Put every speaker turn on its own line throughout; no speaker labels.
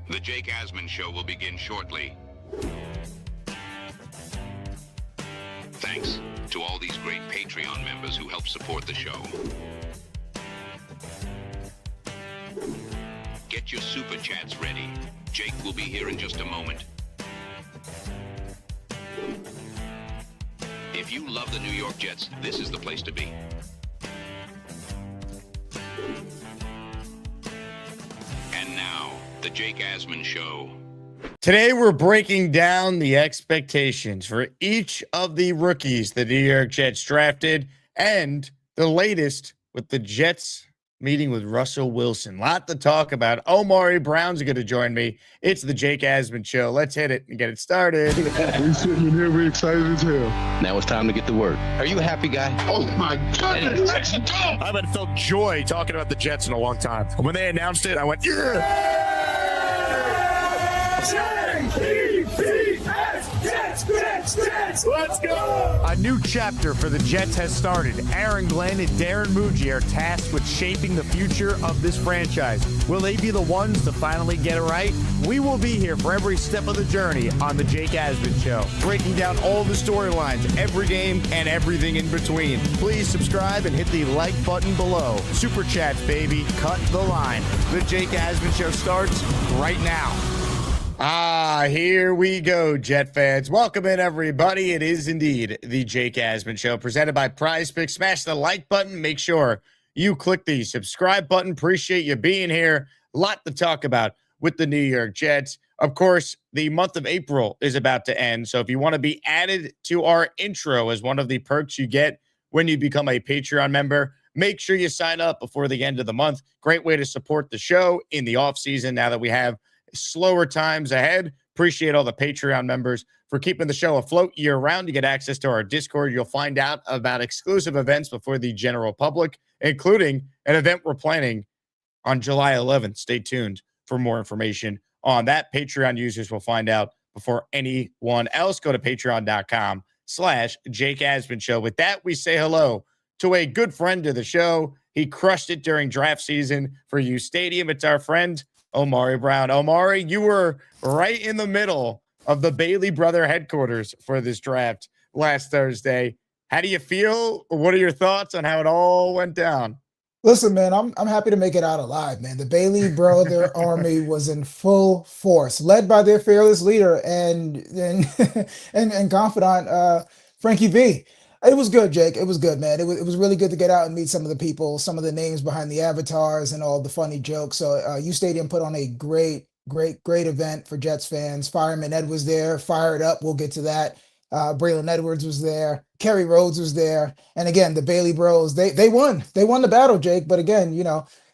The Jake Asman Show will begin shortly. Thanks to all these great Patreon members who help support the show. Get your super chats ready. Jake will be here in just a moment. If you love the New York Jets, this is the place to be. And now, the Jake Asman Show.
Today, we're breaking down the expectations for each of the rookies the New York Jets drafted and the latest with the Jets meeting with Russell Wilson. A lot to talk about. Omari Brown's going to join me. It's the Jake Asman Show. Let's hit it and get it started.
We sitting in here, we excited as hell.
Now it's time to get to work. Are you a happy guy?
Oh my goodness, let's go!
I haven't felt joy talking about the Jets in a long time. When they announced it, I went, yeah! Let's go! A new chapter for the Jets has started. Aaron Glenn and Darren Muji are tasked with shaping the future of this franchise. Will they be the ones to finally get it right? We will be here for every step of the journey on the Jake Asman Show, breaking down all the storylines, every game, and everything in between. Please subscribe and hit the like button below. Super chats, baby. Cut the line. The Jake Asman Show starts right now.
Here we go, Jet fans. Welcome in, everybody. It is indeed the Jake Asman Show, presented by PrizePicks. Smash the like button. Make sure you click the subscribe button. Appreciate you being here. A lot to talk about with the New York Jets. Of course, the month of April is about to end, so if you want to be added to our intro as one of the perks you get when you become a Patreon member, make sure you sign up before the end of the month. Great way to support the show in the off season now that we have slower times ahead. Appreciate all the Patreon members for keeping the show afloat year round. You get access to our Discord. You'll find out about exclusive events before the general public, including an event we're planning on July 11th. Stay tuned for more information on that. Patreon users will find out before anyone else. Go to patreon.com/Jake Asman Show. With that, we say hello to a good friend of the show. He crushed it during draft season for U Stadium. It's our friend Omari Brown. Omari, you were right in the middle of the Bailey brother headquarters for this draft last Thursday. How do you feel? What are your thoughts on how it all went down?
Listen, man, I'm happy to make it out alive, man. The Bailey brother army was in full force, led by their fearless leader and confidant Frankie V. It was good, Jake. It was good, man. It was really good to get out and meet some of the people, some of the names behind the avatars and all the funny jokes. So U Stadium put on a great event for Jets fans. Fireman Ed was there, fired up. We'll get to that. Braylon Edwards was there. Kerry Rhodes was there. And again, the Bailey Bros, they won. They won the battle, Jake. But again,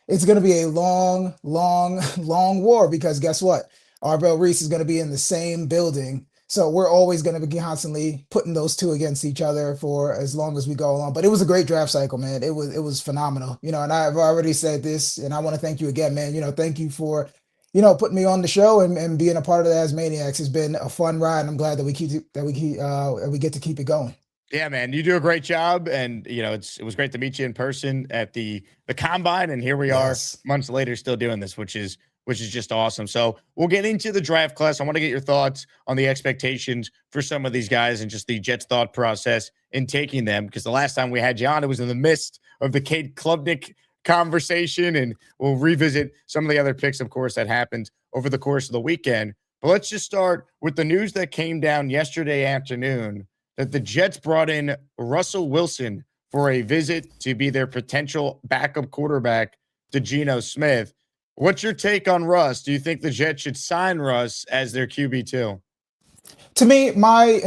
it's going to be a long war because guess what? Arbel Reese is going to be in the same building. So we're always going to be constantly putting those two against each other for as long as we go along. But it was a great draft cycle, man. It was phenomenal. And I've already said this, and I want to thank you again, man. Thank you for, putting me on the show and being a part of the Asmaniacs. Has been a fun ride. I'm glad that we get to keep it going.
Yeah, man, you do a great job, and it was great to meet you in person at the combine, and here we are months later still doing this, which is just awesome. So we'll get into the draft class. I want to get your thoughts on the expectations for some of these guys and just the Jets thought process in taking them, because the last time we had you on, it was in the midst of the Cade Klubnik conversation, and we'll revisit some of the other picks, of course, that happened over the course of the weekend. But let's just start with the news that came down yesterday afternoon that the Jets brought in Russell Wilson for a visit to be their potential backup quarterback to Geno Smith. What's your take on Russ? Do you think the Jets should sign Russ as their QB2?
To me, my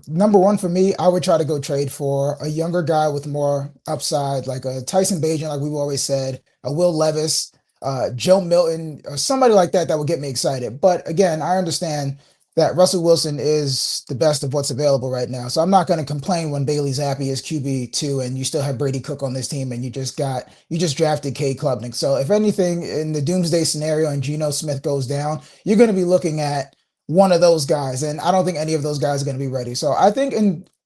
number one for me, I would try to go trade for a younger guy with more upside, like a Tyson Bagent, like we've always said, a Will Levis, Joe Milton, or somebody like that would get me excited. But again, I understand that Russell Wilson is the best of what's available right now. So I'm not going to complain when Bailey Zappi is QB2 and you still have Brady Cook on this team and you just drafted Cade Klubnik. So if anything, in the doomsday scenario and Geno Smith goes down, you're going to be looking at one of those guys. And I don't think any of those guys are going to be ready. So I think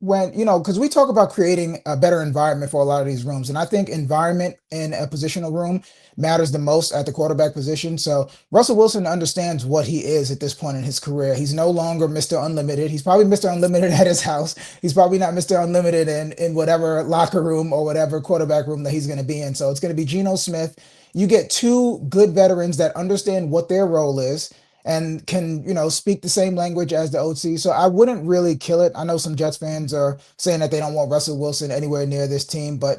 when, because we talk about creating a better environment for a lot of these rooms. And I think environment in a positional room matters the most at the quarterback position. So Russell Wilson understands what he is at this point in his career. He's no longer Mr. Unlimited. He's probably Mr. Unlimited at his house. He's probably not Mr. Unlimited in whatever locker room or whatever quarterback room that he's going to be in. So it's going to be Geno Smith. You get two good veterans that understand what their role is and can, speak the same language as the OC. So I wouldn't really kill it. I know some Jets fans are saying that they don't want Russell Wilson anywhere near this team, but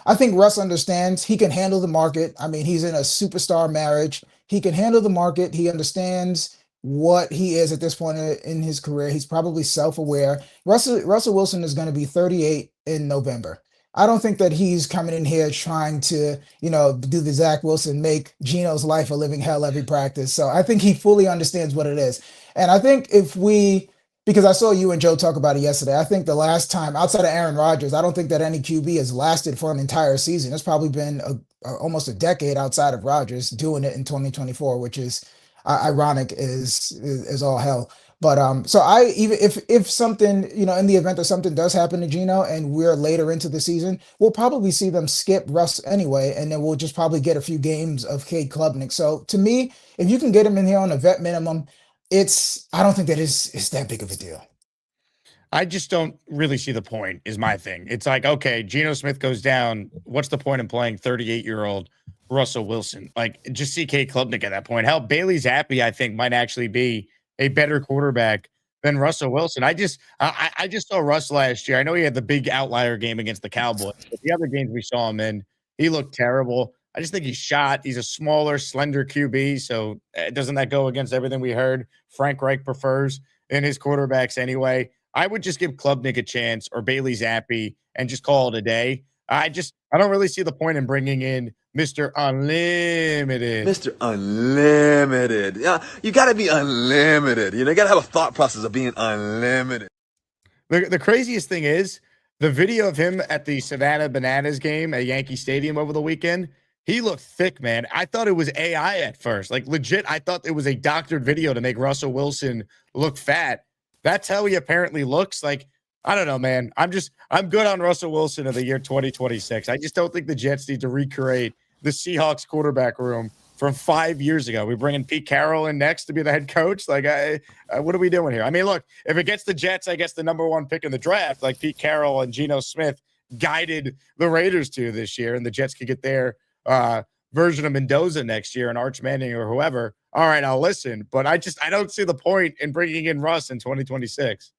I think Russ understands he can handle the market. I mean, he's in a superstar marriage. He can handle the market. He understands what he is at this point in his career. He's probably self-aware. Russell Wilson is going to be 38 in November. I don't think that he's coming in here trying to, do the Zach Wilson, make Geno's life a living hell every practice. So I think he fully understands what it is. And I think because I saw you and Joe talk about it yesterday, I think the last time outside of Aaron Rodgers, I don't think that any QB has lasted for an entire season. It's probably been almost a decade outside of Rodgers doing it in 2024, which is ironic is all hell. But so even if something, in the event that something does happen to Geno and we're later into the season, we'll probably see them skip Russ anyway, and then we'll just probably get a few games of Cade Klubnik. So to me, if you can get him in here on a vet minimum, I don't think that it's that big of a deal.
I just don't really see the point, is my thing. It's like, okay, Geno Smith goes down. What's the point in playing 38-year-old Russell Wilson? Like, just see Cade Klubnik at that point. Hell, Bailey Zappi, I think, might actually be a better quarterback than Russell Wilson. I just saw Russ last year. I know he had the big outlier game against the Cowboys, but the other games we saw him in, he looked terrible. I just think he's shot. He's a smaller, slender QB, so doesn't that go against everything we heard Frank Reich prefers in his quarterbacks anyway? I would just give Klubnik a chance or Bailey Zappi and just call it a day. I don't really see the point in bringing in Mr. Unlimited.
Mr. Unlimited. Yeah, you got to be unlimited. You got to have a thought process of being unlimited.
The craziest thing is the video of him at the Savannah Bananas game at Yankee Stadium over the weekend. He looked thick, man. I thought it was AI at first. Like, legit, I thought it was a doctored video to make Russell Wilson look fat. That's how he apparently looks. Like, I don't know, man. I'm good on Russell Wilson in the year 2026. I just don't think the Jets need to recreate the Seahawks quarterback room from 5 years ago. We bring in Pete Carroll in next to be the head coach. Like, what are we doing here? I mean, look, if it gets the Jets, I guess the number one pick in the draft, like Pete Carroll and Geno Smith guided the Raiders to this year, and the Jets could get their version of Mendoza next year and Arch Manning or whoever. All right, I'll listen. But I don't see the point in bringing in Russ in 2026.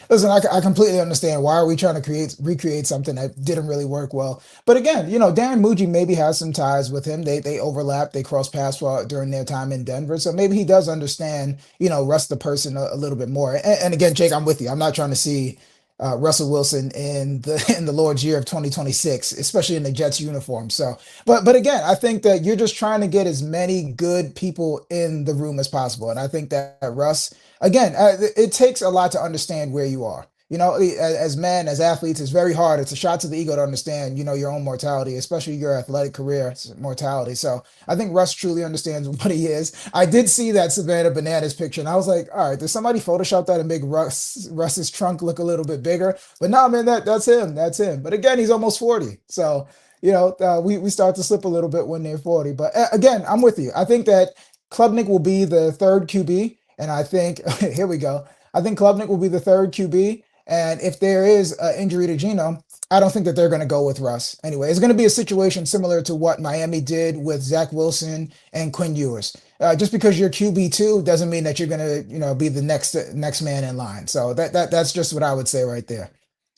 Listen, I completely understand. Why are we trying to recreate something that didn't really work well? But again, Darren Muji maybe has some ties with him. They overlap, they cross paths during their time in Denver. So maybe he does understand, Russ the person a little bit more. And again, Jake, I'm with you. I'm not trying to see Russell Wilson in the Lord's year of 2026, especially in the Jets uniform. So, but again, I think that you're just trying to get as many good people in the room as possible. And I think that Russ, again, it takes a lot to understand where you are. As men, as athletes, it's very hard. It's a shot to the ego to understand, your own mortality, especially your athletic career mortality. So I think Russ truly understands what he is. I did see that Savannah Bananas picture, and I was like, all right, did somebody Photoshop that and make Russ's trunk look a little bit bigger? But no, man, that's him. That's him. But again, he's almost 40. So, we start to slip a little bit when they're 40. But again, I'm with you. I think that Klubnik will be the third QB. And I think, here we go. I think Klubnik will be the third QB. And if there is an injury to Geno, I don't think that they're going to go with Russ. Anyway, it's going to be a situation similar to what Miami did with Zach Wilson and Quinn Ewers. Just because you're QB2 doesn't mean that you're going to, be the next man in line. So that's just what I would say right there.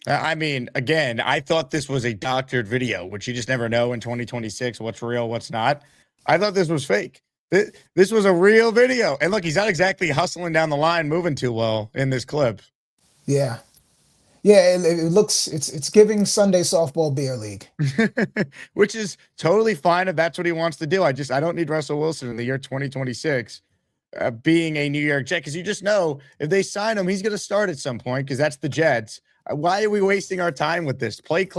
I mean, again, I thought this was a doctored video, which you just never know in 2026 what's real, what's not. I thought this was fake. This was a real video. And look, he's not exactly hustling down the line, moving too well in this clip.
Yeah. Yeah, it looks, it's giving Sunday softball beer league.
Which is totally fine if that's what he wants to do. I don't need Russell Wilson in the year 2026 being a New York Jet, because you just know if they sign him, he's going to start at some point because that's the Jets. Why are we wasting our time with this? If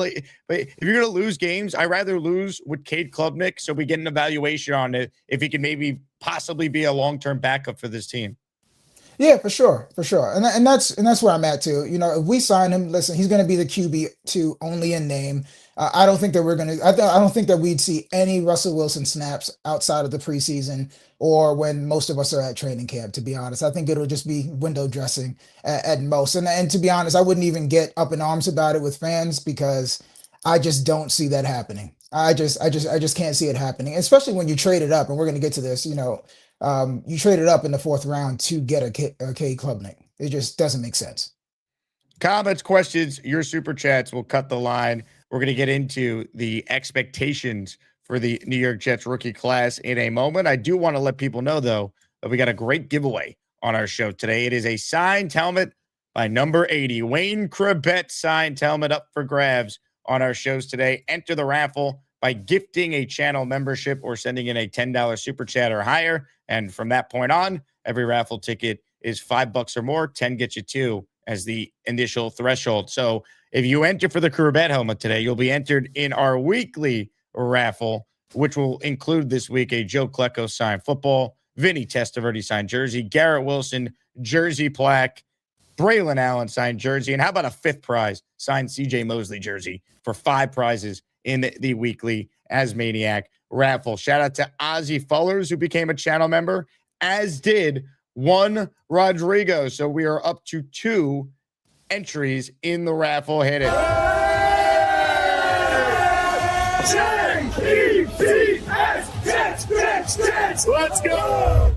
you're going to lose games, I'd rather lose with Cade Klubnik so we get an evaluation on it if he can maybe possibly be a long-term backup for this team.
Yeah, for sure, and that's where I'm at too. You know, if we sign him, listen, he's going to be the QB2 only in name. I don't think that we're going to. I don't think that we'd see any Russell Wilson snaps outside of the preseason or when most of us are at training camp. To be honest, I think it'll just be window dressing at most. And to be honest, I wouldn't even get up in arms about it with fans because I just don't see that happening. I just can't see it happening, especially when you trade it up. And we're going to get to this. You know, you traded up in the fourth round to get a K Club name. It just doesn't make sense.
Comments, questions, your super chats will cut the line. We're going to get into the expectations for the New York Jets rookie class in a moment. I do want to let people know, though, that we got a great giveaway on our show today. It is a signed helmet by number 80. Wayne Krebet signed helmet up for grabs on our shows today. Enter the raffle by gifting a channel membership or sending in a $10 super chat or higher. And from that point on, every raffle ticket is $5 or more. 10 gets you 2 as the initial threshold. So if you enter for the Krebet helmet today, you'll be entered in our weekly raffle, which will include this week a Joe Klecko signed football, Vinny Testaverde signed jersey, Garrett Wilson jersey plaque, Braylon Allen signed jersey, and how about a fifth prize, signed CJ Mosley jersey for 5 prizes in the weekly Asmaniac raffle. Shout out to Ozzy Fullers, who became a channel member, as did one Rodrigo. So we are up to 2 entries in the raffle. Hit it. Let's go.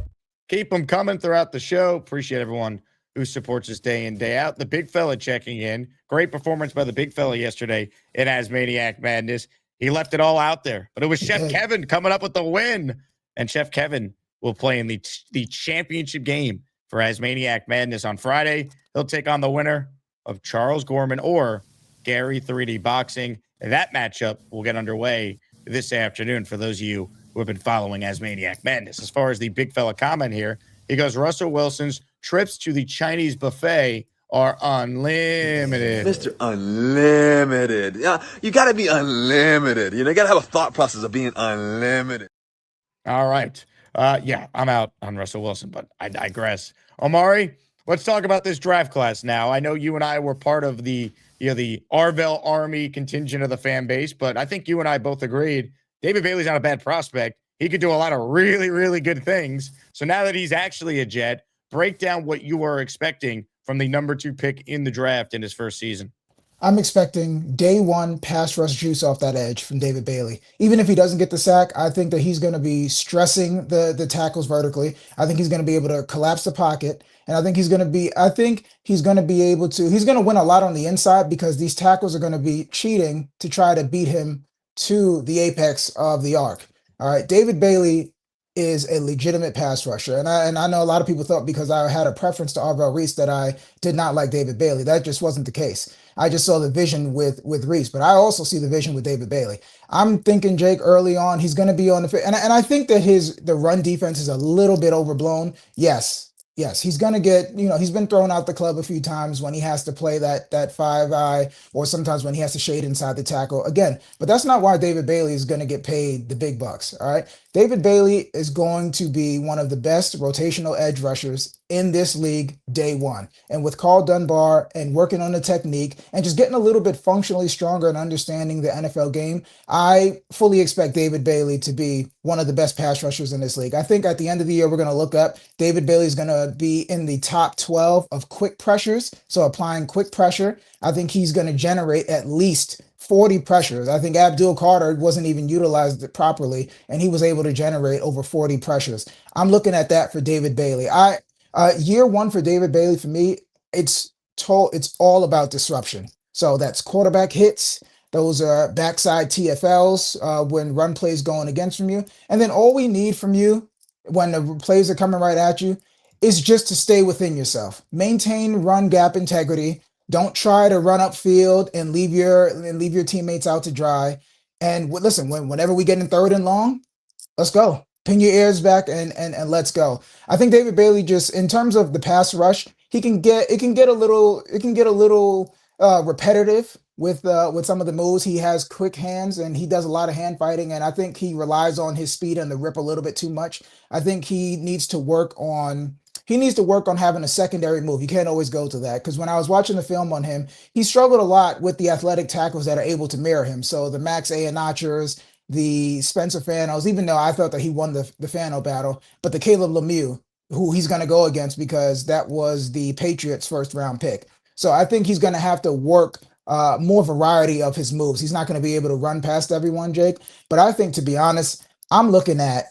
Keep them coming throughout the show. Appreciate everyone who supports us day in, day out. The big fella checking in. Great performance by the big fella yesterday in Asmaniac Madness. He left it all out there, but it was Chef Kevin coming up with the win. And Chef Kevin will play in the championship game for Asmaniac Madness on Friday. He'll take on the winner of Charles Gorman or Gary 3D Boxing. And that matchup will get underway this afternoon for those of you who have been following Asmaniac Madness. As far as the big fella comment here, he goes, Russell Wilson's trips to the Chinese buffet are unlimited.
Mr. Unlimited. Yeah, you got to be unlimited. You know, you got to have a thought process of being unlimited.
All right. Yeah, I'm out on Russell Wilson, but I digress. Omari, let's talk about this draft class now. I know you and I were part of the Arvell Army contingent of the fan base, but I think you and I both agreed David Bailey's not a bad prospect. He could do a lot of really, really good things. So now that he's actually a Jet, break down what you are expecting from the number 2 pick in the draft in his first season.
I'm expecting day one pass rush juice off that edge from David Bailey. Even if he doesn't get the sack, I think that he's going to be stressing the tackles vertically. I think he's going to be able to collapse the pocket. And I think he's going to be he's going to win a lot on the inside because these tackles are going to be cheating to try to beat him to the apex of the arc. All right. David Bailey is a legitimate pass rusher. And I know a lot of people thought because I had a preference to Arvell Reese that I did not like David Bailey. That just wasn't the case. I just saw the vision with Reese, but I also see the vision with David Bailey. I'm thinking, Jake, early on, he's going to be on the and I think that the run defense is a little bit overblown. Yes, he's going to get, he's been thrown out the club a few times when he has to play that 5 eye or sometimes when he has to shade inside the tackle again. But that's not why David Bailey is going to get paid the big bucks. All right. David Bailey is going to be one of the best rotational edge rushers in this league day one. And with Carl Dunbar and working on the technique and just getting a little bit functionally stronger and understanding the NFL game, I fully expect David Bailey to be one of the best pass rushers in this league. I think at the end of the year, we're going to look up. David Bailey is going to be in the top 12 of quick pressures. So applying quick pressure, I think he's going to generate at least 40 pressures. I think Abdul Carter wasn't even utilized properly, and he was able to generate over 40 pressures. I'm looking at that for David Bailey. Year one for David Bailey, for me, it's all about disruption. So that's quarterback hits. Those are backside TFLs when run plays going against from you. And then all we need from you when the plays are coming right at you is just to stay within yourself. Maintain run gap integrity. Don't try to run upfield and leave your teammates out to dry. And listen, whenever we get in third and long, let's go. Pin your ears back and let's go. I think David Bailey, just in terms of the pass rush, it can get a little repetitive with some of the moves. He has quick hands and he does a lot of hand fighting, and I think he relies on his speed and the rip a little bit too much. I think he needs to work on he needs to work on having a secondary move. You can't always go to that because when I was watching the film on him, he struggled a lot with the athletic tackles that are able to mirror him. So the Max Ihenachers, the Spencer Fanos, even though I felt that he won the Fano battle, but the Caleb Lemieux, who he's going to go against because that was the Patriots' first round pick. So I think he's going to have to work more variety of his moves. He's not going to be able to run past everyone, Jake. But I think, to be honest, I'm looking at,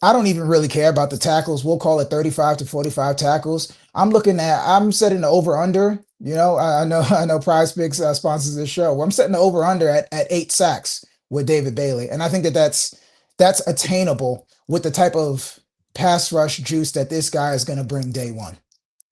I don't even really care about the tackles. We'll call it 35 to 45 tackles. I'm setting the over under. I know Prize Picks sponsors this show. I'm setting the over under at 8 sacks with David Bailey. And I think that's attainable with the type of pass rush juice that this guy is going to bring day one.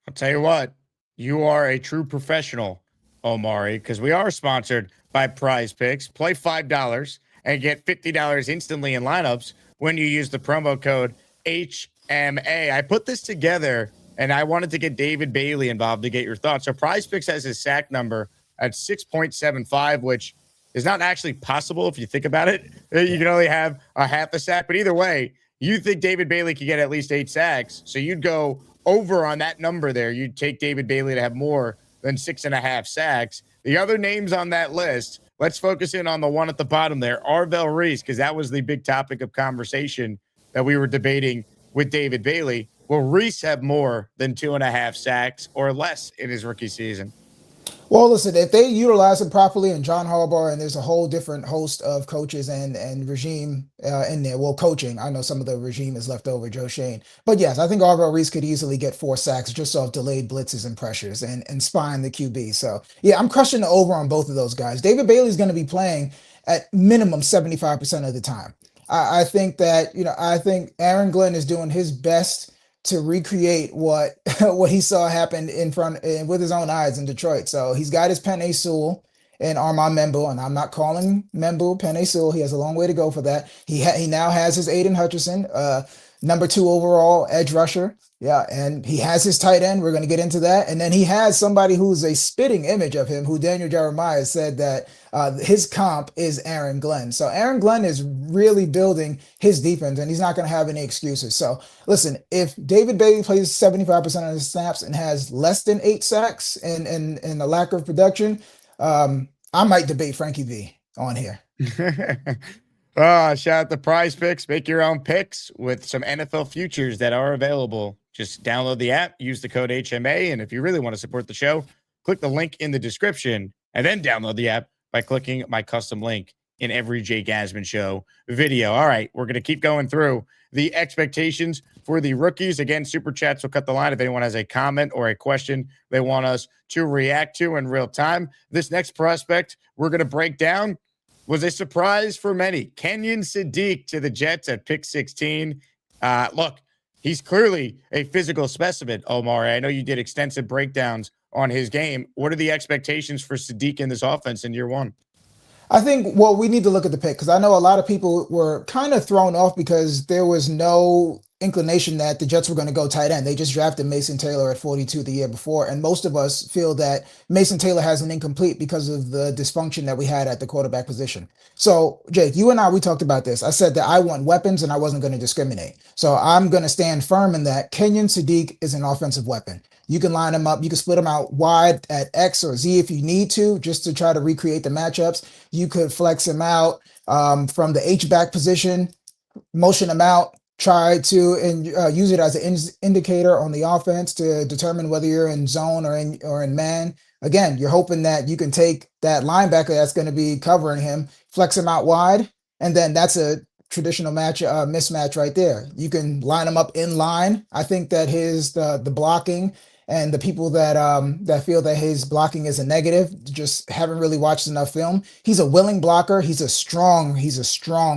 I'll tell you what, you are a true professional, Omari, because we are sponsored by Prize Picks. Play $5 and get $50 instantly in lineups when you use the promo code HMA. I put this together and I wanted to get David Bailey involved to get your thoughts. So Prize Picks has his sack number at 6.75, which is not actually possible if you think about it. You can only have a half a sack, but either way, you think David Bailey could get at least 8 sacks. So you'd go over on that number there. You'd take David Bailey to have more than 6.5 sacks. The other names on that list, let's focus in on the one at the bottom there, Arvell Reese, because that was the big topic of conversation that we were debating with David Bailey. Will Reese have more than 2.5 sacks or less in his rookie season?
Well, listen, if they utilize him properly and John Harbaugh, and there's a whole different host of coaches and regime in there. Well, coaching, I know some of the regime is left over, Joe Shane. But yes, I think Arvell Reese could easily get 4 sacks just off delayed blitzes and pressures and spying the QB. So, yeah, I'm crushing the over on both of those guys. David Bailey's going to be playing at minimum 75% of the time. I think that, I think Aaron Glenn is doing his best to recreate what he saw happen in front with his own eyes in Detroit. So he's got his Penei Sewell and Armand Memble, and I'm not calling Memble Penei Sewell. He has a long way to go for that. He now has his Aiden Hutchinson, number 2 overall edge rusher. Yeah, and he has his tight end. We're going to get into that. And then he has somebody who's a spitting image of him, who Daniel Jeremiah said that his comp is Aaron Glenn. So Aaron Glenn is really building his defense, and he's not going to have any excuses. So listen, if David Bailey plays 75% of his snaps and has less than 8 sacks and a lack of production, I might debate Frankie V on here.
Shout out to Prize Picks. Make your own picks with some NFL futures that are available. Just download the app, use the code HMA, and if you really want to support the show, click the link in the description and then download the app by clicking my custom link in every Jake Asman Show video. All right, we're going to keep going through the expectations for the rookies. Again, Super Chats will cut the line if anyone has a comment or a question they want us to react to in real time. This next prospect we're going to break down was a surprise for many. Kenyon Sadiq to the Jets at pick 16. Look, he's clearly a physical specimen, Omari. I know you did extensive breakdowns on his game. What are the expectations for Sadiq in this offense in year one?
I think, well, we need to look at the pick because I know a lot of people were kind of thrown off because there was no inclination that the Jets were going to go tight end. They just drafted Mason Taylor at 42 the year before. And most of us feel that Mason Taylor has an incomplete because of the dysfunction that we had at the quarterback position. So, Jake, you and I, we talked about this. I said that I want weapons and I wasn't going to discriminate. So I'm going to stand firm in that. Kenyon Sadiq is an offensive weapon. You can line them up. You can split them out wide at X or Z if you need to, just to try to recreate the matchups. You could flex him out from the H-back position, motion him out, try to use it as an indicator on the offense to determine whether you're in zone or in man. Again, you're hoping that you can take that linebacker that's going to be covering him, flex him out wide, and then that's a traditional mismatch right there. You can line him up in line. I think that the blocking and the people that feel that his blocking is a negative just haven't really watched enough film. He's a willing blocker. He's a strong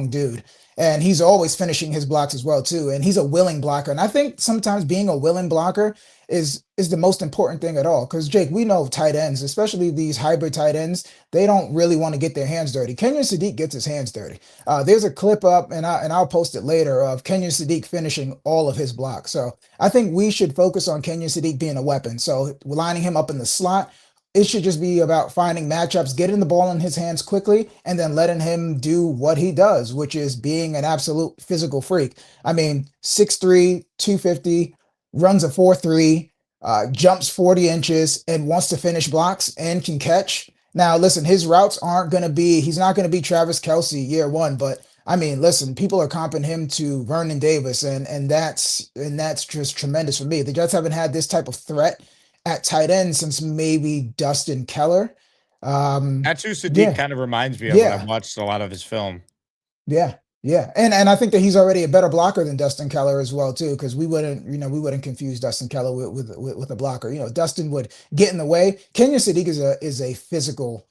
dude. And he's always finishing his blocks as well, too. And he's a willing blocker. And I think sometimes being a willing blocker is the most important thing at all. Because, Jake, we know tight ends, especially these hybrid tight ends, they don't really want to get their hands dirty. Kenyon Sadiq gets his hands dirty. There's a clip up, and I'll post it later, of Kenyon Sadiq finishing all of his blocks. So I think we should focus on Kenyon Sadiq being a weapon. So lining him up in the slot, it should just be about finding matchups, getting the ball in his hands quickly, and then letting him do what he does, which is being an absolute physical freak. I mean, 6'3", 250, runs a 4.3, jumps 40 inches, and wants to finish blocks and can catch. Now, listen, his routes aren't going to be, he's not going to be Travis Kelce year one, but I mean, listen, people are comping him to Vernon Davis, and that's just tremendous for me. The Jets haven't had this type of threat at tight end since maybe Dustin Keller.
That's who Sadiq
Yeah,
kind of reminds me of when I've
yeah.
watched a lot of his film.
Yeah, yeah, and I think that he's already a better blocker than Dustin Keller as well too, because we wouldn't confuse Dustin Keller with a blocker. Dustin would get in the way. Kenyon Sadiq is a physical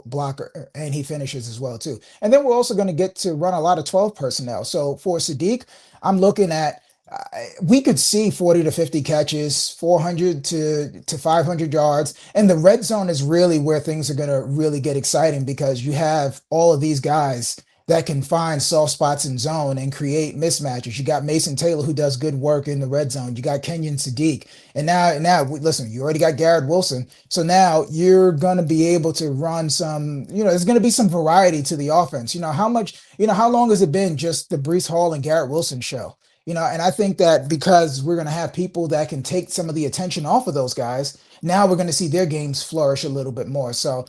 blocker, and he finishes as well too. And then we're also going to get to run a lot of 12 personnel. So for Sadiq, I'm looking at we could see 40 to 50 catches, 400 to 500 yards. And the red zone is really where things are going to really get exciting because you have all of these guys that can find soft spots in zone and create mismatches. You got Mason Taylor who does good work in the red zone. You got Kenyon Sadiq. And now listen, you already got Garrett Wilson. So now you're going to be able to run there's going to be some variety to the offense. How long has it been just the Breece Hall and Garrett Wilson show? And I think that because we're going to have people that can take some of the attention off of those guys, now we're going to see their games flourish a little bit more. So,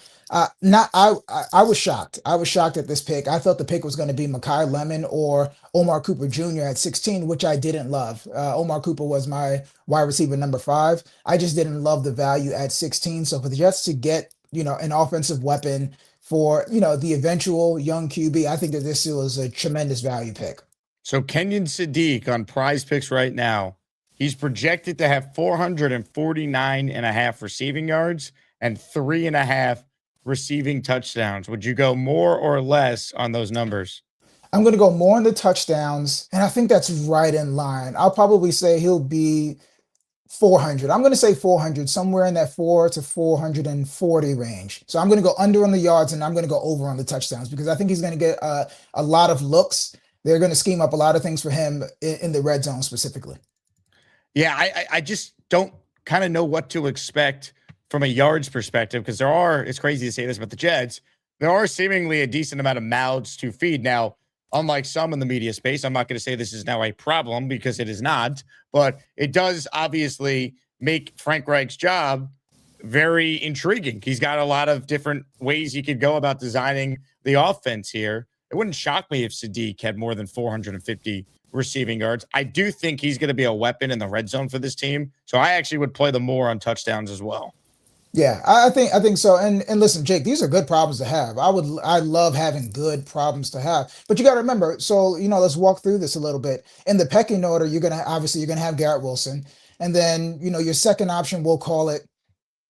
not I was shocked. I was shocked at this pick. I thought the pick was going to be Mekhi Lemon or Omar Cooper Jr. at 16, which I didn't love. Omar Cooper was my wide receiver number 5. I just didn't love the value at 16. So for the Jets to get an offensive weapon for the eventual young QB, I think that this was a tremendous value pick.
So Kenyon Sadiq on PrizePicks right now, he's projected to have 449 and a half receiving yards and 3.5 receiving touchdowns. Would you go more or less on those numbers?
I'm going to go more in the touchdowns, and I think that's right in line. I'll probably say he'll be 400. I'm going to say 400, somewhere in that 4 to 440 range. So I'm going to go under on the yards, and I'm going to go over on the touchdowns because I think he's going to get a lot of looks. They're going to scheme up a lot of things for him in the red zone specifically.
Yeah, I just don't kind of know what to expect from a yards perspective because it's crazy to say this about the Jets, there are seemingly a decent amount of mouths to feed. Now, unlike some in the media space, I'm not going to say this is now a problem because it is not, but it does obviously make Frank Reich's job very intriguing. He's got a lot of different ways he could go about designing the offense here. It wouldn't shock me if Sadiq had more than 450 receiving yards. I do think he's going to be a weapon in the red zone for this team. So I actually would play the more on touchdowns as well.
Yeah, I think so. And listen, Jake, these are good problems to have. I love having good problems to have. But you got to remember, so let's walk through this a little bit. In the pecking order, you're gonna have Garrett Wilson, and then your second option we'll call it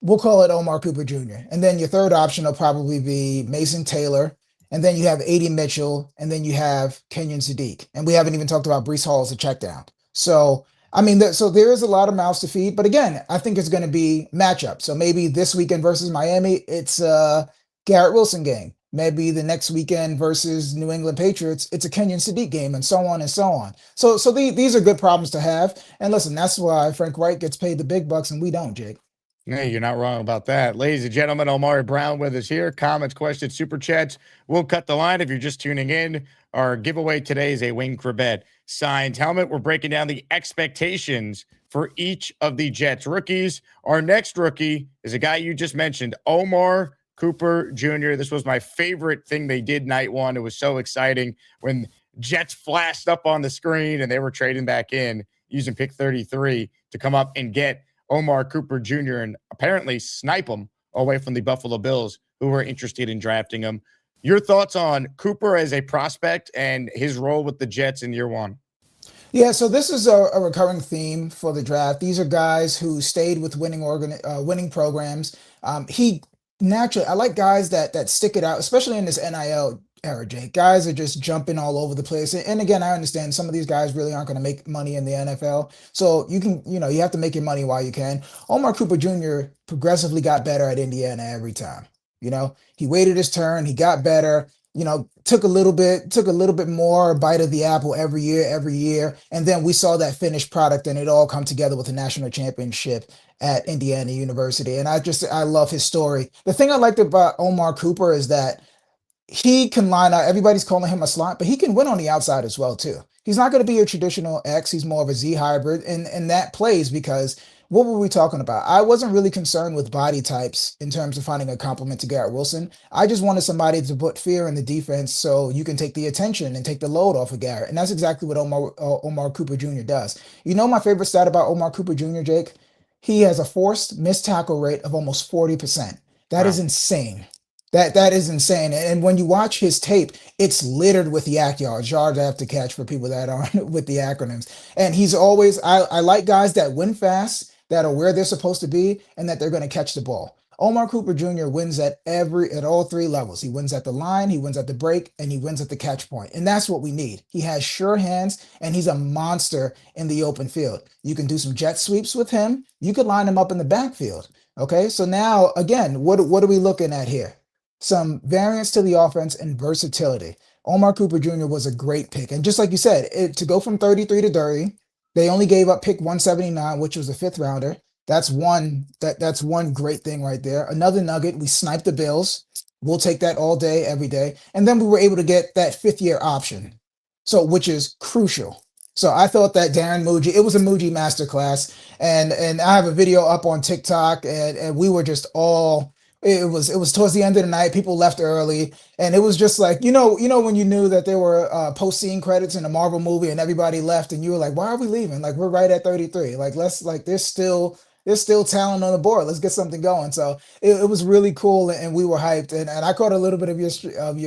Omar Cooper Jr. And then your third option will probably be Mason Taylor. And then you have A.D. Mitchell, and then you have Kenyon Sadiq. And we haven't even talked about Breece Hall as a check down. So, I mean, so there is a lot of mouths to feed. But again, I think it's going to be matchup. So maybe this weekend versus Miami, it's a Garrett Wilson game. Maybe the next weekend versus New England Patriots, it's a Kenyon Sadiq game, and so on and so on. So these are good problems to have. And listen, that's why Frank Reich gets paid the big bucks and we don't, Jake.
Hey, you're not wrong about that. Ladies and gentlemen, Omari Brown with us here. Comments, questions, super chats. We'll cut the line if you're just tuning in. Our giveaway today is a Wayne Corbett signed helmet. We're breaking down the expectations for each of the Jets rookies. Our next rookie is a guy you just mentioned, Omar Cooper Jr. This was my favorite thing they did night one. It was so exciting when Jets flashed up on the screen and they were trading back in using pick 33 to come up and get Omar Cooper Jr. and apparently snipe him away from the Buffalo Bills, who were interested in drafting him. Your thoughts on Cooper as a prospect and his role with the Jets in year one?
Yeah, so this is a recurring theme for the draft. These are guys who stayed with winning programs. I like guys that stick it out, especially in this NIL era, Jake. Guys are just jumping all over the place. And again, I understand some of these guys really aren't going to make money in the NFL. So you have to make your money while you can. Omar Cooper Jr. progressively got better at Indiana every time. He waited his turn, he got better, took a little bit more bite of the apple every year. And then we saw that finished product and it all come together with a national championship at Indiana University. And I love his story. The thing I liked about Omar Cooper is that he can line out. Everybody's calling him a slot, but he can win on the outside as well too. He's not going to be your traditional X. He's more of a Z hybrid. And that plays because what were we talking about? I wasn't really concerned with body types in terms of finding a complement to Garrett Wilson. I just wanted somebody to put fear in the defense so you can take the attention and take the load off of Garrett. And that's exactly what Omar Cooper Jr. does. You know, my favorite stat about Omar Cooper Jr., Jake? He has a forced missed tackle rate of almost 40%. That is
Wow.
insane. That is insane. And when you watch his tape, it's littered with yak yards after catch for people that aren't with the acronyms. And he's always, I like guys that win fast, that are where they're supposed to be, and that they're going to catch the ball. Omar Cooper Jr. wins at all three levels. He wins at the line, he wins at the break, and he wins at the catch point. And that's what we need. He has sure hands, and he's a monster in the open field. You can do some jet sweeps with him. You could line him up in the backfield. Okay, so now again, what are we looking at here? Some variance to the offense and versatility. Omar Cooper Jr. was a great pick. And just like you said, to go from 33 to 30, they only gave up pick 179, which was a fifth rounder. That's one great thing right there. Another nugget, we sniped the Bills. We'll take that all day, every day. And then we were able to get that fifth year option. So, which is crucial. So I thought that Darren Muji, it was a Muji masterclass. And I have a video up on TikTok, and we were just all, it was towards the end of the night. People left early, and it was just like, when you knew that there were post-scene credits in a Marvel movie and everybody left, and you were like, why are we leaving? Like, we're right at 33. Like, there's still talent on the board. Let's get something going. So it was really cool, and we were hyped. And I caught a little bit of your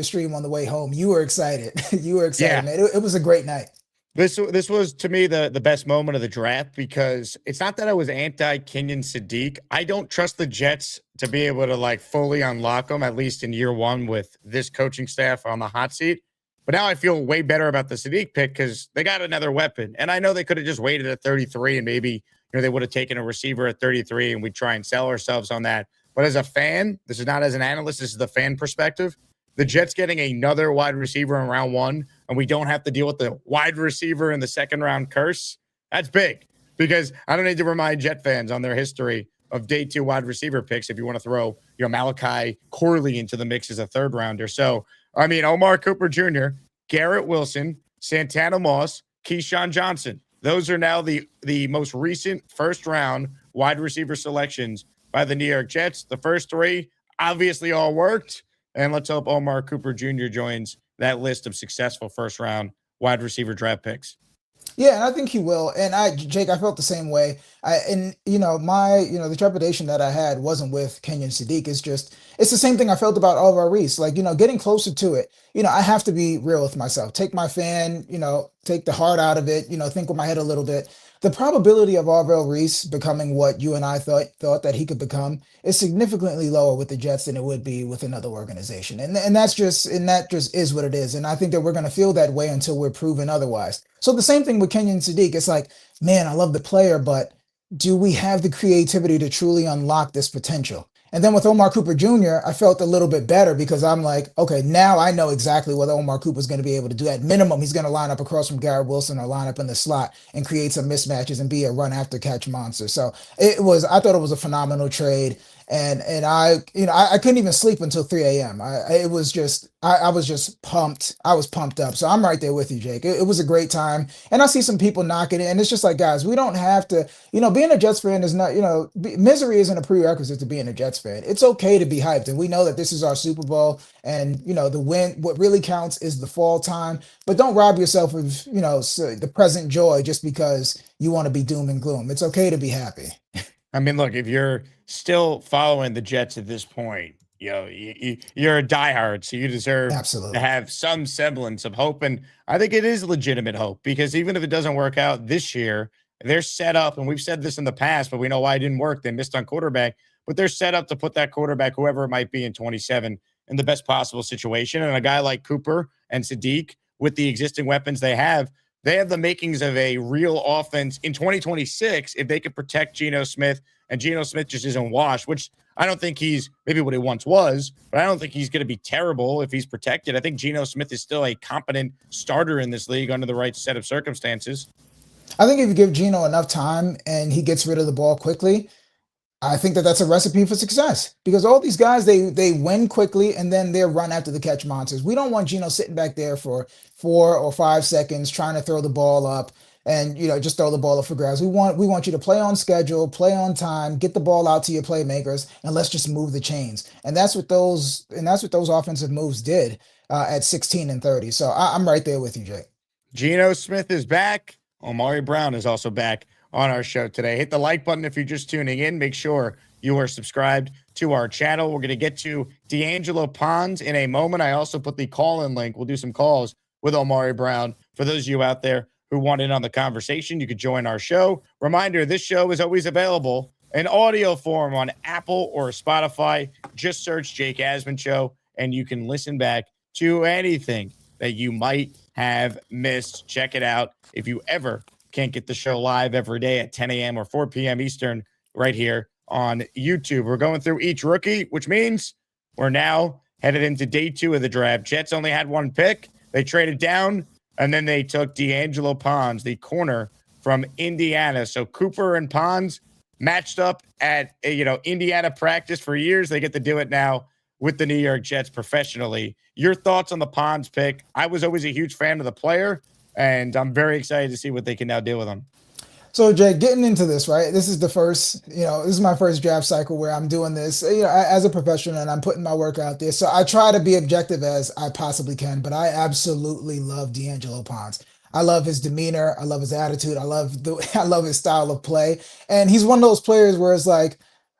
stream on the way home. You were excited. You were excited,
Yeah.
man. It was a great night.
This was to me the best moment of the draft, because it's not that I was anti Kenyon Sadiq. I don't trust the Jets to be able to like fully unlock him, at least in year one with this coaching staff on the hot seat. But now I feel way better about the Sadiq pick because they got another weapon. And I know they could have just waited at 33 and maybe they would have taken a receiver at 33 and we'd try and sell ourselves on that. But as a fan, this is not as an analyst, this is the fan perspective. The Jets getting another wide receiver in round one, and we don't have to deal with the wide receiver in the second round curse. That's big, because I don't need to remind Jet fans on their history of day two wide receiver picks if you want to throw Malachi Corley into the mix as a third rounder. So, I mean, Omar Cooper Jr., Garrett Wilson, Santana Moss, Keyshawn Johnson. Those are now the most recent first round wide receiver selections by the New York Jets. The first three obviously all worked. And let's hope Omar Cooper Jr. joins that list of successful first-round wide receiver draft picks.
Yeah, and I think he will. And Jake, I felt the same way. The trepidation that I had wasn't with Kenyon Sadiq. It's the same thing I felt about Alvar Reese. Like, getting closer to it, I have to be real with myself. Take my fan, take the heart out of it, think with my head a little bit. The probability of Alvar Reese becoming what you and I thought that he could become is significantly lower with the Jets than it would be with another organization. And that just is what it is. And I think that we're going to feel that way until we're proven otherwise. So the same thing with Kenyon Sadiq. It's like, man, I love the player, but do we have the creativity to truly unlock this potential? And then with Omar Cooper Jr., I felt a little bit better because I'm like, okay, now I know exactly what Omar Cooper is going to be able to do. At minimum, he's going to line up across from Garrett Wilson or line up in the slot and create some mismatches and be a run after catch monster. So I thought it was a phenomenal trade. And I couldn't even sleep until 3 a.m. I was just pumped. I was pumped up. So I'm right there with you, Jake. It was a great time. And I see some people knocking it. And it's just like, guys, we don't have to, being a Jets fan is not, misery isn't a prerequisite to being a Jets fan. It's okay to be hyped. And we know that this is our Super Bowl, and, the win, what really counts is the fall time. But don't rob yourself of, the present joy just because you want to be doom and gloom. It's okay to be happy.
I mean, look, if you're still following the Jets at this point, you're a diehard, so you deserve
Absolutely.
to have some semblance of hope. And I think it is legitimate hope, because even if it doesn't work out this year, they're set up, and we've said this in the past, but we know why it didn't work. They missed on quarterback, but they're set up to put that quarterback, whoever it might be in 27, in the best possible situation. And a guy like Cooper and Sadiq, with the existing weapons they have the makings of a real offense in 2026 if they could protect Geno Smith. And Geno Smith just isn't washed, which I don't think he's maybe what he once was, but I don't think he's going to be terrible if he's protected. I think Geno Smith is still a competent starter in this league under the right set of circumstances.
I think if you give Geno enough time and he gets rid of the ball quickly, I think that that's a recipe for success because all these guys they win quickly and then they run after the catch monsters. We don't want Geno sitting back there for 4 or 5 seconds trying to throw the ball up and just throw the ball up for grabs. We want you to play on schedule, play on time, get the ball out to your playmakers, and let's just move the chains. And that's what those offensive moves did at 16 and 30. So I'm right there with you, Jake.
Geno Smith is back. Omari Brown is also back on our show today. Hit the like button if you're just tuning in. Make sure you are subscribed to our channel. We're going to get to D'Angelo Ponds in a moment. I also put the call-in link. We'll do some calls with Omari Brown. For those of you out there who want in on the conversation, you could join our show. Reminder, this show is always available in audio form on Apple or Spotify. Just search Jake Asman Show, and you can listen back to anything that you might have missed. Check it out. If you ever can't get the show live every day at 10 a.m. or 4 p.m. Eastern right here on YouTube. We're going through each rookie, which means we're now headed into day 2 of the draft. Jets only had 1 pick. They traded down, and then they took D'Angelo Ponds, the corner from Indiana. So Cooper and Ponds matched up at Indiana practice for years. They get to do it now with the New York Jets professionally. Your thoughts on the Ponds pick? I was always a huge fan of the player, and I'm very excited to see what they can now do with him.
So, Jay, getting into this, right? This is the first, this is my first draft cycle where I'm doing this, as a professional and I'm putting my work out there. So I try to be objective as I possibly can, but I absolutely love D'Angelo Ponds. I love his demeanor. I love his attitude. I love his style of play. And he's one of those players where it's like,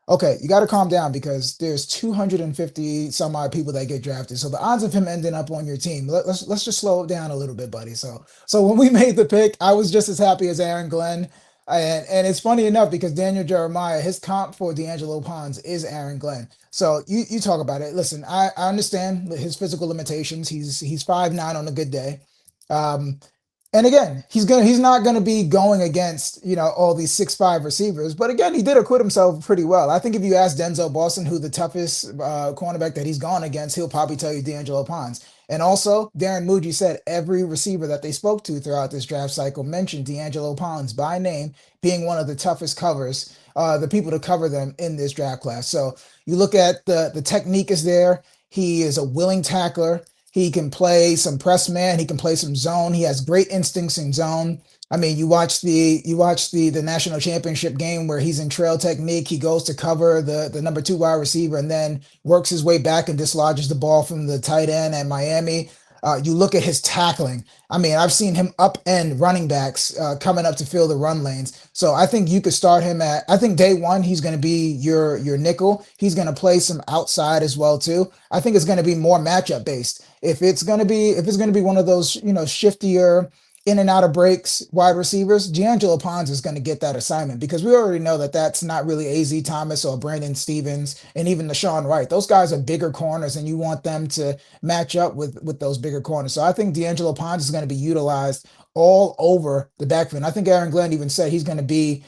okay, you got to calm down because there's 250 some odd people that get drafted. So the odds of him ending up on your team, let's just slow it down a little bit, buddy. So when we made the pick, I was just as happy as Aaron Glenn. And it's funny enough because Daniel Jeremiah, his comp for D'Angelo Ponds is Aaron Glenn. So you talk about it. Listen, I understand his physical limitations. He's 5'9" on a good day. And again, he's not gonna be going against all these 6'5" receivers. But again, he did acquit himself pretty well. I think if you ask Denzel Boston who the toughest cornerback that he's gone against, he'll probably tell you D'Angelo Ponds. And also, Darren Muji said every receiver that they spoke to throughout this draft cycle mentioned D'Angelo Ponds by name being one of the toughest covers, the people to cover them in this draft class. So you look at the technique is there. He is a willing tackler. He can play some press man. He can play some zone. He has great instincts in zone. I mean, you watch the national championship game where he's in trail technique. He goes to cover the number 2 wide receiver and then works his way back and dislodges the ball from the tight end at Miami. You look at his tackling. I mean, I've seen him upend running backs coming up to fill the run lanes. So I think you could start him I think day 1, he's going to be your nickel. He's going to play some outside as well too. I think it's going to be more matchup based. If it's going to be one of those, shiftier in and out of breaks wide receivers, D'Angelo Ponds is going to get that assignment because we already know that that's not really AZ Thomas or Brandon Stevens and even Deshaun Wright. Those guys are bigger corners and you want them to match up with those bigger corners. So I think D'Angelo Ponds is going to be utilized all over the backfield. I think Aaron Glenn even said he's going to be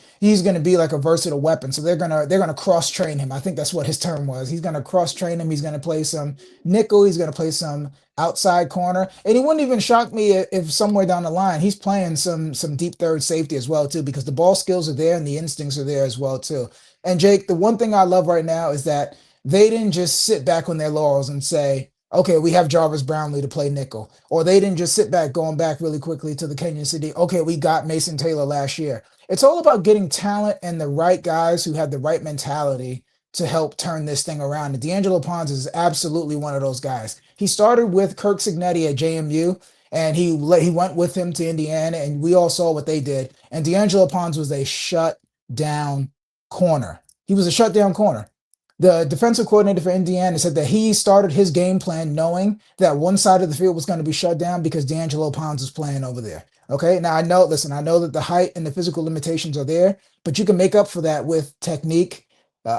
like a versatile weapon. So they're going to cross train him. I think that's what his term was. He's going to cross train him. He's going to play some nickel. He's going to play some outside corner. And it wouldn't even shock me if somewhere down the line he's playing some deep third safety as well too, because the ball skills are there and the instincts are there as well too. And Jake, the one thing I love right now is that they didn't just sit back on their laurels and say, okay, we have Jarvis Brownlee to play nickel. Or they didn't just sit back going back really quickly to the Kenyon City. Okay, we got Mason Taylor last year. It's all about getting talent and the right guys who have the right mentality to help turn this thing around. And D'Angelo Ponds is absolutely one of those guys. He started with Kirk Cignetti at JMU, and he went with him to Indiana, and we all saw what they did. And D'Angelo Ponds was a shutdown corner. He was a shutdown corner. The defensive coordinator for Indiana said that he started his game plan knowing that one side of the field was going to be shut down because D'Angelo Ponds was playing over there. Okay, now I know that the height and the physical limitations are there, but you can make up for that with technique,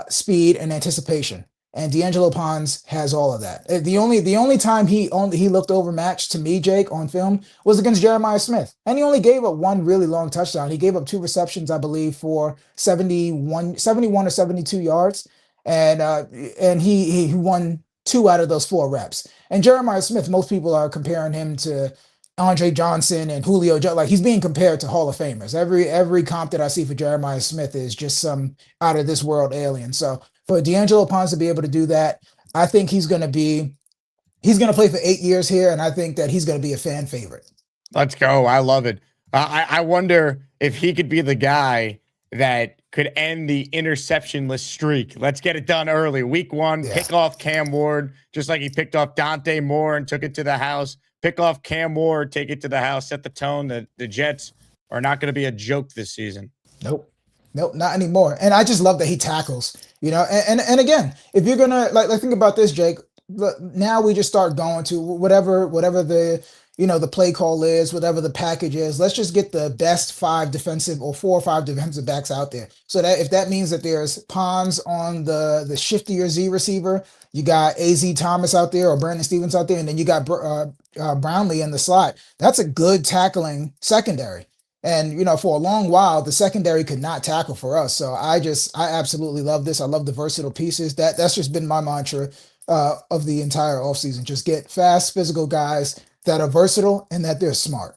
speed, and anticipation. And D'Angelo Ponds has all of that. The only time he looked overmatched to me, Jake, on film was against Jeremiah Smith. And he only gave up one really long touchdown. He gave up 2 receptions, I believe, for 71 or 72 yards. And he won 2 out of those 4 reps. And Jeremiah Smith, most people are comparing him to Andre Johnson and Julio Jones. Like, he's being compared to Hall of Famers. Every comp that I see for Jeremiah Smith is just some out of this world alien. So for D'Angelo Ponce to be able to do that, I think he's going to play for 8 years here, and I think that he's going to be a fan favorite.
Let's go. I love it. I wonder if he could be the guy that could end the interceptionless streak. Let's get it done early. Week 1, pick off Cam Ward, just like he picked off Dante Moore and took it to the house. Pick off Cam Ward, take it to the house, set the tone that the Jets are not going to be a joke this season.
Nope, not anymore. And I just love that he tackles, and again, if you're going to like think about this, Jake, now we just start going to whatever the the play call is, whatever the package is. Let's just get the best 5 defensive or 4 or 5 defensive backs out there. So that if that means that there's Pons on the shiftier Z receiver, you got AZ Thomas out there or Brandon Stevens out there, and then you got Brownlee in the slot. That's a good tackling secondary. And, for a long while, the secondary could not tackle for us. So I absolutely love this. I love the versatile pieces. That's just been my mantra of the entire offseason. Just get fast, physical guys that are versatile and that they're smart.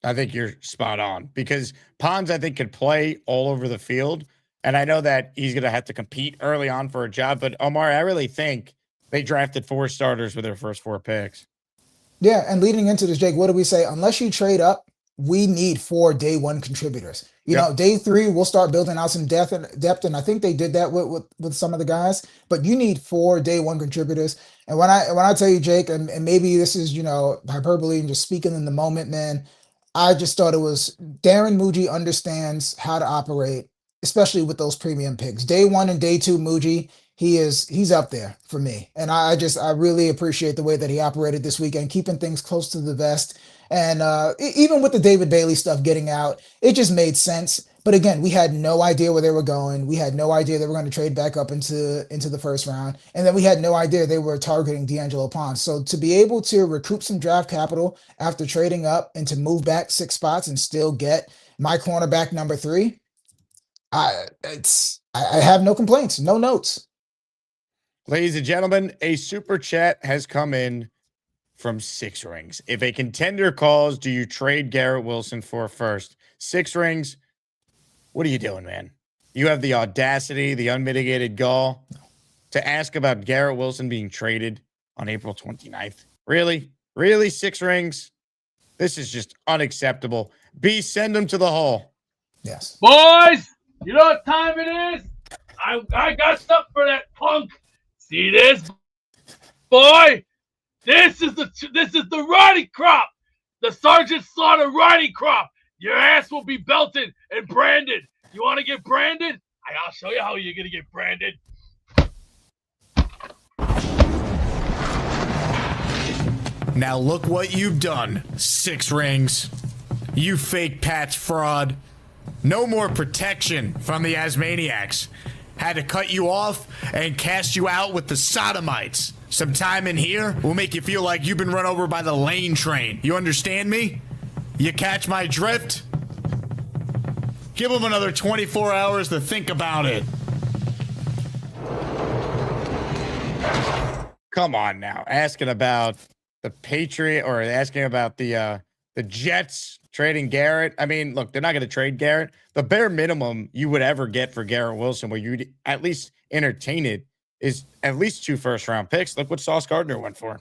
I think you're spot on because Pons, I think, could play all over the field. And I know that he's going to have to compete early on for a job. But, Omar, I really think they drafted 4 starters with their first 4 picks.
Yeah, and leading into this, Jake, what do we say? Unless you trade up, we need 4 day 1 contributors. Day 3, we'll start building out some depth, and I think they did that with some of the guys. But you need 4 day 1 contributors. And when I tell you, Jake, and maybe this is hyperbole and just speaking in the moment, man, I just thought it was Darren Muji understands how to operate, especially with those premium picks. Day 1 and day 2, Muji, he's up there for me, and I really appreciate the way that he operated this weekend, keeping things close to the vest. And even with the David Bailey stuff getting out, it just made sense. But again, we had no idea where they were going. We had no idea they were going to trade back up into the first round. And then we had no idea they were targeting D'Angelo Ponce. So to be able to recoup some draft capital after trading up and to move back 6 spots and still get my cornerback number 3, I have no complaints, no notes.
Ladies and gentlemen, a super chat has come in from 6 Rings. If a contender calls, do you trade Garrett Wilson for first? 6 Rings, what are you doing, man? You have the audacity, the unmitigated gall to ask about Garrett Wilson being traded on April 29th. Really? Really, 6 Rings? This is just unacceptable. B, send him to the hall.
Yes.
Boys, you know what time it is? I got stuff for that punk. See this, boy? This is the Ronnie crop, the Sergeant Slaughter Ronnie crop. Your ass will be belted and branded. You want to get branded? I'll show you how you're gonna get branded.
Now look what you've done, 6 Rings. You fake Pats fraud. No more protection from the Asmaniacs. Had to cut you off and cast you out with the Sodomites. Some time in here will make you feel like you've been run over by the lane train. You understand me? You catch my drift? Give them another 24 hours to think about it.
Come on now. Asking about the Patriot or asking about the Jets trading Garrett. I mean, look, they're not going to trade Garrett. The bare minimum you would ever get for Garrett Wilson, where you'd at least entertain it, is at least 2 first-round picks. Look what Sauce Gardner went for.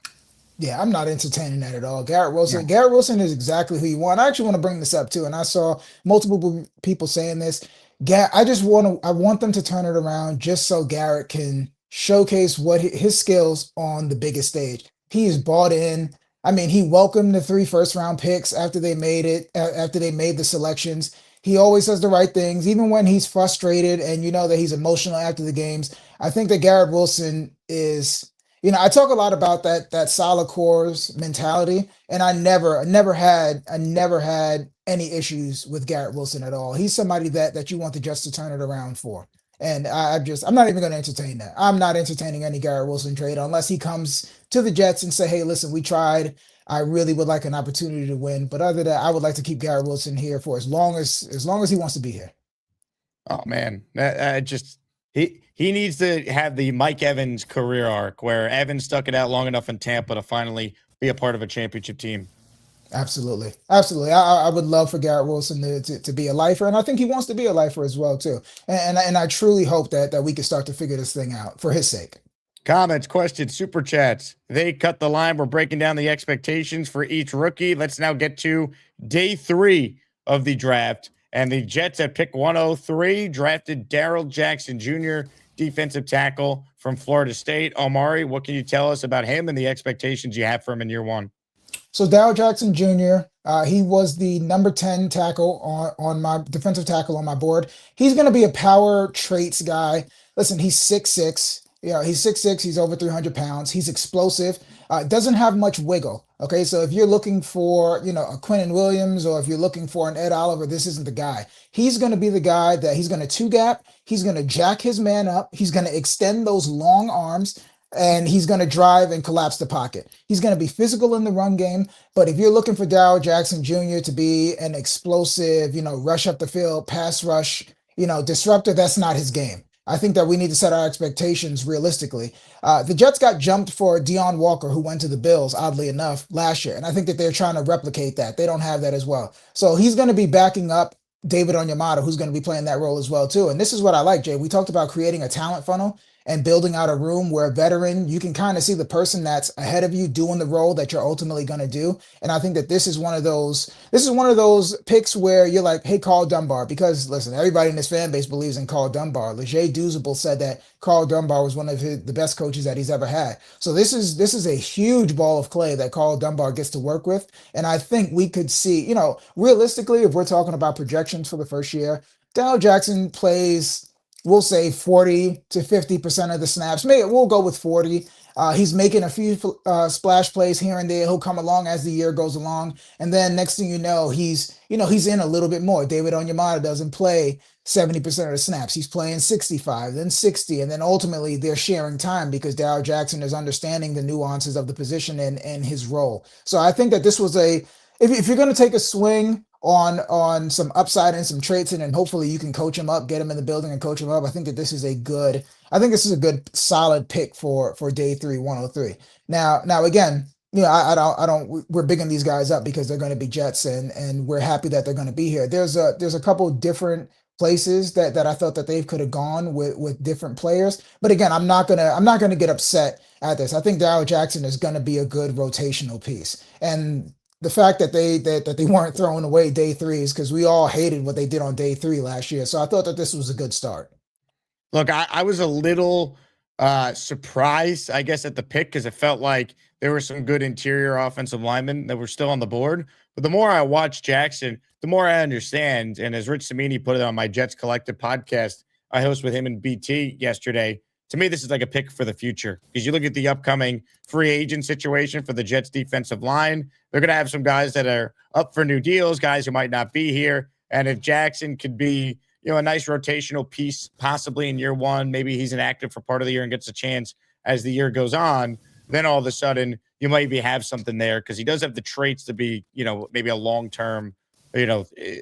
Yeah, I'm not entertaining that at all. Garrett Wilson is exactly who you want. I actually want to bring this up too, and I saw multiple people saying this. I want them to turn it around just so Garrett can showcase what his skills on the biggest stage. He is bought in. I mean, he welcomed the 3 first-round picks after they made the selections. He always says the right things, even when he's frustrated and that he's emotional after the games. I think that Garrett Wilson is, I talk a lot about that solid cores mentality, and I never had any issues with Garrett Wilson at all. He's somebody that you want the Jets to turn it around for. And I'm not even going to entertain that. I'm not entertaining any Garrett Wilson trade unless he comes to the Jets and say, hey, listen, we tried. I really would like an opportunity to win. But other than that, I would like to keep Garrett Wilson here for as long as he wants to be here.
Oh, man. He needs to have the Mike Evans career arc where Evans stuck it out long enough in Tampa to finally be a part of a championship team.
Absolutely. Absolutely. I would love for Garrett Wilson to be a lifer. And I think he wants to be a lifer as well, too. And I truly hope that we can start to figure this thing out for his sake.
Comments, questions, super chats. They cut the line. We're breaking down the expectations for each rookie. Let's now get to day 3 of the draft. And the Jets at pick 103 drafted Darrell Jackson Jr., defensive tackle from Florida State. Omari, what can you tell us about him and the expectations you have for him in year 1?
So Darrell Jackson Jr., he was the number 10 tackle on my defensive tackle on my board. He's going to be a power traits guy. Listen, he's 6'6". Yeah, he's 6'6". He's over 300 pounds. He's explosive. Doesn't have much wiggle. Okay, so if you're looking for, a Quinnen Williams, or if you're looking for an Ed Oliver, this isn't the guy. He's going to be the guy that he's going to two gap. He's going to jack his man up. He's going to extend those long arms, and he's going to drive and collapse the pocket. He's going to be physical in the run game. But if you're looking for Darrell Jackson Jr. to be an explosive, rush up the field, pass rush, disruptor, that's not his game. I think that we need to set our expectations realistically. The Jets got jumped for Deion Walker, who went to the Bills, oddly enough, last year. And I think that they're trying to replicate that. They don't have that as well. So he's going to be backing up David Onyemata, who's going to be playing that role as well, too. And this is what I like, Jay. We talked about creating a talent funnel and building out a room where a veteran, you can kind of see the person that's ahead of you doing the role that you're ultimately going to do. And I think that this is one of those picks where you're like, hey, Carl Dunbar, because listen, everybody in this fan base believes in Carl Dunbar. Leger Douzable said that Carl Dunbar was one of the best coaches that he's ever had. So this is a huge ball of clay that Carl Dunbar gets to work with. And I think we could see, realistically, if we're talking about projections for the first year, Darrell Jackson plays, we'll say 40 to 50% of the snaps. Maybe we'll go with 40. He's making a few splash plays here and there. He'll come along as the year goes along. And then next thing you know, he's in a little bit more. David Onyemata doesn't play 70% of the snaps. He's playing 65, then 60. And then ultimately they're sharing time because Darrell Jackson is understanding the nuances of the position and his role. So I think that this was if you're going to take a swing on some upside and some traits, and then hopefully you can coach him up, get him in the building and coach him up. I think this is a good solid pick for day 3, 103. Now again, I don't we're bigging these guys up because they're going to be Jets, and we're happy that they're going to be here. There's a couple different places that I thought that they could have gone with different players. But again, I'm not gonna get upset at this. I think Darrell Jackson is gonna be a good rotational piece. And the fact that they weren't throwing away day 3 is because we all hated what they did on day 3 last year. So I thought that this was a good start.
Look, I was a little surprised, I guess, at the pick because it felt like there were some good interior offensive linemen that were still on the board. But the more I watch Jackson, the more I understand. And as Rich Cimini put it on my Jets Collective podcast, I host with him and BT yesterday. To me, this is like a pick for the future because you look at the upcoming free agent situation for the Jets defensive line. They're going to have some guys that are up for new deals, guys who might not be here. And if Jackson could be, a nice rotational piece, possibly in year 1, maybe he's inactive for part of the year and gets a chance as the year goes on, then all of a sudden you maybe have something there because he does have the traits to be, maybe a long-term,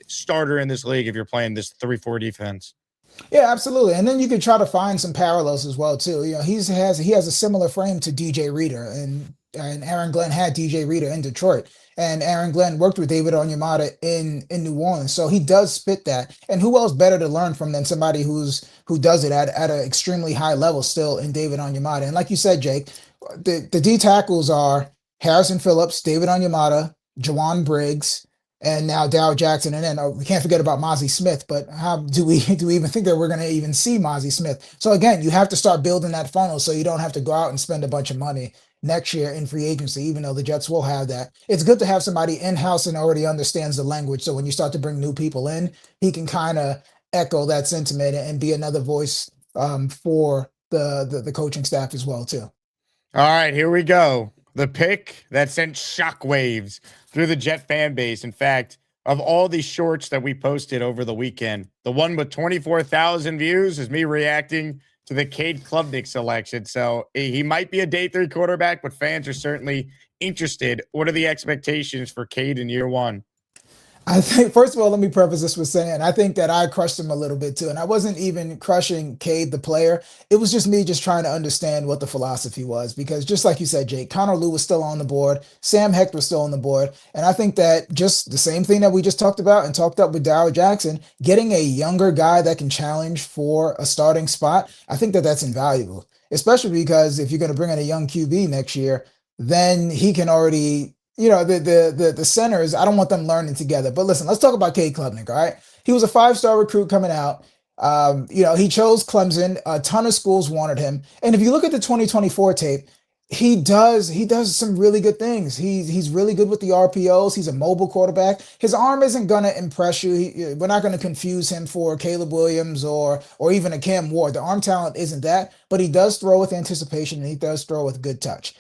starter in this league if you're playing this 3-4 defense.
Yeah, absolutely. And then you could try to find some parallels as well too. He has a similar frame to DJ Reader, and Aaron Glenn had DJ Reader in Detroit, and Aaron Glenn worked with David Onyemata in New Orleans. So he does spit that. And who else better to learn from than somebody who does it at an extremely high level still in David Onyemata. And like you said, Jake, the D tackles are Harrison Phillips, David Onyemata, Jawan Briggs, and now Darrell Jackson. And then we can't forget about Mozzie Smith, but how do we even think that we're going to even see Mozzie Smith? So again, you have to start building that funnel so you don't have to go out and spend a bunch of money next year in free agency, even though the Jets will have that. It's good to have somebody in-house and already understands the language. So when you start to bring new people in, he can kind of echo that sentiment and be another voice for the coaching staff as well, too.
All right, here we go. The pick that sent shockwaves through the Jet fan base. In fact, of all these shorts that we posted over the weekend, the one with 24,000 views is me reacting to the Cade Klubnik selection. So he might be a day 3 quarterback, but fans are certainly interested. What are the expectations for Cade in year 1?
I think, first of all, let me preface this with saying I think that I crushed him a little bit too. And I wasn't even crushing Cade, the player. It was just me just trying to understand what the philosophy was. Because just like you said, Jake, Connor Lew was still on the board, Sam Hecht was still on the board. And I think that just the same thing that we just talked about and talked up with Darryl Jackson, getting a younger guy that can challenge for a starting spot, I think that that's invaluable. Especially because if you're going to bring in a young QB next year, then he can already the centers, I don't want them learning together. But listen, let's talk about Cade Klubnik, all right? He was a five-star recruit coming out. He chose Clemson. A ton of schools wanted him. And if you look at the 2024 tape, he does some really good things. He's really good with the RPOs. He's a mobile quarterback. His arm isn't gonna impress you. We're not gonna confuse him for Caleb Williams or even a Cam Ward. The arm talent isn't that, but he does throw with anticipation and he does throw with good touch.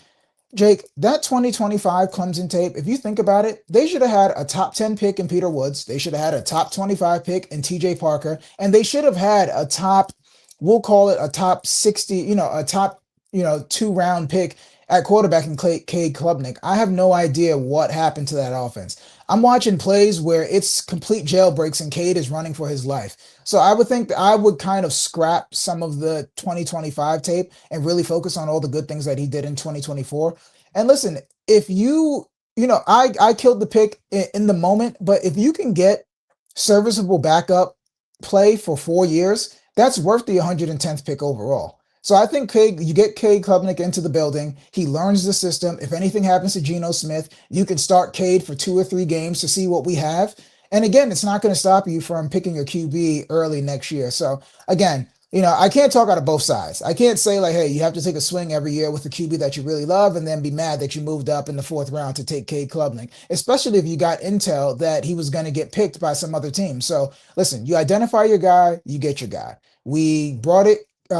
Jake, that 2025 Clemson tape, if you think about it, they should have had a top 10 pick in Peter Woods. They should have had a top 25 pick in TJ Parker. And they should have had a top, we'll call it a top 60, a top, 2-round pick at quarterback in Cade Klubnik. I have no idea what happened to that offense. I'm watching plays where it's complete jailbreaks and Cade is running for his life. So I would think that I would kind of scrap some of the 2025 tape and really focus on all the good things that he did in 2024. And listen, if I killed the pick in the moment, but if you can get serviceable backup play for 4 years, that's worth the 110th pick overall. So I think you get Cade Klubnik into the building. He learns the system. If anything happens to Geno Smith, you can start Cade for 2 or 3 games to see what we have. And again, it's not going to stop you from picking your QB early next year. So again, I can't talk out of both sides. I can't say like, hey, you have to take a swing every year with the QB that you really love and then be mad that you moved up in the 4th round to take Cade Klubnik, especially if you got intel that he was going to get picked by some other team. So listen, you identify your guy, you get your guy. We brought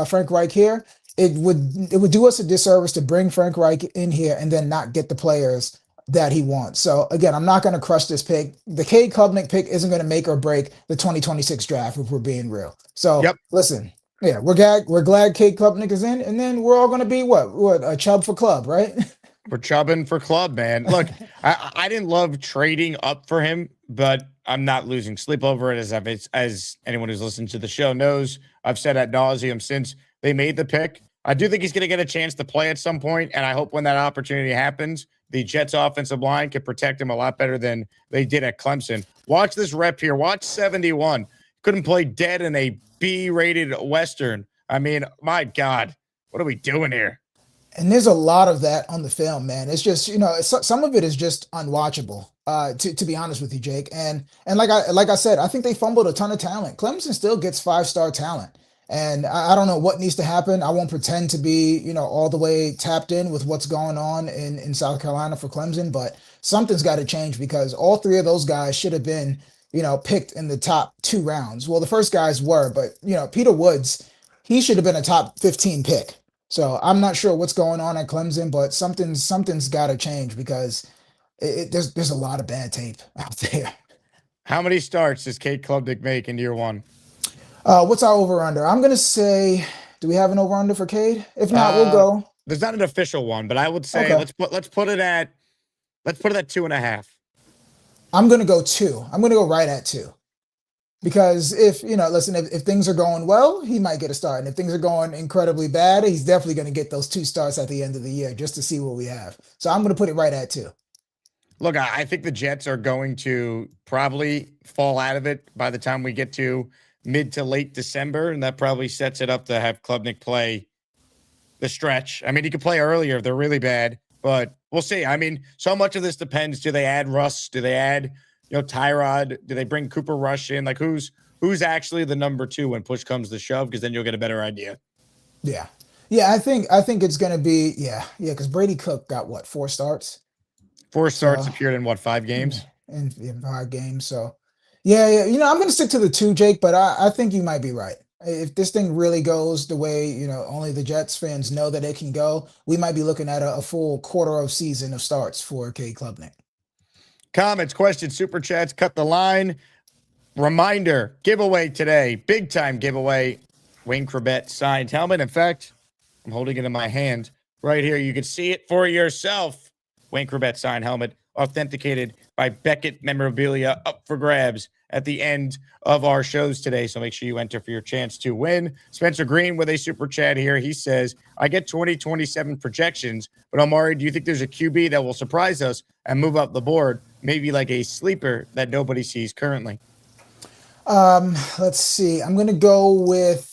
Frank Reich here. It would do us a disservice to bring Frank Reich in here and then not get the players that he wants. So again, I'm not going to crush this pick. The Cade Klubnik pick isn't going to make or break the 2026 draft if we're being real. So Listen, yeah, we're glad Cade Klubnik is in, and then we're all going to be what a chub for club, right?
We're chubbing for club, man. Look, I didn't love trading up for him, but I'm not losing sleep over it. As anyone who's listened to the show knows, I've said ad nauseum since they made the pick. I do think he's going to get a chance to play at some point, and I hope when that opportunity happens, the Jets offensive line can protect him a lot better than they did at Clemson. Watch this rep here. Watch 71. Couldn't play dead in a B-rated Western. I mean, my God, what are we doing here?
And there's a lot of that on the film, man. It's just, some of it is just unwatchable, to be honest with you, Jake. And like I said, I think they fumbled a ton of talent. Clemson still gets 5-star talent. And I don't know what needs to happen. I won't pretend to be, all the way tapped in with what's going on in South Carolina for Clemson, but something's got to change because all 3 of those guys should have been, picked in the top 2 rounds. Well, the first guys were, but, Peter Woods, he should have been a top 15 pick. So I'm not sure what's going on at Clemson, but something's got to change because there's a lot of bad tape out there.
How many starts does Cade Klubnik make in year 1?
What's our over/under? I'm gonna say, do we have an over/under for Cade? If not, we'll go.
There's not an official one, but I would say
Okay.
let's put it at 2.5.
I'm gonna go 2. I'm gonna go right at 2. Because if things are going well, he might get a start. And if things are going incredibly bad, he's definitely going to get those 2 starts at the end of the year just to see what we have. So I'm going to put it right at 2.
Look, I think the Jets are going to probably fall out of it by the time we get to mid to late December, and that probably sets it up to have Klubnik play the stretch. I mean, he could play earlier if they're really bad, but we'll see. I mean, so much of this depends. Do they add Russ? Do they add Tyrod? Do they bring Cooper Rush in? Like who's actually the number 2 when push comes to shove? Because then you'll get a better idea.
Yeah. I think it's going to be because Brady Cook got 4 starts.
4 starts, appeared in 5 games?
In 5 games. So yeah. I'm going to stick to the 2, Jake, but I think you might be right. If this thing really goes the way only the Jets fans know that it can go, we might be looking at a full quarter of season of starts for Cade Klubnik.
Comments, questions, super chats, cut the line. Reminder, giveaway today, big time giveaway. Wayne Chrebet signed helmet. In fact, I'm holding it in my hand right here. You can see it for yourself. Wayne Chrebet signed helmet, authenticated by Beckett memorabilia up for grabs at the end of our shows today. So make sure you enter for your chance to win. Spencer Green with a super chat here. He says, I get 2027 projections, but Omari, do you think there's a QB that will surprise us and move up the board? Maybe like a sleeper that nobody sees currently.
Let's see. I'm gonna go with.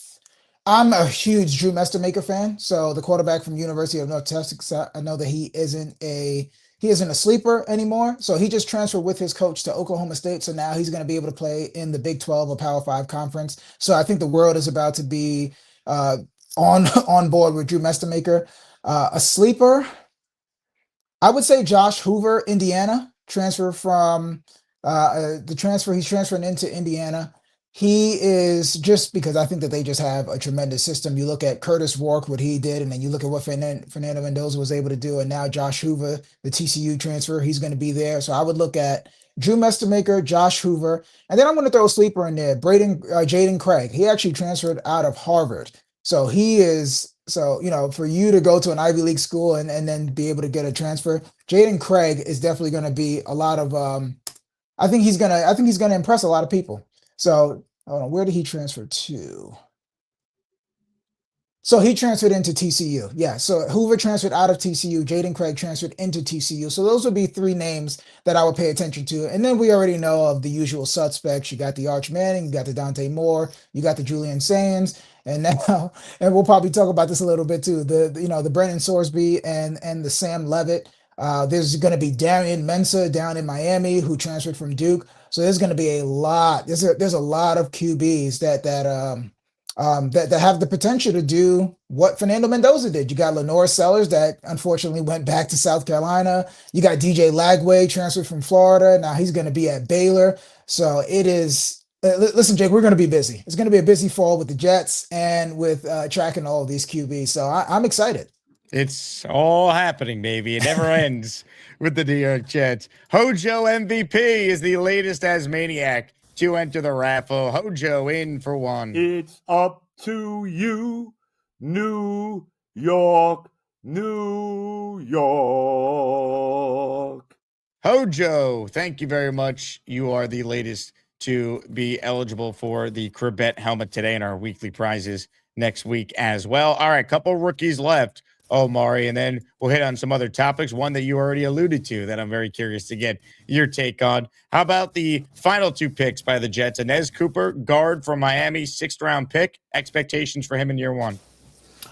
I'm a huge Drew Mestermaker fan. So the quarterback from University of North Texas, I know that he isn't a sleeper anymore. So he just transferred with his coach to Oklahoma State. So now he's going to be able to play in the Big 12 or Power 5 conference. So I think the world is about to be on board with Drew Mestermaker. A sleeper, I would say Josh Hoover, Indiana, transfer from he's transferring into Indiana. He is, just because I think that they just have a tremendous system. You look at Curtis Rourke, what he did, and then you look at what Fernando Mendoza was able to do, and now Josh Hoover, the TCU transfer, he's going to be there. So I would look at Drew Mestermaker, Josh Hoover, and then I'm going to throw a sleeper in there, Jaden Craig. He actually transferred out of Harvard. So for you to go to an Ivy League school and then be able to get a transfer, Jaden Craig is definitely going to be a lot of I think he's gonna impress a lot of people. So hold on, where did he transfer to? So he transferred into TCU. Yeah. So Hoover transferred out of TCU. Jaden Craig transferred into TCU. So those would be three names that I would pay attention to. And then we already know of the usual suspects. You got the Arch Manning, you got the Dante Moore, you got the Julian Sands, and now, and we'll probably talk about this a little bit too. The Brennan Sorsby and the Sam Levitt. There's going to be Darian Mensah down in Miami who transferred from Duke. So there's going to be a lot. There's a lot of QBs that have the potential to do what Fernando Mendoza did. You got Lenore Sellers that unfortunately went back to South Carolina. You got DJ Lagway transferred from Florida. Now he's going to be at Baylor. So it is. Listen, Jake, we're going to be busy. It's going to be a busy fall with the Jets and with tracking all of these QBs. So I'm excited.
It's all happening, baby. It never ends with the New York Jets. Hojo MVP is the latest Asmaniac to enter the raffle. Hojo in for one.
It's up to you, New York, New York.
Hojo, thank you very much. You are the latest to be eligible for the Corbett helmet today and our weekly prizes next week as well. All right, couple rookies left, Omari, and then we'll hit on some other topics. One that you already alluded to that I'm very curious to get your take on. How about the final two picks by the Jets? Inez Cooper, guard from Miami, 6th round pick. Expectations for him in year one?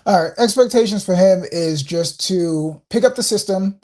All right, expectations for him is just to pick up the system,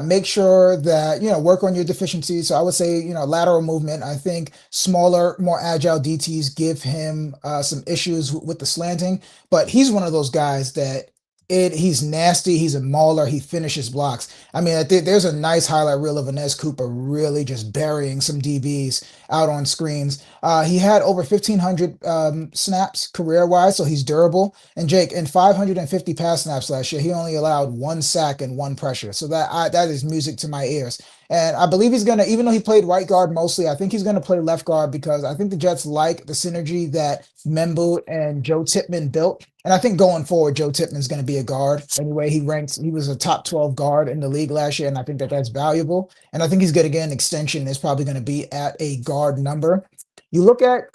make sure that, work on your deficiencies. So I would say, lateral movement. I think smaller, more agile DTs give him some issues with the slanting, but he's one of those guys that he's nasty. He's a mauler. He finishes blocks. I mean, there's a nice highlight reel of Inez Cooper really just burying some DBs out on screens. He had over 1,500 snaps career-wise, so he's durable. And Jake, in 550 pass snaps last year, he only allowed 1 sack and 1 pressure. So that is music to my ears. And I believe he's going to, even though he played right guard mostly, I think he's going to play left guard because I think the Jets like the synergy that Membu and Joe Tippmann built. And I think going forward, Joe Tippmann is going to be a guard. Anyway, he was a top 12 guard in the league last year, and I think that that's valuable. And I think he's going to get an extension. Is probably going to be at a guard number. You look at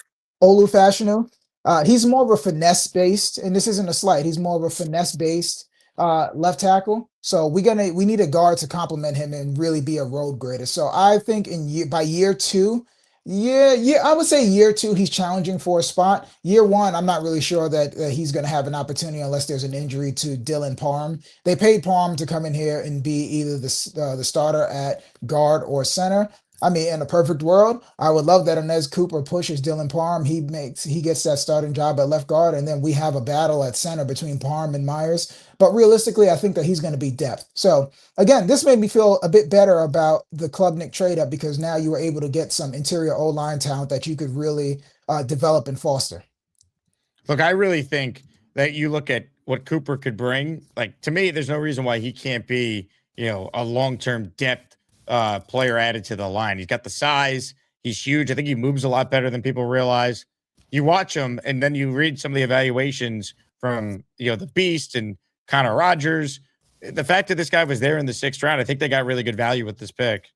Olu Fashanu, he's more of a finesse-based, and this isn't a slight, he's more of a finesse-based left tackle. So we need a guard to complement him and really be a road grader. So I think by year two, I would say year two, he's challenging for a spot. Year one, I'm not really sure that he's going to have an opportunity unless there's an injury to Dylan Parham. They paid Parham to come in here and be either the starter at guard or center. I mean, in a perfect world, I would love that Inez Cooper pushes Dylan Parham. He gets that starting job at left guard, and then we have a battle at center between Parham and Myers. But realistically, I think that he's going to be depth. So again, this made me feel a bit better about the Klubnik trade up because now you were able to get some interior O-line talent that you could really develop and foster.
Look, I really think that you look at what Cooper could bring. Like, to me, there's no reason why he can't be, a long-term depth player added to the line. He's got the size. He's huge. I think he moves a lot better than people realize. You watch him, and then you read some of the evaluations from, the Beast and Connor Rogers. The fact that this guy was there in the 6th round, I think they got really good value with this pick.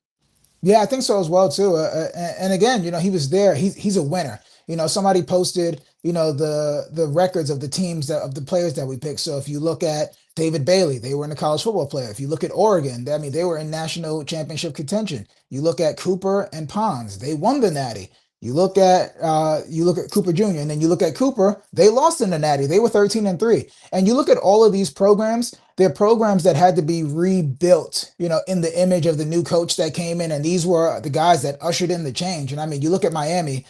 Yeah, I think so as well too. And again, he was there. He's a winner. Somebody posted, the records of the teams of the players that we picked. So if you look at David Bailey, they were in the college football player. If you look at Oregon, I mean, they were in national championship contention. You look at Cooper and Pons, they won the Natty. You look at Cooper Jr. and then you look at Cooper, they lost in the Natty. They were 13-3. And you look at all of these programs, they're programs that had to be rebuilt, in the image of the new coach that came in. And these were the guys that ushered in the change. And I mean, you look at Miami,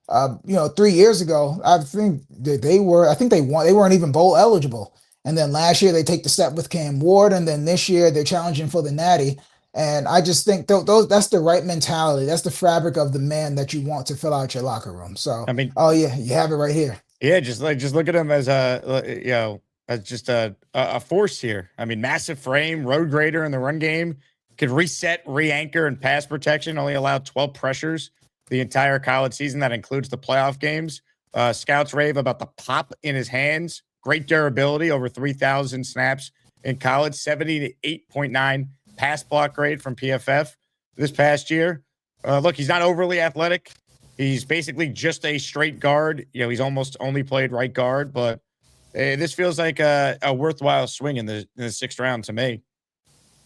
3 years ago, I think I think they won, they weren't even bowl eligible. And then last year they take the step with Cam Ward. And then this year they're challenging for the Natty. And I just think those that's the right mentality. That's the fabric of the man that you want to fill out your locker room. So,
I mean,
oh yeah, you have it right here.
yeah, just look at him as as just a force here. I mean, massive frame, road grader in the run game, could reset, re-anchor, and pass protection. Only allowed 12 pressures the entire college season. That includes the playoff games. Scouts rave about the pop in his hands. Great durability, over 3,000 snaps in college, 78.9 pass block grade from PFF this past year. Look, he's not overly athletic. He's basically just a straight guard. He's almost only played right guard, but this feels like a worthwhile swing in the sixth round to me.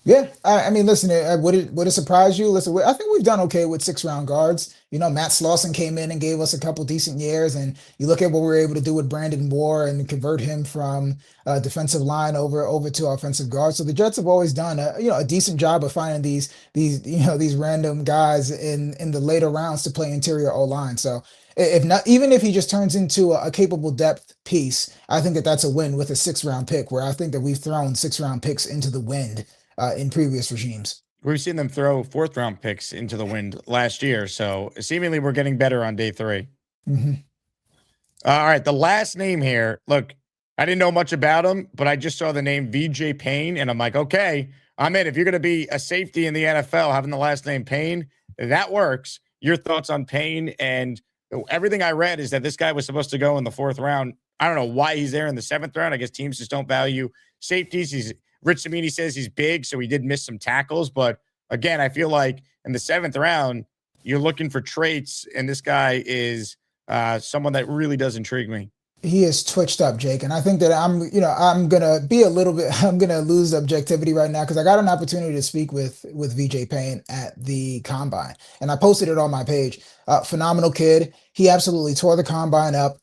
Yeah, I mean, listen, would it surprise you? Listen, I think we've done okay with 6 round guards. Matt Slauson came in and gave us a couple decent years, and you look at what we were able to do with Brandon Moore and convert him from defensive line over to offensive guard. So the Jets have always done a decent job of finding these random guys in the later rounds to play interior O line. So if not, even if he just turns into a capable depth piece, I think that's a win with a 6 round pick. Where I think that we've thrown 6 round picks into the wind in previous regimes.
We've seen them throw fourth round picks into the wind last year. So seemingly we're getting better on day 3.
Mm-hmm.
All right. The last name here. Look, I didn't know much about him, but I just saw the name VJ Payne, and I'm like, okay, I'm in. If you're going to be a safety in the NFL, having the last name Payne, that works. Your thoughts on Payne? And everything I read is that this guy was supposed to go in the 4th round. I don't know why he's there in the 7th round. I guess teams just don't value safeties. Rich Samini says he's big, so he did miss some tackles. But again, I feel like in the 7th round, you're looking for traits, and this guy is someone that really does intrigue me.
He is twitched up, Jake, and I think that I'm gonna be a little bit. I'm gonna lose objectivity right now because I got an opportunity to speak with VJ Payne at the combine, and I posted it on my page. Phenomenal kid. He absolutely tore the combine up.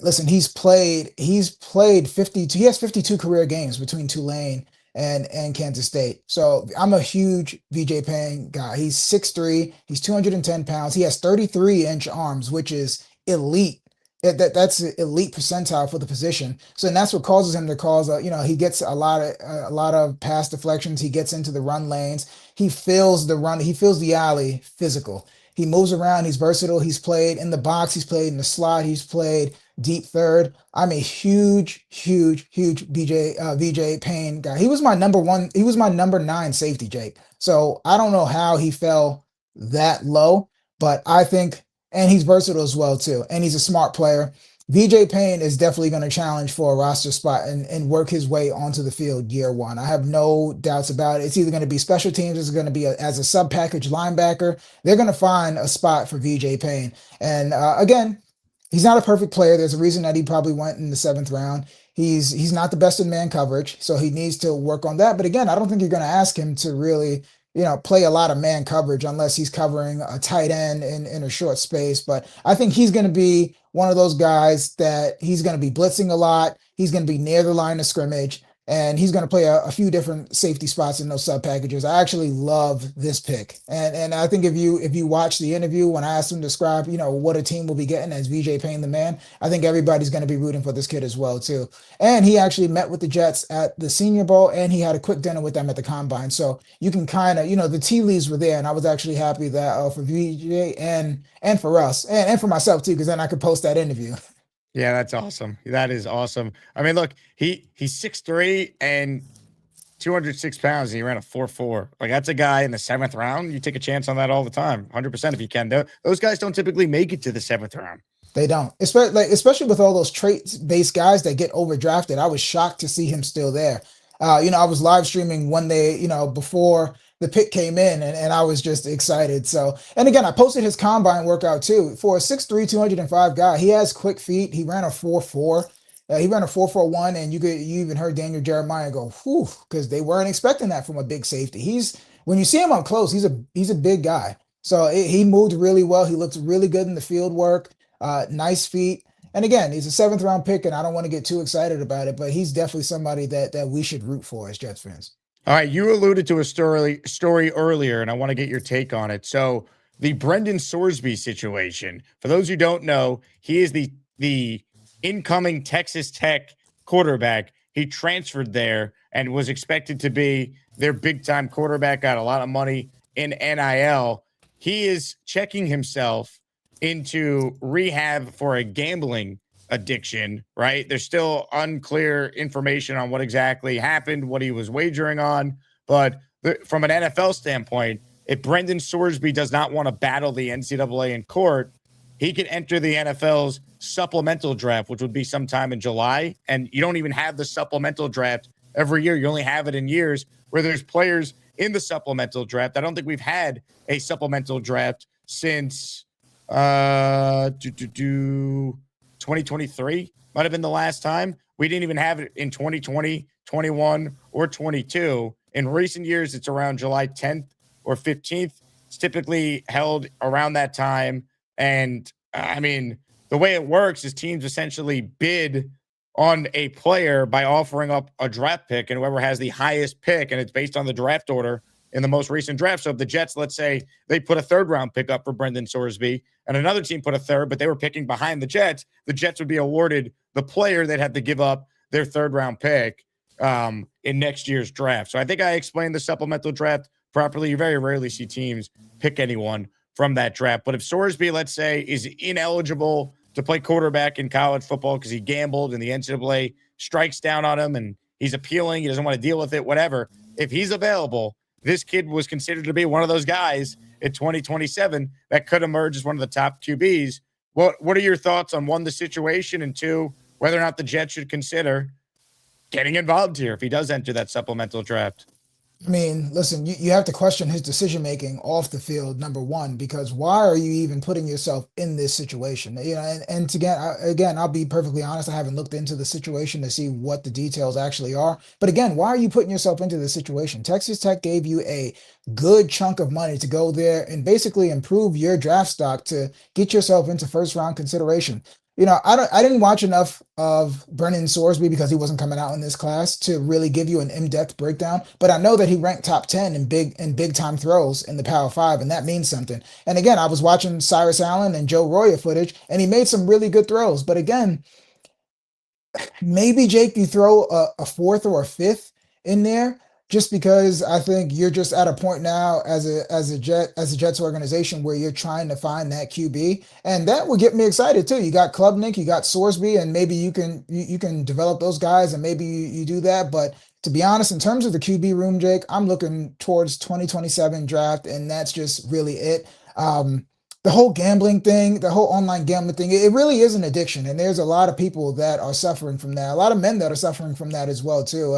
Listen, he's played 52. He has 52 career games between Tulane and Kansas State. So I'm a huge VJ Payne guy. He's 6'3", he's 210 pounds. He has 33-inch arms, which is elite. That's elite percentile for the position. So and that's what causes him to cause he gets a lot of pass deflections. He gets into the run lanes. He feels the run. He feels the alley physical. He moves around. He's versatile. He's played in the box. He's played in the slot. He's played deep third. I'm a huge VJ Payne guy. He was my number 1. He was my number 9 safety, Jake. So I don't know how he fell that low, but I think, and he's versatile as well too, and he's a smart player. VJ Payne is definitely going to challenge for a roster spot and work his way onto the field year 1. I have no doubts about it. It's either going to be special teams, it's going to be as a sub package linebacker. They're going to find a spot for VJ Payne. And again, he's not a perfect player. There's a reason that he probably went in the 7th round. He's not the best in man coverage, so he needs to work on that. But again, I don't think you're going to ask him to really play a lot of man coverage unless he's covering a tight end in a short space. But I think he's going to be one of those guys that he's going to be blitzing a lot. He's going to be near the line of scrimmage, and he's going to play a few different safety spots in those sub packages. I actually love this pick. And I think if you watch the interview, when I asked him to describe, what a team will be getting as VJ Payne the man, I think everybody's going to be rooting for this kid as well too. And he actually met with the Jets at the Senior Bowl, and he had a quick dinner with them at the Combine. So you can kind of, the tea leaves were there, and I was actually happy that for VJ and for us and for myself too, because then I could post that interview.
Yeah, that's awesome. That is awesome. I mean, look, he's 6'3" and 206 pounds, and he ran a 4.4. Like, that's a guy in the 7th round. You take a chance on that all the time, 100% if you can. Those guys don't typically make it to the 7th round.
They don't, especially with all those traits-based guys that get overdrafted. I was shocked to see him still there. I was live streaming one day, before the pick came in, and I was just excited. So, and again, I posted his combine workout too. For a 6'3", 205 guy, he has quick feet. He ran a 4.4. He ran a 4.41, and you even heard Daniel Jeremiah go, whew, because they weren't expecting that from a big safety. When you see him up close, he's a big guy. So he moved really well. He looks really good in the field work. Nice feet. And again, he's a 7th round pick, and I don't want to get too excited about it, but he's definitely somebody that we should root for as Jets fans.
All right, you alluded to a story earlier, and I want to get your take on it. So the Brendan Sorsby situation. For those who don't know, he is the incoming Texas Tech quarterback. He transferred there and was expected to be their big-time quarterback, got a lot of money in NIL. He is checking himself into rehab for a gambling addiction, right? There's still unclear information on what exactly happened, what he was wagering on. But from an NFL standpoint, if Brendan Sorsby does not want to battle the NCAA in court, he could enter the NFL's supplemental draft, which would be sometime in July. And you don't even have the supplemental draft every year. You only have it in years where there's players in the supplemental draft. I don't think we've had a supplemental draft since 2023 might have been the last time. We didn't even have it in 2020, 21, or 22. In recent years, it's around July 10th or 15th. It's typically held around that time. And I mean, the way it works is teams essentially bid on a player by offering up a draft pick, and whoever has the highest pick, and it's based on the draft order in the most recent draft. So if the Jets, let's say they put a 3rd round pick up for Brendan Sorsby and another team put a 3rd, but they were picking behind the Jets would be awarded the player that had to give up their 3rd round pick in next year's draft. So I think I explained the supplemental draft properly. You very rarely see teams pick anyone from that draft. But if Sorsby, let's say, is ineligible to play quarterback in college football because he gambled and the NCAA strikes down on him and he's appealing, he doesn't want to deal with it, whatever. If he's available, this kid was considered to be one of those guys in 2027 that could emerge as one of the top QBs. What are your thoughts on, one, the situation, and two, whether or not the Jets should consider getting involved here if he does enter that supplemental draft?
I mean, listen, you have to question his decision-making off the field, number one, because why are you even putting yourself in this situation? You know, and again, I'll be perfectly honest, I haven't looked into the situation to see what the details actually are. But again, why are you putting yourself into this situation? Texas Tech gave you a good chunk of money to go there and basically improve your draft stock to get yourself into 1st round consideration. You know, I didn't watch enough of Brendan Sorsby because he wasn't coming out in this class to really give you an in-depth breakdown. But I know that he ranked top 10 in big time throws in the Power 5, and that means something. And again, I was watching Cyrus Allen and Joe Royer footage, and he made some really good throws. But again, maybe, Jake, you throw a 4th or a 5th in there, just because I think you're just at a point now as a Jets organization where you're trying to find that QB, and that would get me excited too. You got Klubnik, you got Sorsby, and maybe you can develop those guys, and maybe you do that. But to be honest, in terms of the QB room, Jake, I'm looking towards 2027 draft, and that's just really it. The whole gambling thing, the whole online gambling thing, it really is an addiction, and there's a lot of people that are suffering from that. A lot of men that are suffering from that as well too.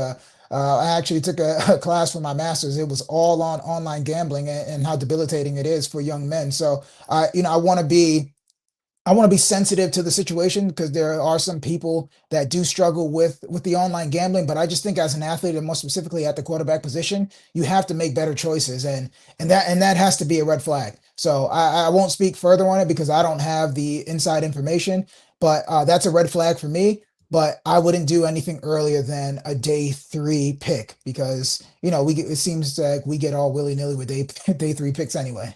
I actually took a class for my master's. It was all on online gambling and how debilitating it is for young men. So, I want to be sensitive to the situation because there are some people that do struggle with the online gambling. But I just think as an athlete, and more specifically at the quarterback position, you have to make better choices, and that has to be a red flag. So I won't speak further on it because I don't have the inside information. But that's a red flag for me. But I wouldn't do anything earlier than a day 3 pick because, it seems like we get all willy-nilly with day 3 picks anyway.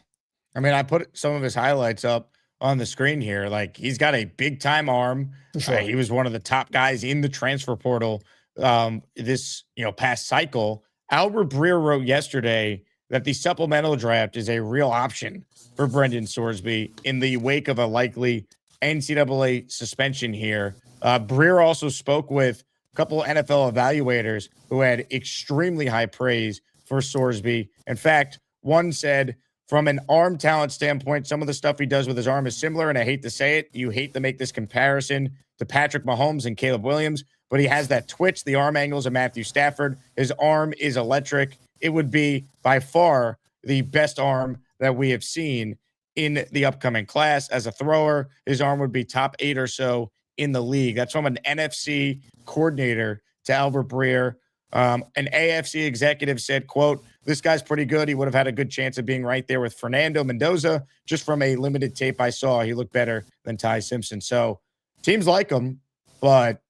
I mean, I put some of his highlights up on the screen here. Like, he's got a big time arm.
For sure.
He was one of the top guys in the transfer portal this past cycle. Albert Breer wrote yesterday that the supplemental draft is a real option for Brendan Sorsby in the wake of a likely NCAA suspension here. Breer also spoke with a couple NFL evaluators who had extremely high praise for Sorsby. In fact, one said, from an arm talent standpoint, some of the stuff he does with his arm is similar, and I hate to say it, you hate to make this comparison to Patrick Mahomes and Caleb Williams, but he has that twitch, the arm angles of Matthew Stafford. His arm is electric. it would be by far the best arm that we have seen in the upcoming class. As a thrower, his arm would be top 8 or so in the league. That's from an NFC coordinator to Albert Breer. An AFC executive said, quote, "This guy's pretty good. He would have had a good chance of being right there with Fernando Mendoza. Just from a limited tape I saw, he looked better than Ty Simpson." So teams like him, but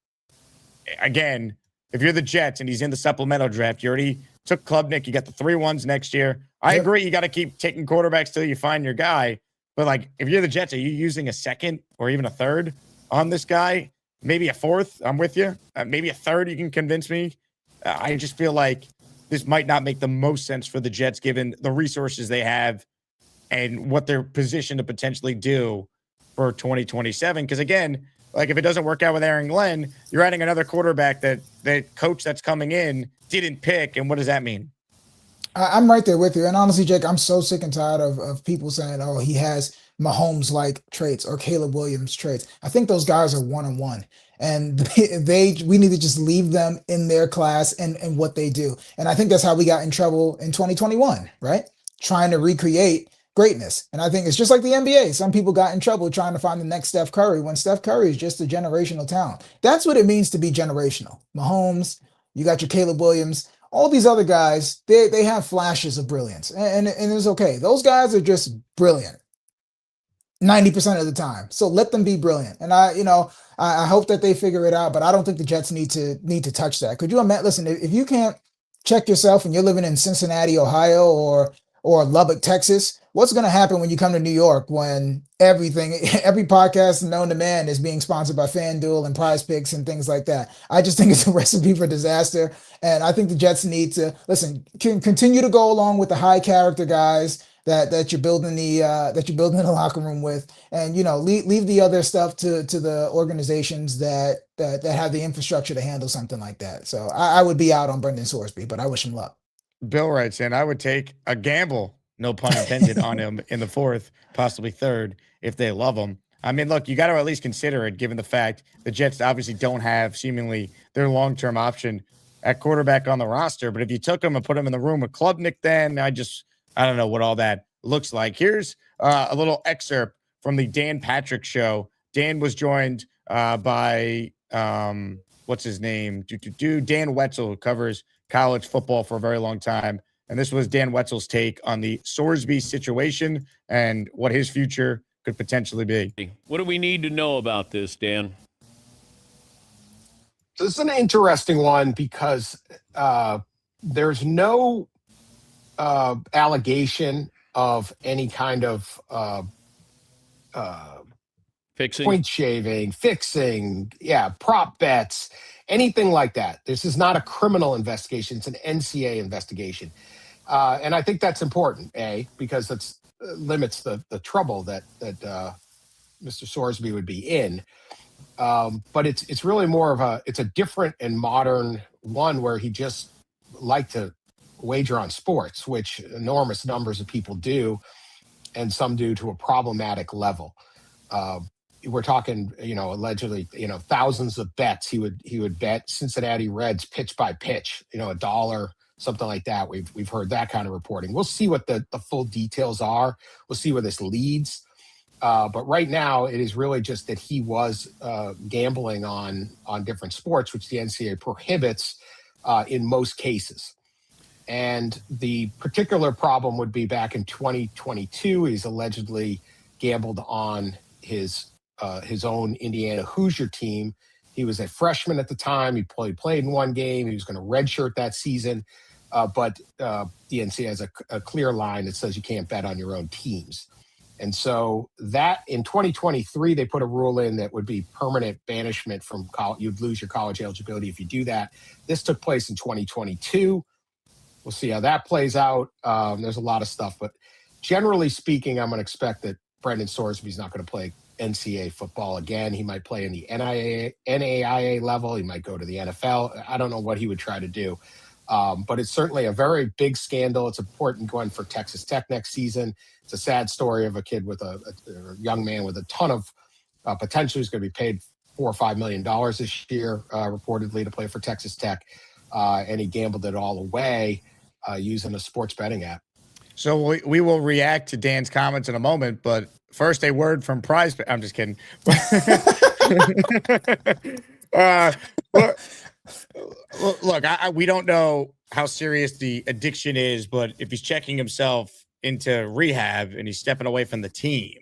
again, if you're the Jets and he's in the supplemental draft, you already took Klubnik. You got the 3 ones next year. I agree. You got to keep taking quarterbacks till you find your guy. But like, if you're the Jets, are you using a second or even a third on this guy? Maybe a fourth. I'm with you. Maybe a third. You can convince me. I just feel like this might not make the most sense for the Jets given the resources they have and what they're positioned to potentially do for 2027. Because again, like if it doesn't work out with Aaron Glenn, you're adding another quarterback that the coach that's coming in didn't pick. And what does that mean?
I'm right there with you. And honestly, Jake, I'm so sick and tired of people saying, oh, he has Mahomes-like traits or Caleb Williams traits. I think those guys are one-on-one. And we need to just leave them in their class and what they do. And I think that's how we got in trouble in 2021, right? Trying to recreate greatness. And I think it's just like the NBA. Some people got in trouble trying to find the next Steph Curry when Steph Curry is just a generational talent. That's what it means to be generational. Mahomes, you got your Caleb Williams, all these other guys, they have flashes of brilliance. And it's okay. Those guys are just brilliant 90% of the time. So let them be brilliant. And I hope that they figure it out, but I don't think the Jets need to touch that. Could you imagine? Listen, if you can't check yourself and you're living in Cincinnati, Ohio, or Lubbock, Texas, what's going to happen when you come to New York when every podcast known to man is being sponsored by FanDuel and PrizePicks and things like that? I just think it's a recipe for disaster. And I think the Jets need to continue to go along with the high character guys that you're building the locker room with, and leave the other stuff to the organizations that have the infrastructure to handle something like that. So I would be out on Brendan Sorsby, but I wish him luck.
Bill writes in, I would take a gamble, no pun intended, on him in the 4th, possibly 3rd, if they love him. I mean, look, you got to at least consider it, given the fact the Jets obviously don't have seemingly their long-term option at quarterback on the roster. But if you took him and put him in the room with Klubnik, then I don't know what all that looks like. Here's a little excerpt from the Dan Patrick Show. Dan was joined by, what's his name? Dan Wetzel, who covers college football for a very long time. And this was Dan Wetzel's take on the Sorsby situation and what his future could potentially be.
What do we need to know about this, Dan?
This is an interesting one because there's no allegation of any kind of point shaving, fixing, prop bets, anything like that. This is not a criminal investigation. It's an NCAA investigation. And I think that's important, because that limits the trouble that Mr. Sorsby would be in. But it's really more of it's a different and modern one where he just liked to wager on sports, which enormous numbers of people do, and some do to a problematic level. We're talking, allegedly, thousands of bets. He would bet Cincinnati Reds pitch by pitch, $1, something like that. We've heard that kind of reporting. We'll see what the full details are. We'll see where this leads. But right now, it is really just that he was gambling on different sports, which the NCAA prohibits in most cases. And the particular problem would be back in 2022, he's allegedly gambled on his own Indiana Hoosier team. He was a freshman at the time. He played in one game. He was going to redshirt that season. But the NCAA has a clear line that says you can't bet on your own teams. And so that in 2023, they put a rule in that would be permanent banishment from college. You'd lose your college eligibility if you do that. This took place in 2022. We'll see how that plays out. There's a lot of stuff, but generally speaking, I'm going to expect that Brendan Sorsby's not going to play NCAA football again. He might play in the NAIA level. He might go to the NFL. I don't know what he would try to do. But it's certainly a very big scandal. It's important going for Texas Tech next season. It's a sad story of a kid with a young man with a ton of potential who's going to be paid $4 or $5 million this year, reportedly, to play for Texas Tech. And he gambled it all away. using a sports betting app.
So we will react to Dan's comments in a moment, but first a word from Prize. I'm just kidding. Look, we don't know how serious the addiction is, but if he's checking himself into rehab and he's stepping away from the team,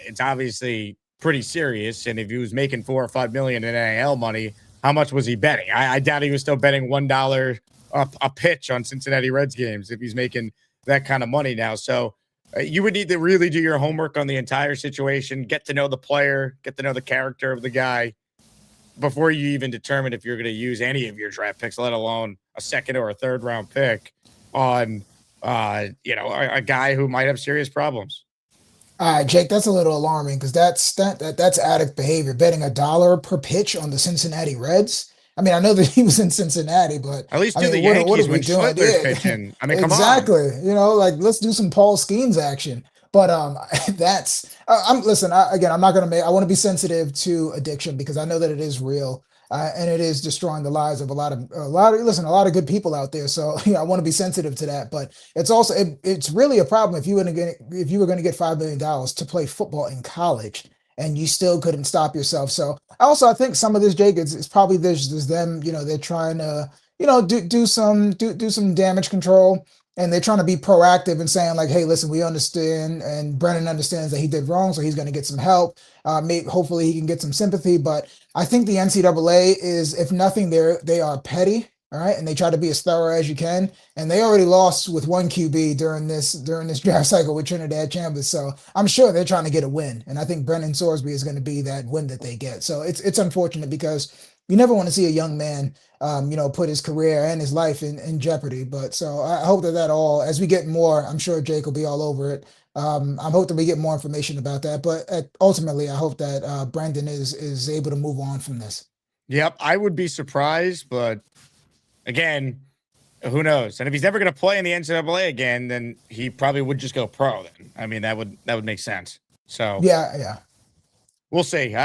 it's obviously pretty serious. And if he was making $4 or $5 million in NIL money, how much was he betting? I doubt he was still betting $1 a pitch on Cincinnati Reds games if he's making that kind of money now. So you would need to really do your homework on the entire situation, get to know the player, get to know the character of the guy before you even determine if you're going to use any of your draft picks, let alone a second or a third round pick on, a guy who might have serious problems.
All right, Jake, that's a little alarming because that's addict behavior. Betting $1 per pitch on the Cincinnati Reds. I mean, I know that he was in Cincinnati, but
at least
do
the Yankees what are we doing? Schlittler's pitching. I mean,
exactly.
Come on.
Let's do some Paul Skeens action. But I'm not gonna I want to be sensitive to addiction because I know that it is real. And it is destroying the lives of a lot of good people out there. So I want to be sensitive to that. But it's also it's really a problem if you were going to get $5 million to play football in college and you still couldn't stop yourself. So I think some of this, Jake, it's probably there's them. They're trying to do some damage control. And they're trying to be proactive and saying like, hey, listen, we understand. And Brennan understands that he did wrong. So he's going to get some help. Hopefully he can get some sympathy. But I think the NCAA is, if nothing, they are petty. All right. And they try to be as thorough as you can. And they already lost with one QB during this draft cycle with Trinidad Chambers. So I'm sure they're trying to get a win. And I think Brennan Sorsby is going to be that win that they get. So it's unfortunate because you never want to see a young man put his career and his life in jeopardy. But so I hope that all, as we get more, I'm sure Jake will be all over it. I'm hoping we get more information about that. But ultimately, I hope that Brandon is able to move on from this.
Yep, I would be surprised, but again, who knows? And if he's never going to play in the NCAA again, then he probably would just go pro. Then I mean, that would make sense. So
yeah.
We'll see.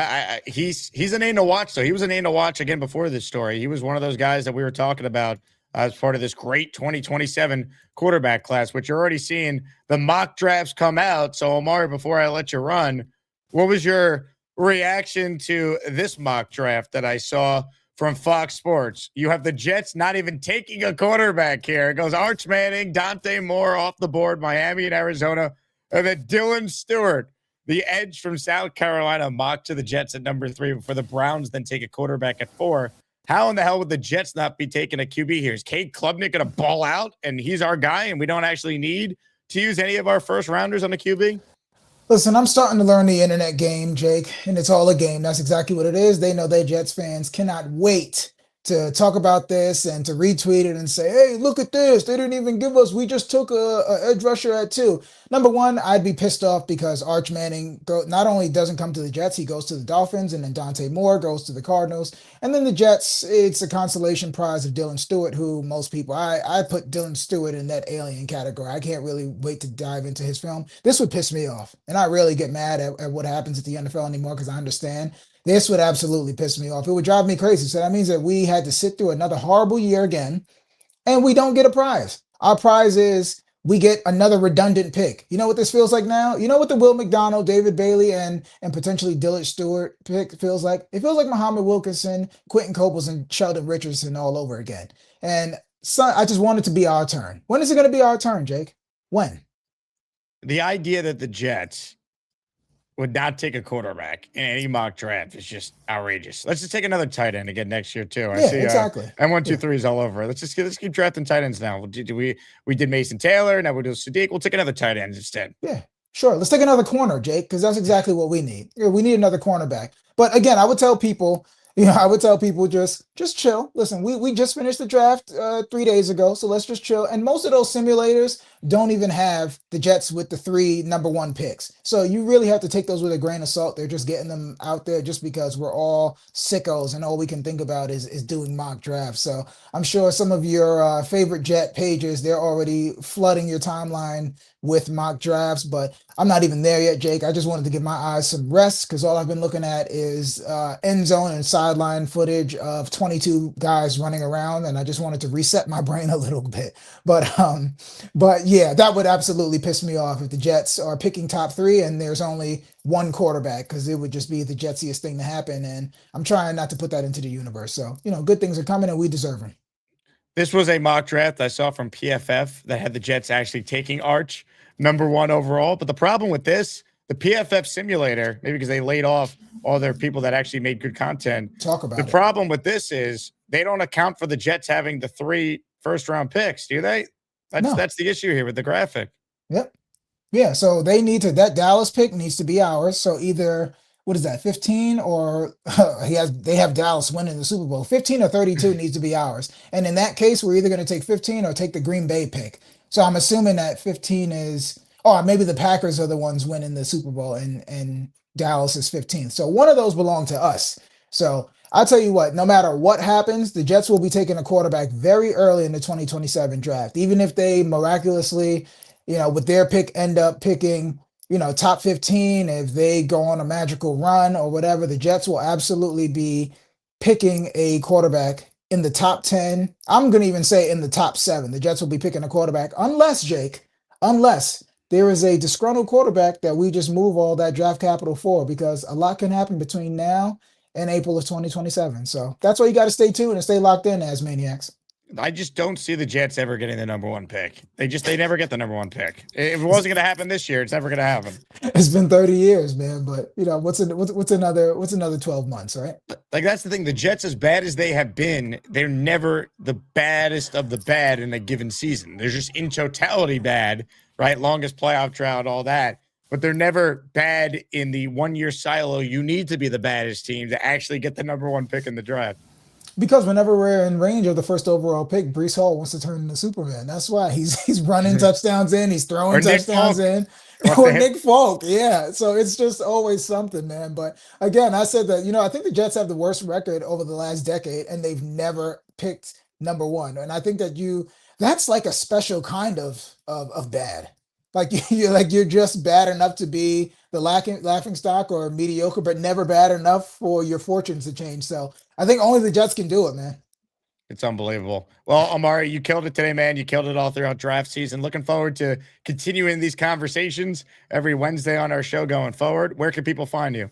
He's a name to watch, though. He was a name to watch again before this story. He was one of those guys that we were talking about as part of this great 2027 quarterback class, which you're already seeing the mock drafts come out. So, Omari, before I let you run, what was your reaction to this mock draft that I saw from Fox Sports? You have the Jets not even taking a quarterback here. It goes Arch Manning, Dante Moore off the board, Miami and Arizona, and then Dylan Stewart, the edge from South Carolina, mocked to the Jets at number 3 before the Browns then take a quarterback at 4. How in the hell would the Jets not be taking a QB here? Is Cade Klubnik going to ball out and he's our guy and we don't actually need to use any of our first rounders on a QB?
Listen, I'm starting to learn the internet game, Jake, and it's all a game. That's exactly what it is. They know they Jets fans cannot wait to talk about this and to retweet it and say, hey, look at this. They didn't even give us. We just took a edge rusher at 2. Number one, I'd be pissed off because Arch Manning not only doesn't come to the Jets, he goes to the Dolphins, and then Dante Moore goes to the Cardinals. And then the Jets, it's a consolation prize of Dylan Stewart, who most people, I put Dylan Stewart in that alien category. I can't really wait to dive into his film. This would piss me off. And I really get mad at what happens at the NFL anymore because I understand. This would absolutely piss me off. It would drive me crazy. So that means that we had to sit through another horrible year again, and we don't get a prize. Our prize is we get another redundant pick. You know what this feels like now? You know what the Will McDonald, David Bailey, and potentially Dylan Stewart pick feels like? It feels like Muhammad Wilkinson, Quentin Coples, and Sheldon Richardson all over again. And so I just want it to be our turn. When is it going to be our turn, Jake? When?
The idea that the Jets would not take a quarterback in any mock draft is just outrageous. Let's just take another tight end again next year too. I see
exactly.
M123 is all over. Let's keep drafting tight ends now. We did Mason Taylor, now we do Sadiq. We'll take another tight end instead.
Yeah, sure. Let's take another corner, Jake, because that's exactly what we need. We need another cornerback. But again, I would tell people, just chill. Listen, we just finished the draft 3 days ago, so let's just chill. And most of those simulators don't even have the Jets with the 3 number 1 picks. So you really have to take those with a grain of salt. They're just getting them out there just because we're all sickos and all we can think about is doing mock drafts. So I'm sure some of your favorite Jet pages, they're already flooding your timeline with mock drafts, but I'm not even there yet, Jake. I just wanted to give my eyes some rest because all I've been looking at is end zone and sideline footage of 22 guys running around, and I just wanted to reset my brain a little bit. But yeah, that would absolutely piss me off if the Jets are picking top three and there's only one quarterback, because it would just be the jetsiest thing to happen. And I'm trying not to put that into the universe. So, good things are coming and we deserve them.
This was a mock draft I saw from PFF that had the Jets actually taking Arch number 1 overall. But the problem with this, the PFF simulator, maybe because they laid off all their people that actually made good content.
Talk about
the problem with this is they don't account for the Jets having the 3 first-round picks, do they? That's the issue here with the graphic.
Yep. Yeah, so they need to, that Dallas pick needs to be ours. So either, what is that, 15 or they have Dallas winning the Super Bowl. 15 or 32 needs to be ours. And in that case, we're either going to take 15 or take the Green Bay pick. So I'm assuming that 15 is, maybe the Packers are the ones winning the Super Bowl and Dallas is 15th. So one of those belong to us. So I'll tell you what, no matter what happens, the Jets will be taking a quarterback very early in the 2027 draft. Even if they miraculously, with their pick end up picking, top 15, if they go on a magical run or whatever, the Jets will absolutely be picking a quarterback in the top 10. I'm going to even say in the top 7. The Jets will be picking a quarterback unless there is a disgruntled quarterback that we just move all that draft capital for, because a lot can happen between now and April of 2027. So that's why you got to stay tuned and stay locked in, as maniacs.
I just don't see the Jets ever getting the number 1 pick. They never get the number 1 pick. If it wasn't going to happen this year, it's never going to happen.
It's been 30 years, man. But what's another 12 months, right?
Like, that's the thing. The Jets, as bad as they have been, they're never the baddest of the bad in a given season. They're just in totality bad, right? Longest playoff drought, all that. But they're never bad in the 1-year silo. You need to be the baddest team to actually get the number 1 pick in the draft.
Because whenever we're in range of the first overall pick, Breece Hall wants to turn into Superman. That's why he's running touchdowns in, he's throwing touchdowns in. Or Nick Folk, yeah. So it's just always something, man. But again, I said that, I think the Jets have the worst record over the last decade, and they've never picked number 1. And I think that that's like a special kind of bad. Like you're just bad enough to be the laughing stock or mediocre, but never bad enough for your fortunes to change. So I think only the Jets can do it, man.
It's unbelievable. Well, Omari, you killed it today, man. You killed it all throughout draft season. Looking forward to continuing these conversations every Wednesday on our show going forward. Where can people find you?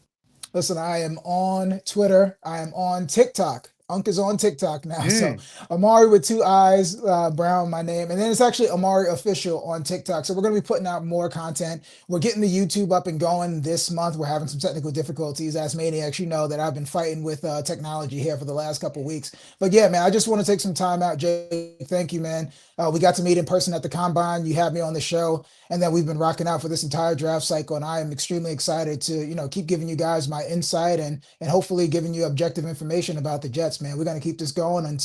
Listen, I am on Twitter. I am on TikTok. Unk is on TikTok now. So Omari with 2 eyes, Brown, my name. And then it's actually Omari Official on TikTok. So we're going to be putting out more content. We're getting the YouTube up and going this month. We're having some technical difficulties. As maniacs, you know that I've been fighting with technology here for the last couple of weeks. But yeah, man, I just want to take some time out. Jay, thank you, man. We got to meet in person at the Combine. You had me on the show. And then we've been rocking out for this entire draft cycle. And I am extremely excited to, keep giving you guys my insight and hopefully giving you objective information about the Jets, man. We're going to keep this going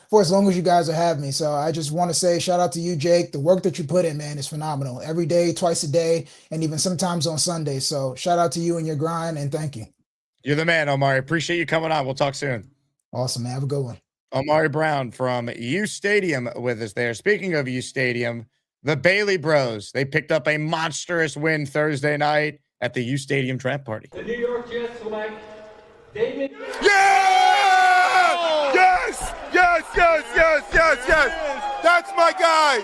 for as long as you guys will have me. So I just want to say shout out to you, Jake. The work that you put in, man, is phenomenal. Every day, twice a day, and even sometimes on Sunday. So shout out to you and your grind, and thank you.
You're the man, Omari. Appreciate you coming on. We'll talk soon.
Awesome, man. Have a good one.
Omari Brown from U Stadium with us there. Speaking of U Stadium, the Bailey Bros, they picked up a monstrous win Thursday night at the U Stadium draft party.
The New York Jets select David.
Yeah! Yes! Yes, yes, yes, yes, yes. That's my guy.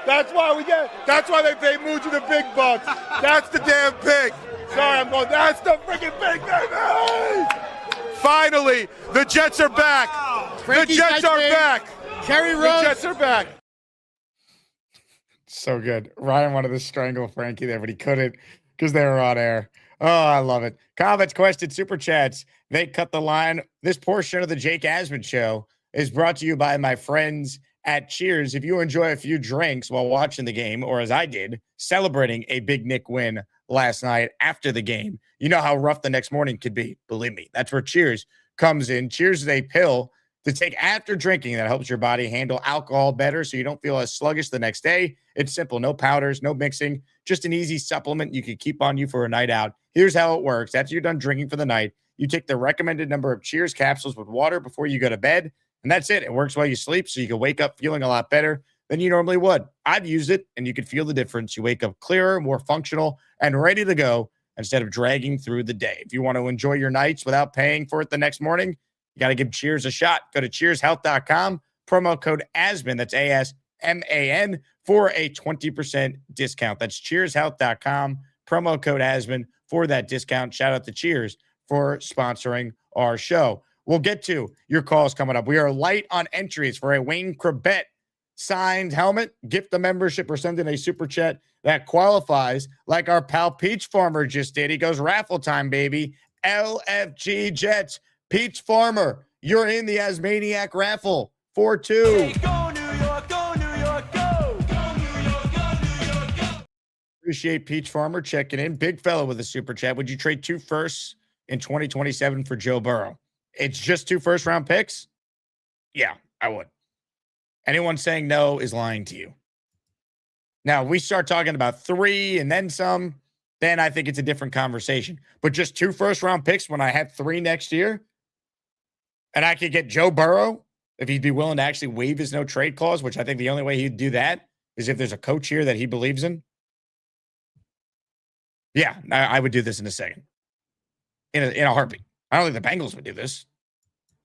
That's why they pay Muji the big bucks. That's the damn pick. Sorry, that's the freaking pick, baby! Finally, the Jets are back. The Jets are back.
Cherry Rose.
The Jets are back.
So good. Ryan wanted to strangle Frankie there, but he couldn't because they were on air. Oh, I love it. Comments, questions, super chats. They cut the line. This portion of the Jake Asman Show is brought to you by my friends at Cheers. If you enjoy a few drinks while watching the game, or as I did, celebrating a Big Nick win last night after the game, you know how rough the next morning could be. Believe me, that's where Cheers comes in. Cheers is a pill to take after drinking that helps your body handle alcohol better so you don't feel as sluggish the next day. It's simple. No powders, no mixing, just an easy supplement you can keep on you for a night out. Here's how it works. After you're done drinking for the night, you take the recommended number of Cheers capsules with water before you go to bed, and that's it. It works while you sleep so you can wake up feeling a lot better than you normally would. I've used it, and you can feel the difference. You wake up clearer, more functional, and ready to go instead of dragging through the day. If you want to enjoy your nights without paying for it the next morning, you got to give Cheers a shot. Go to cheershealth.com, promo code ASMAN, that's ASMAN, for a 20% discount. That's cheershealth.com, promo code ASMAN for that discount. Shout out to Cheers for sponsoring our show. We'll get to your calls coming up. We are light on entries for a Wayne Corbett signed helmet. Gift the membership or send in a super chat that qualifies, like our pal Peach Farmer just did. He goes, raffle time, baby. LFG Jets. Peach Farmer, you're in the Asmaniac raffle. 4-2.
Hey, go New York, go New York, go! Go New York, go New York, go!
Appreciate Peach Farmer checking in. Big fella with a super chat. Would you trade 2 firsts in 2027 for Joe Burrow? It's just 2 first-round picks? Yeah, I would. Anyone saying no is lying to you. Now, we start talking about 3 and then some, then I think it's a different conversation. But just 2 first-round picks when I have 3 next year, and I could get Joe Burrow if he'd be willing to actually waive his no-trade clause, which I think the only way he'd do that is if there's a coach here that he believes in. Yeah, I would do this in a second. In a heartbeat. I don't think the Bengals would do this.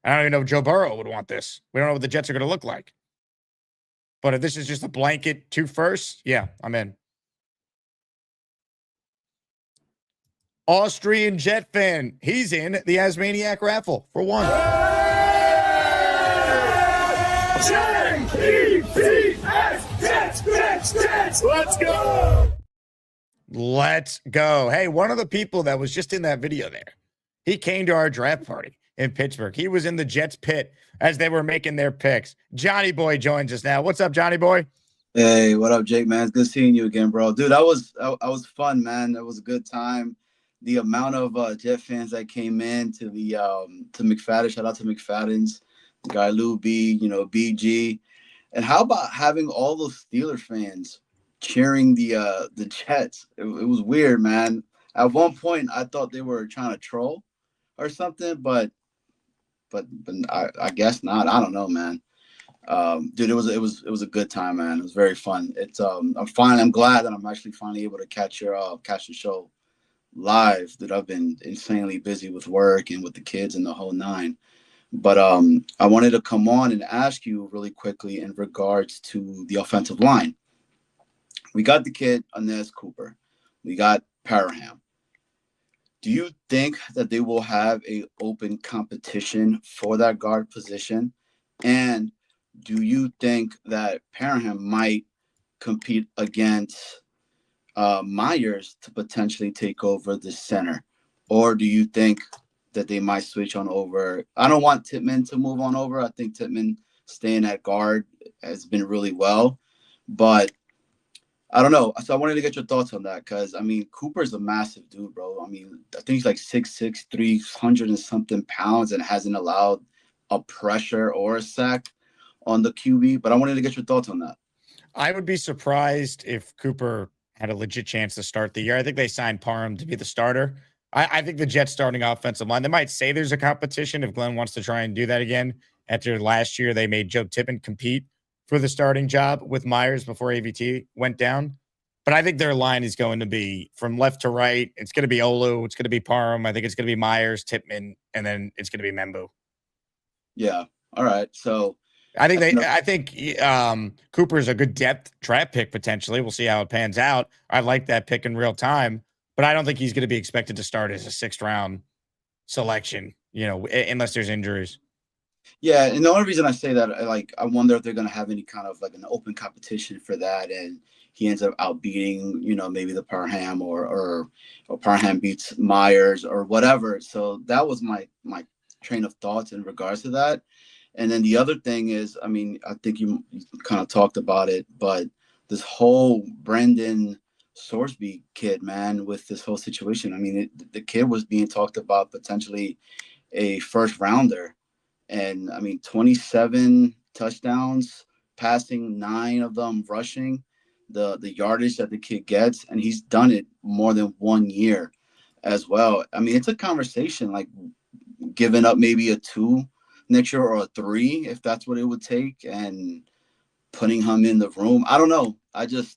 I don't even know if Joe Burrow would want this. We don't know what the Jets are going to look like. But if this is just a blanket 2 firsts, yeah, I'm in. Austrian Jet fan, he's in the Asmaniac raffle for 1. Jets, let's go. Let's go. Hey, one of the people that was just in that video there, he came to our draft party in Pittsburgh. He was in the Jets pit as they were making their picks. Johnny Boy joins us now. What's up, Johnny Boy?
Hey, what up, Jake, man? It's good seeing you again, bro. Dude, I was fun, man. It was a good time. The amount of Jet fans that came in to the to McFadden, shout out to McFadden's, the guy Lou B, BG. And how about having all those Steelers fans cheering the Jets? It was weird, man. At one point, I thought they were trying to troll or something, but I guess not. I don't know, man. Dude, it was a good time, man. It was very fun. It's I'm glad that I'm actually finally able to catch the show live. That I've been insanely busy with work and with the kids and the whole 9. But I wanted to come on and ask you really quickly in regards to the offensive line. We got the kid Anez Cooper. We got Parham. Do you think that they will have a open competition for that guard position? And do you think that Parham might compete against Myers to potentially take over the center? Or do you think that they might switch on over? I don't want Tittman to move on over. I think Tittman staying at guard has been really well. But I don't know. So I wanted to get your thoughts on that because, I mean, Cooper's a massive dude, bro. I mean, I think he's like 6'6", 300 and something pounds and hasn't allowed a pressure or a sack on the QB. But I wanted to get your thoughts on that.
I would be surprised if Cooper had a legit chance to start the year. I think they signed Parham to be the starter. I think the Jets starting offensive line, they might say there's a competition if Glenn wants to try and do that again. After last year, they made Joe Tippin compete for the starting job with Myers before AVT went down. But I think their line is going to be from left to right. It's going to be Olu. It's going to be Parham. I think it's going to be Myers, Tippmann, and then it's going to be Membu.
Yeah. All right. So
I think Cooper is a good depth draft pick potentially. We'll see how it pans out. I like that pick in real time, but I don't think he's going to be expected to start as a 6th round selection, unless there's injuries.
Yeah, and the only reason I say that, I wonder if they're going to have any kind of like an open competition for that, and he ends up outbeating, maybe the Parham or Parham beats Myers or whatever. So that was my train of thoughts in regards to that. And then the other thing is, I mean, I think you kind of talked about it, but this whole Brandon Sorsby kid, man, with this whole situation. I mean, the kid was being talked about potentially a 1st rounder. And, I mean, 27 touchdowns, passing, 9 of them rushing, the yardage that the kid gets, and he's done it more than 1 year as well. I mean, it's a conversation, like giving up maybe a 2 next year or a 3, if that's what it would take. And putting him in the room. I don't know. It's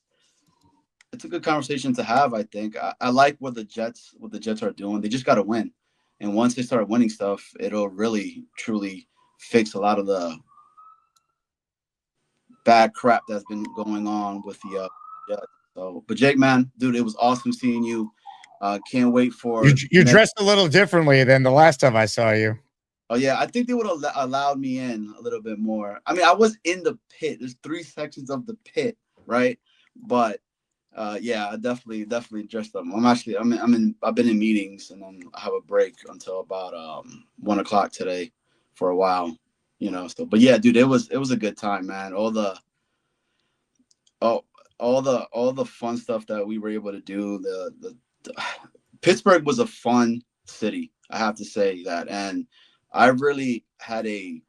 a good conversation to have. I think I like what the Jets are doing. They just got to win, and once they start winning stuff, it'll really truly fix a lot of the bad crap that's been going on with the Jets. So, but Jake, man, dude, it was awesome seeing you. Can't wait for
you dressed a little differently than the last time I saw you.
Oh yeah, I think they would have allowed me in a little bit more. I mean, I was in the pit. There's 3 sections of the pit, right? But yeah, I definitely dressed up. I've been in meetings, and then I have a break until about 1:00 today for a while, you know. So, but yeah, dude, it was a good time, man. All the fun stuff that we were able to do. The Pittsburgh was a fun city, I have to say that, and I really had a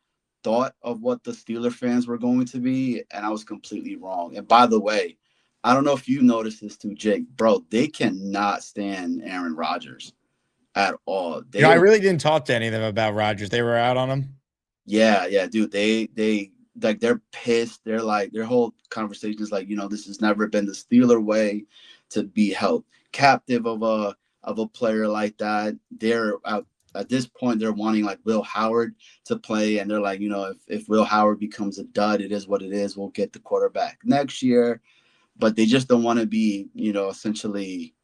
thought of what the Steeler fans were going to be, and I was completely wrong. And by the way, I don't know if you noticed this too, Jake, bro. They cannot stand Aaron Rodgers at all.
I really didn't talk to any of them about Rodgers. They were out on him.
Yeah, dude. They like they're pissed. They're like their whole conversation is like, this has never been the Steeler way to be held captive of a player like that. They're out. At this point, they're wanting like Will Howard to play, and they're like, if Will Howard becomes a dud, it is what it is. We'll get the quarterback next year, but they just don't want to be, essentially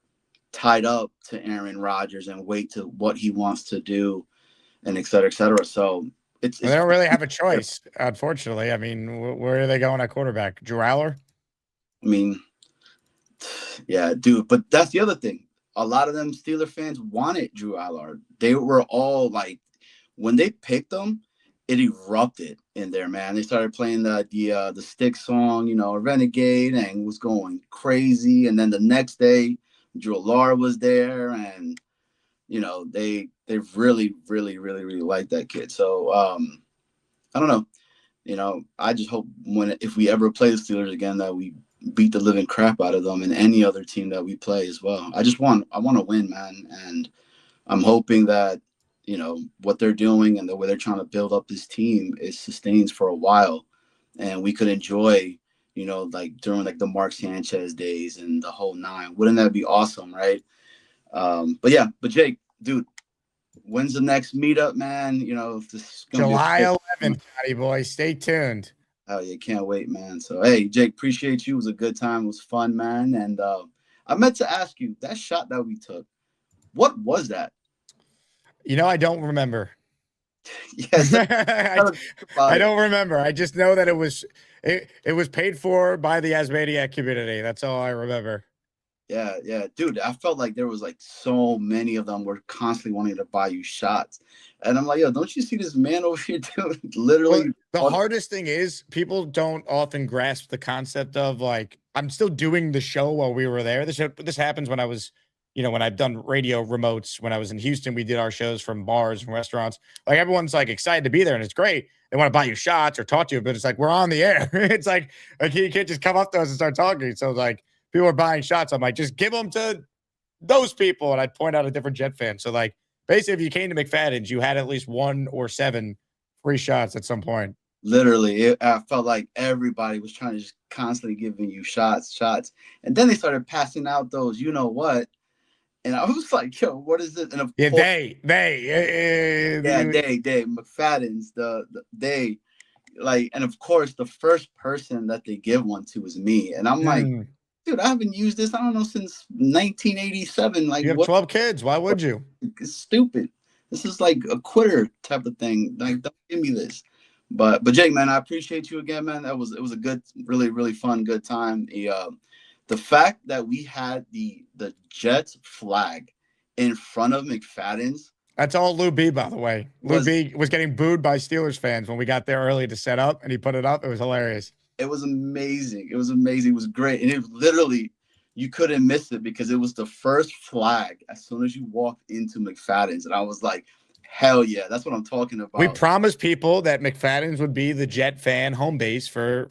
tied up to Aaron Rodgers and wait to what he wants to do, and et cetera, et cetera. So they
don't really have a choice, unfortunately. I mean, where are they going at quarterback? Drew Aller?
I mean, yeah, dude. But that's the other thing. A lot of them Steeler fans wanted Drew Aller. They were all like, when they picked him, it erupted in there, man. They started playing the Stick song, Renegade, and was going crazy. And then the next day, Drew Aller was there, and they really, really, really, really liked that kid. So I don't know. I just hope if we ever play the Steelers again, that we beat the living crap out of them and any other team that we play as well. I want to win, man. And I'm hoping that, what they're doing and the way they're trying to build up this team is sustains for a while. And we could enjoy, like during like the Mark Sanchez days and the whole 9. Wouldn't that be awesome, right? But Jake, dude, when's the next meetup, man? This is
July 11th, Johnny boy. Stay tuned.
Oh, yeah, can't wait, man. So, hey, Jake, appreciate you. It was a good time. It was fun, man. And I meant to ask you, that shot that we took, what was that?
I don't remember.
Yes.
I don't remember. I just know that it was paid for by the Asmaniac community. That's all I remember.
Yeah. Dude, I felt like there was like so many of them were constantly wanting to buy you shots. And I'm like, yo, don't you see this man over here doing literally?
Well, the hardest thing is people don't often grasp the concept of like, I'm still doing the show while we were there. This happens when I was, when I've done radio remotes, when I was in Houston, we did our shows from bars and restaurants. Like everyone's like excited to be there and it's great. They want to buy you shots or talk to you, but it's like, we're on the air. It's like you can't just come up to us and start talking. So like people are buying shots. I'm like, just give them to those people. And I'd point out a different Jet fan. So like, basically, if you came to McFadden's, you had at least 1 or 7 free shots at some point.
Literally, I felt like everybody was trying to just constantly giving you shots. And then they started passing out those, what? And I was like, yo, what is this? And of course,
they.
McFadden's, they, like, and of course, the first person that they give one to is me. And I'm like, dude, I haven't used this, I don't know, since 1987. Like,
you have 12 kids. Why would you?
It's stupid. This is like a quitter type of thing. Like, don't give me this. But Jake, man, I appreciate you again, man. It was a good, really, really fun, good time. The fact that we had the Jets flag in front of McFadden's.
That's all Lou B, by the way. Lou B was getting booed by Steelers fans when we got there early to set up, and he put it up. It was hilarious.
It was amazing. It was great. And it literally, you couldn't miss it because it was the first flag as soon as you walked into McFadden's. And I was like, hell yeah, that's what I'm talking about.
We promised people that McFadden's would be the Jet fan home base for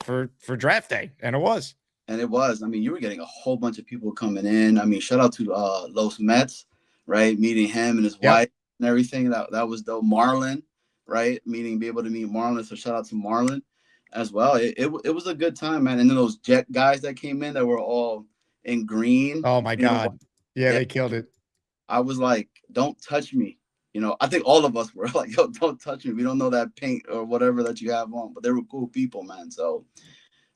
draft day, and it was.
And it was. I mean, you were getting a whole bunch of people coming in. I mean, shout out to Los Mets, right? Meeting him and his wife and everything. That was dope. Marlon, right? Be able to meet Marlon. So shout out to Marlon. as well. It was a good time, man. And then those Jet guys that came in that were all in green.
Oh my God. Yeah, they killed it.
I was like, don't touch me. I think all of us were like, yo, don't touch me. We don't know that paint or whatever that you have on. But they were cool people, man. So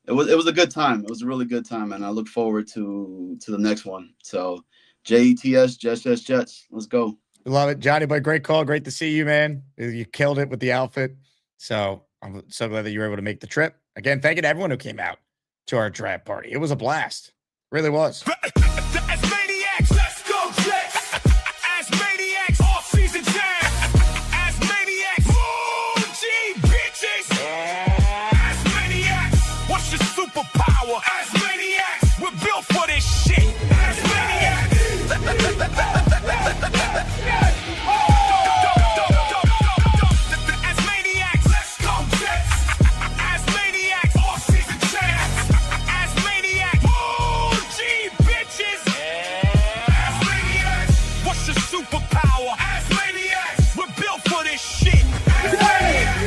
it was a good time. It was a really good time, and I look forward to the next one. So JETS, Jets. Let's go.
Love it. Johnny, but great call. Great to see you, man. You killed it with the outfit. So I'm so glad that you were able to make the trip. Again, thank you to everyone who came out to our draft party. It was a blast. Really was.
As maniacs, let's go Jets. As maniacs, off-season jam. As maniacs, OG bitches. As maniacs, what's your superpower? As maniacs, we're built for this shit. As maniacs. As maniacs, let's go Jets. As maniacs, off-season champs. As maniacs, OG bitches. As maniacs, what's your superpower? As maniacs, we're built for this shit. As maniacs.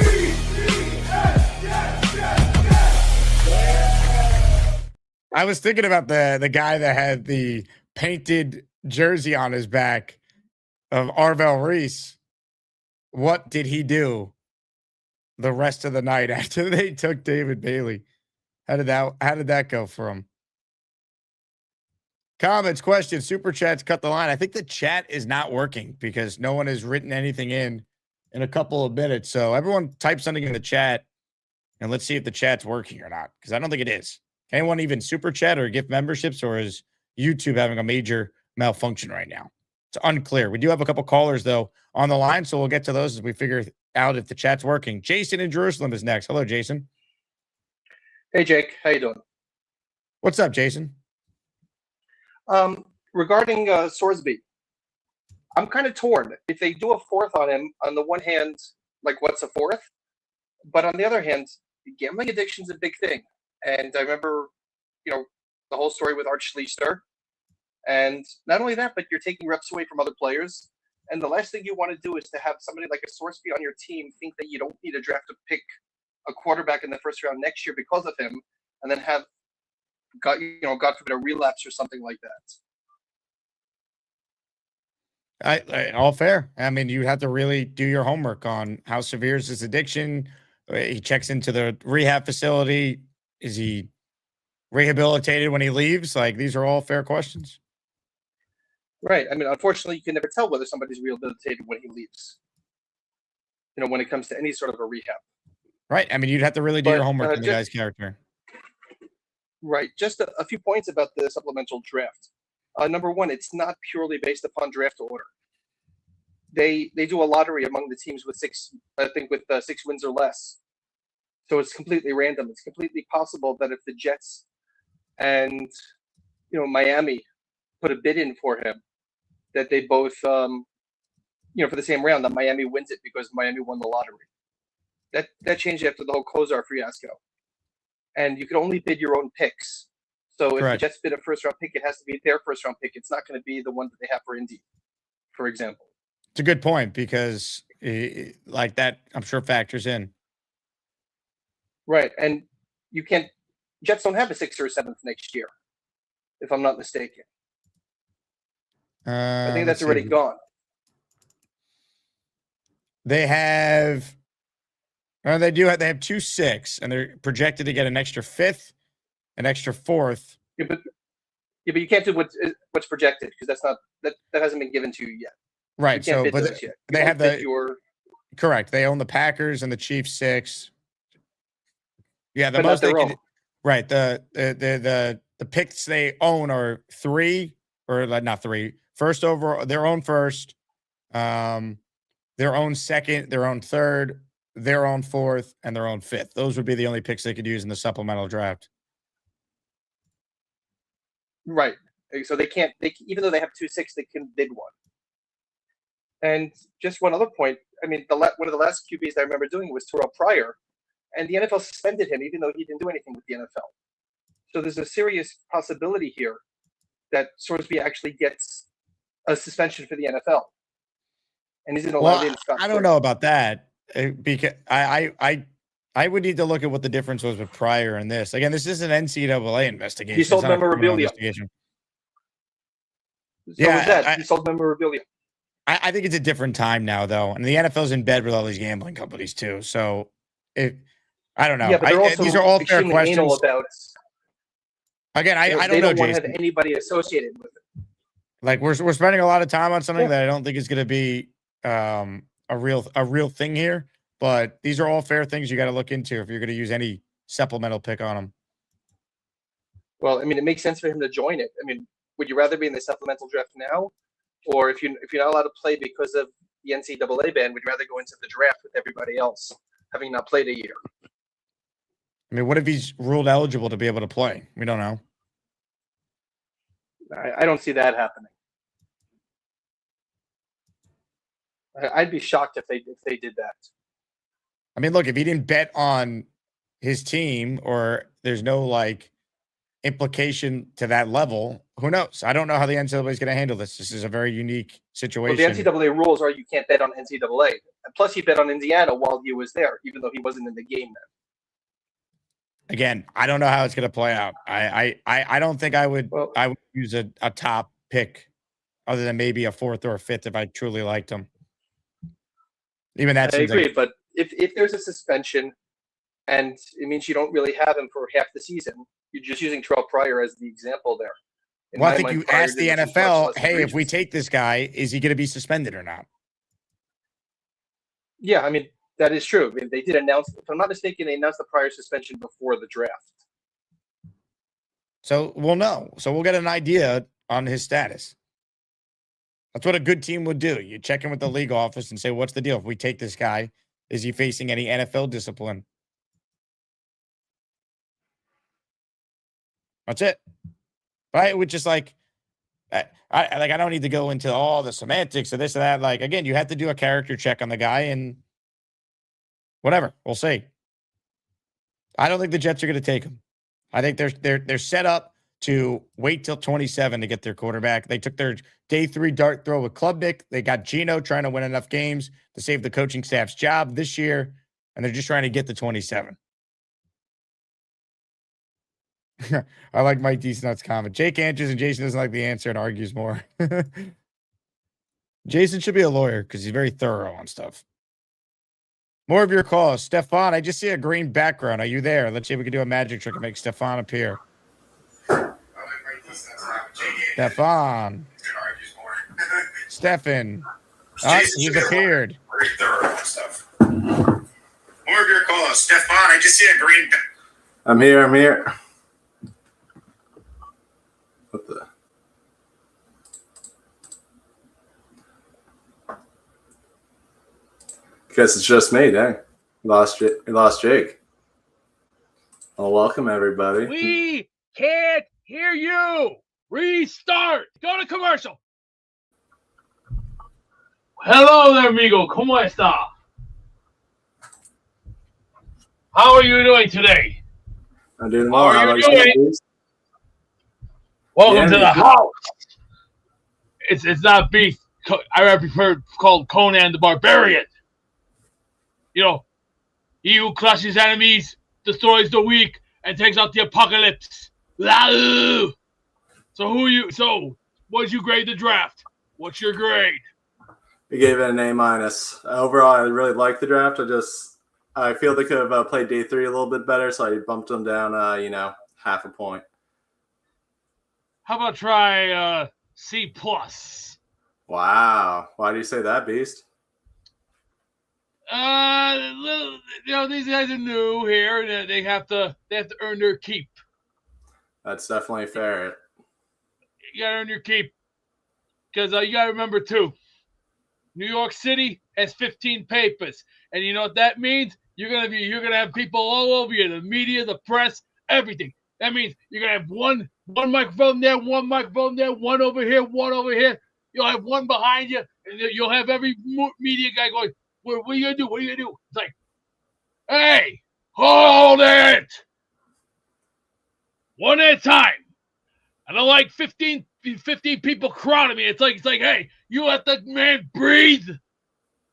I was thinking about the guy that had the painted jersey on his back of Arvell Reese. What did he do the rest of the night after they took David Bailey? How did that go for him? Comments, questions, super chats, cut the line. I think the chat is not working because no one has written anything in a couple of minutes. So everyone type something in the chat and let's see if the chat's working or not, because I don't think it is. Anyone even super chat or gift memberships, or is YouTube having a major malfunction right now? It's unclear. We do have a couple callers, though, on the line, so we'll get to those as we figure out if the chat's working. Jason in Jerusalem is next. Hello, Jason.
Hey, Jake. How you doing?
What's up, Jason?
Regarding Sorsby, I'm kind of torn. If they do a fourth on him, on the one hand, like, what's a fourth? But on the other hand, gambling addiction's a big thing. And I remember, the whole story with Art Schlichter. And not only that, but you're taking reps away from other players. And the last thing you want to do is to have somebody like a Sorsby on your team think that you don't need to draft a quarterback in the first round next year because of him, and then have, God forbid, a relapse or something like that.
All fair. I mean, you have to really do your homework on how severe is his addiction. He checks into the rehab facility. Is he rehabilitated when he leaves? Like, these are all fair questions.
Right. I mean, unfortunately, you can never tell whether somebody's rehabilitated when he leaves. When it comes to any sort of a rehab.
Right. I mean, you'd have to really do your homework on the guy's character.
Right. Just a few points about the supplemental draft. Number one, it's not purely based upon draft order. They do a lottery among the teams with 6 wins or less. So it's completely random. It's completely possible that if the Jets and Miami put a bid in for him, that they both for the same round, that Miami wins it because Miami won the lottery. That changed after the whole Kozar fiasco. And you can only bid your own picks. So if the Jets bid a first round pick, it has to be their first round pick. It's not going to be the one that they have for Indy, for example.
It's a good point because like that, I'm sure factors in.
Right. And Jets don't have a 6th or 7th next year, if I'm not mistaken. I think that's already gone.
They have, they have 2 6, and they're projected to get an extra 5th, an extra 4th.
Yeah, but you can't do what's projected because that hasn't been given to you yet.
Right.
You can't
So, but they have correct. They own the Packers and the Chiefs 6. Yeah, the most they can. Right. The picks they own are 3, or not 3. First over their own first, their own second, their own third, their own 4th, and their own 5th. Those would be the only picks they could use in the supplemental draft.
Right. So they can't. Even though they have 2 6, they can bid 1. And just one other point. I mean, one of the last QBs I remember doing was Terrell Pryor, and the NFL suspended him even though he didn't do anything with the NFL. So there's a serious possibility here that Sorsby actually gets a suspension for the NFL, and isn't allowed in.
I don't know about that because I I would need to look at what the difference was with prior and this. Again, this is an NCAA investigation.
He sold
It's not a criminal
memorabilia.
investigation.
So
Yeah,
was that. He sold memorabilia.
I think it's a different time now, though, and the NFL's in bed with all these gambling companies too. So, I don't know.
Yeah, but they're also
these are all fair
extremely anal
questions.
about it.
Again, I don't
they
know,
don't want to
Jason.
have anybody associated with it.
Like we're spending a lot of time on something that I don't think is going to be a real thing here. But these are all fair things you got to look into if you're going to use any supplemental pick on them.
Well, I mean, it makes sense for him to join it. I mean, would you rather be in the supplemental draft now, or if you're not allowed to play because of the NCAA ban, would you rather go into the draft with everybody else, having not played a year?
I mean, what if he's ruled eligible to be able to play? We don't know.
I don't see that happening. I'd be shocked if they did that.
I mean, look, if he didn't bet on his team or there's no like implication to that level, who knows? I don't know how the NCAA is going to handle this. This is a very unique situation.
Well, the NCAA rules are you can't bet on NCAA. Plus, he bet on Indiana while he was there, even though he wasn't in the game then.
Again, I don't know how it's going to play out. I don't think I would use a top pick other than maybe a fourth or a fifth if I truly liked him. Even that
I
seems
agree,
like,
but if there's a suspension and it means you don't really have him for half the season, you're just using Terrell Pryor as the example there.
well, I think you asked the NFL, hey, if we take this guy, is he going to be suspended or not?
Yeah, I mean, that is true. I mean, they did announce, if I'm not mistaken, they announced the prior suspension before the draft.
So we'll know. So we'll get an idea on his status. That's what a good team would do. You check in with the league office and say, what's the deal? If we take this guy, is he facing any NFL discipline? That's it. But I would just like, I don't need to go into all the semantics of this and that. Like, again, you have to do a character check on the guy and whatever. We'll see. I don't think the Jets are going to take him. I think they're set up to wait till 27 to get their quarterback. They took their day 3 dart throw with Klubnik. They got Geno trying to win enough games to save the coaching staff's job this year, and they're just trying to get to 27. I like Mike Deesnut's comment. Jake answers and Jason doesn't like the answer and argues more. Jason should be a lawyer because he's very thorough on stuff. More of your calls. Stefan, I just see a green background. Are you there? Let's see if we can do a magic trick and make Stefan appear. Stefan. Stefan. He's appeared.
Very thorough on stuff. More of your calls. Stefan, I just see a green.
I'm here. What the? Guess it's just me, dang. Lost Jake. Well, welcome everybody.
We can't hear you. Restart. Go to commercial. Hello there, amigo. ¿Cómo está? How are you doing today?
I'm doing well.
How
How
are you
about
doing?
you?
Welcome to the house. It's not beef. I prefer called Conan the Barbarian. You know, he who crushes enemies, destroys the weak, and takes out the apocalypse. So So, what'd you grade the draft? What's your grade?
We gave it an A-. Overall, I really liked the draft. I feel they could have played day 3 a little bit better, so I bumped them down, half a point.
How about try C+?
Wow. Why do you say that, Beast?
These guys are new here, and they have to earn their keep.
That's definitely fair.
You gotta earn your keep, because you gotta remember too. New York City has 15 papers, and you know what that means? You're gonna have people all over you, the media, the press, everything. That means you're gonna have one microphone there, one microphone there, one over here, one over here. You'll have one behind you, and you'll have every media guy going, What are you gonna do? What are you gonna do? It's like, hey, hold it, one at a time. I don't like 15 people crowding me. It's like, hey, you let the man breathe.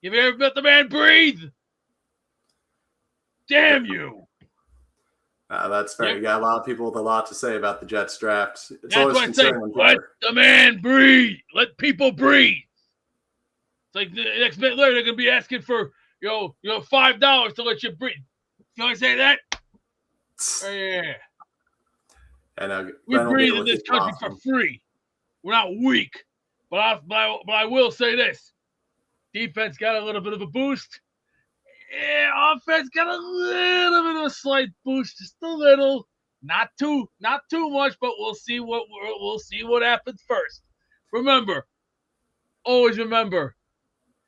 You ever let the man breathe? Damn you.
That's fair.
Yep.
You got a lot of people with a lot to say about the Jets draft. It's
That's
always
why I say,
concerning when people
let the man breathe. Let people breathe. It's like the next minute later, they're going to be asking for, $5 to let you breathe. Can I say that? Oh, yeah.
And
We breathe in this country for free. We're not weak. But I will say this. Defense got a little bit of a boost. Yeah, offense got a little bit of a slight boost, just a little, not too much, but we'll see what happens first. Always remember,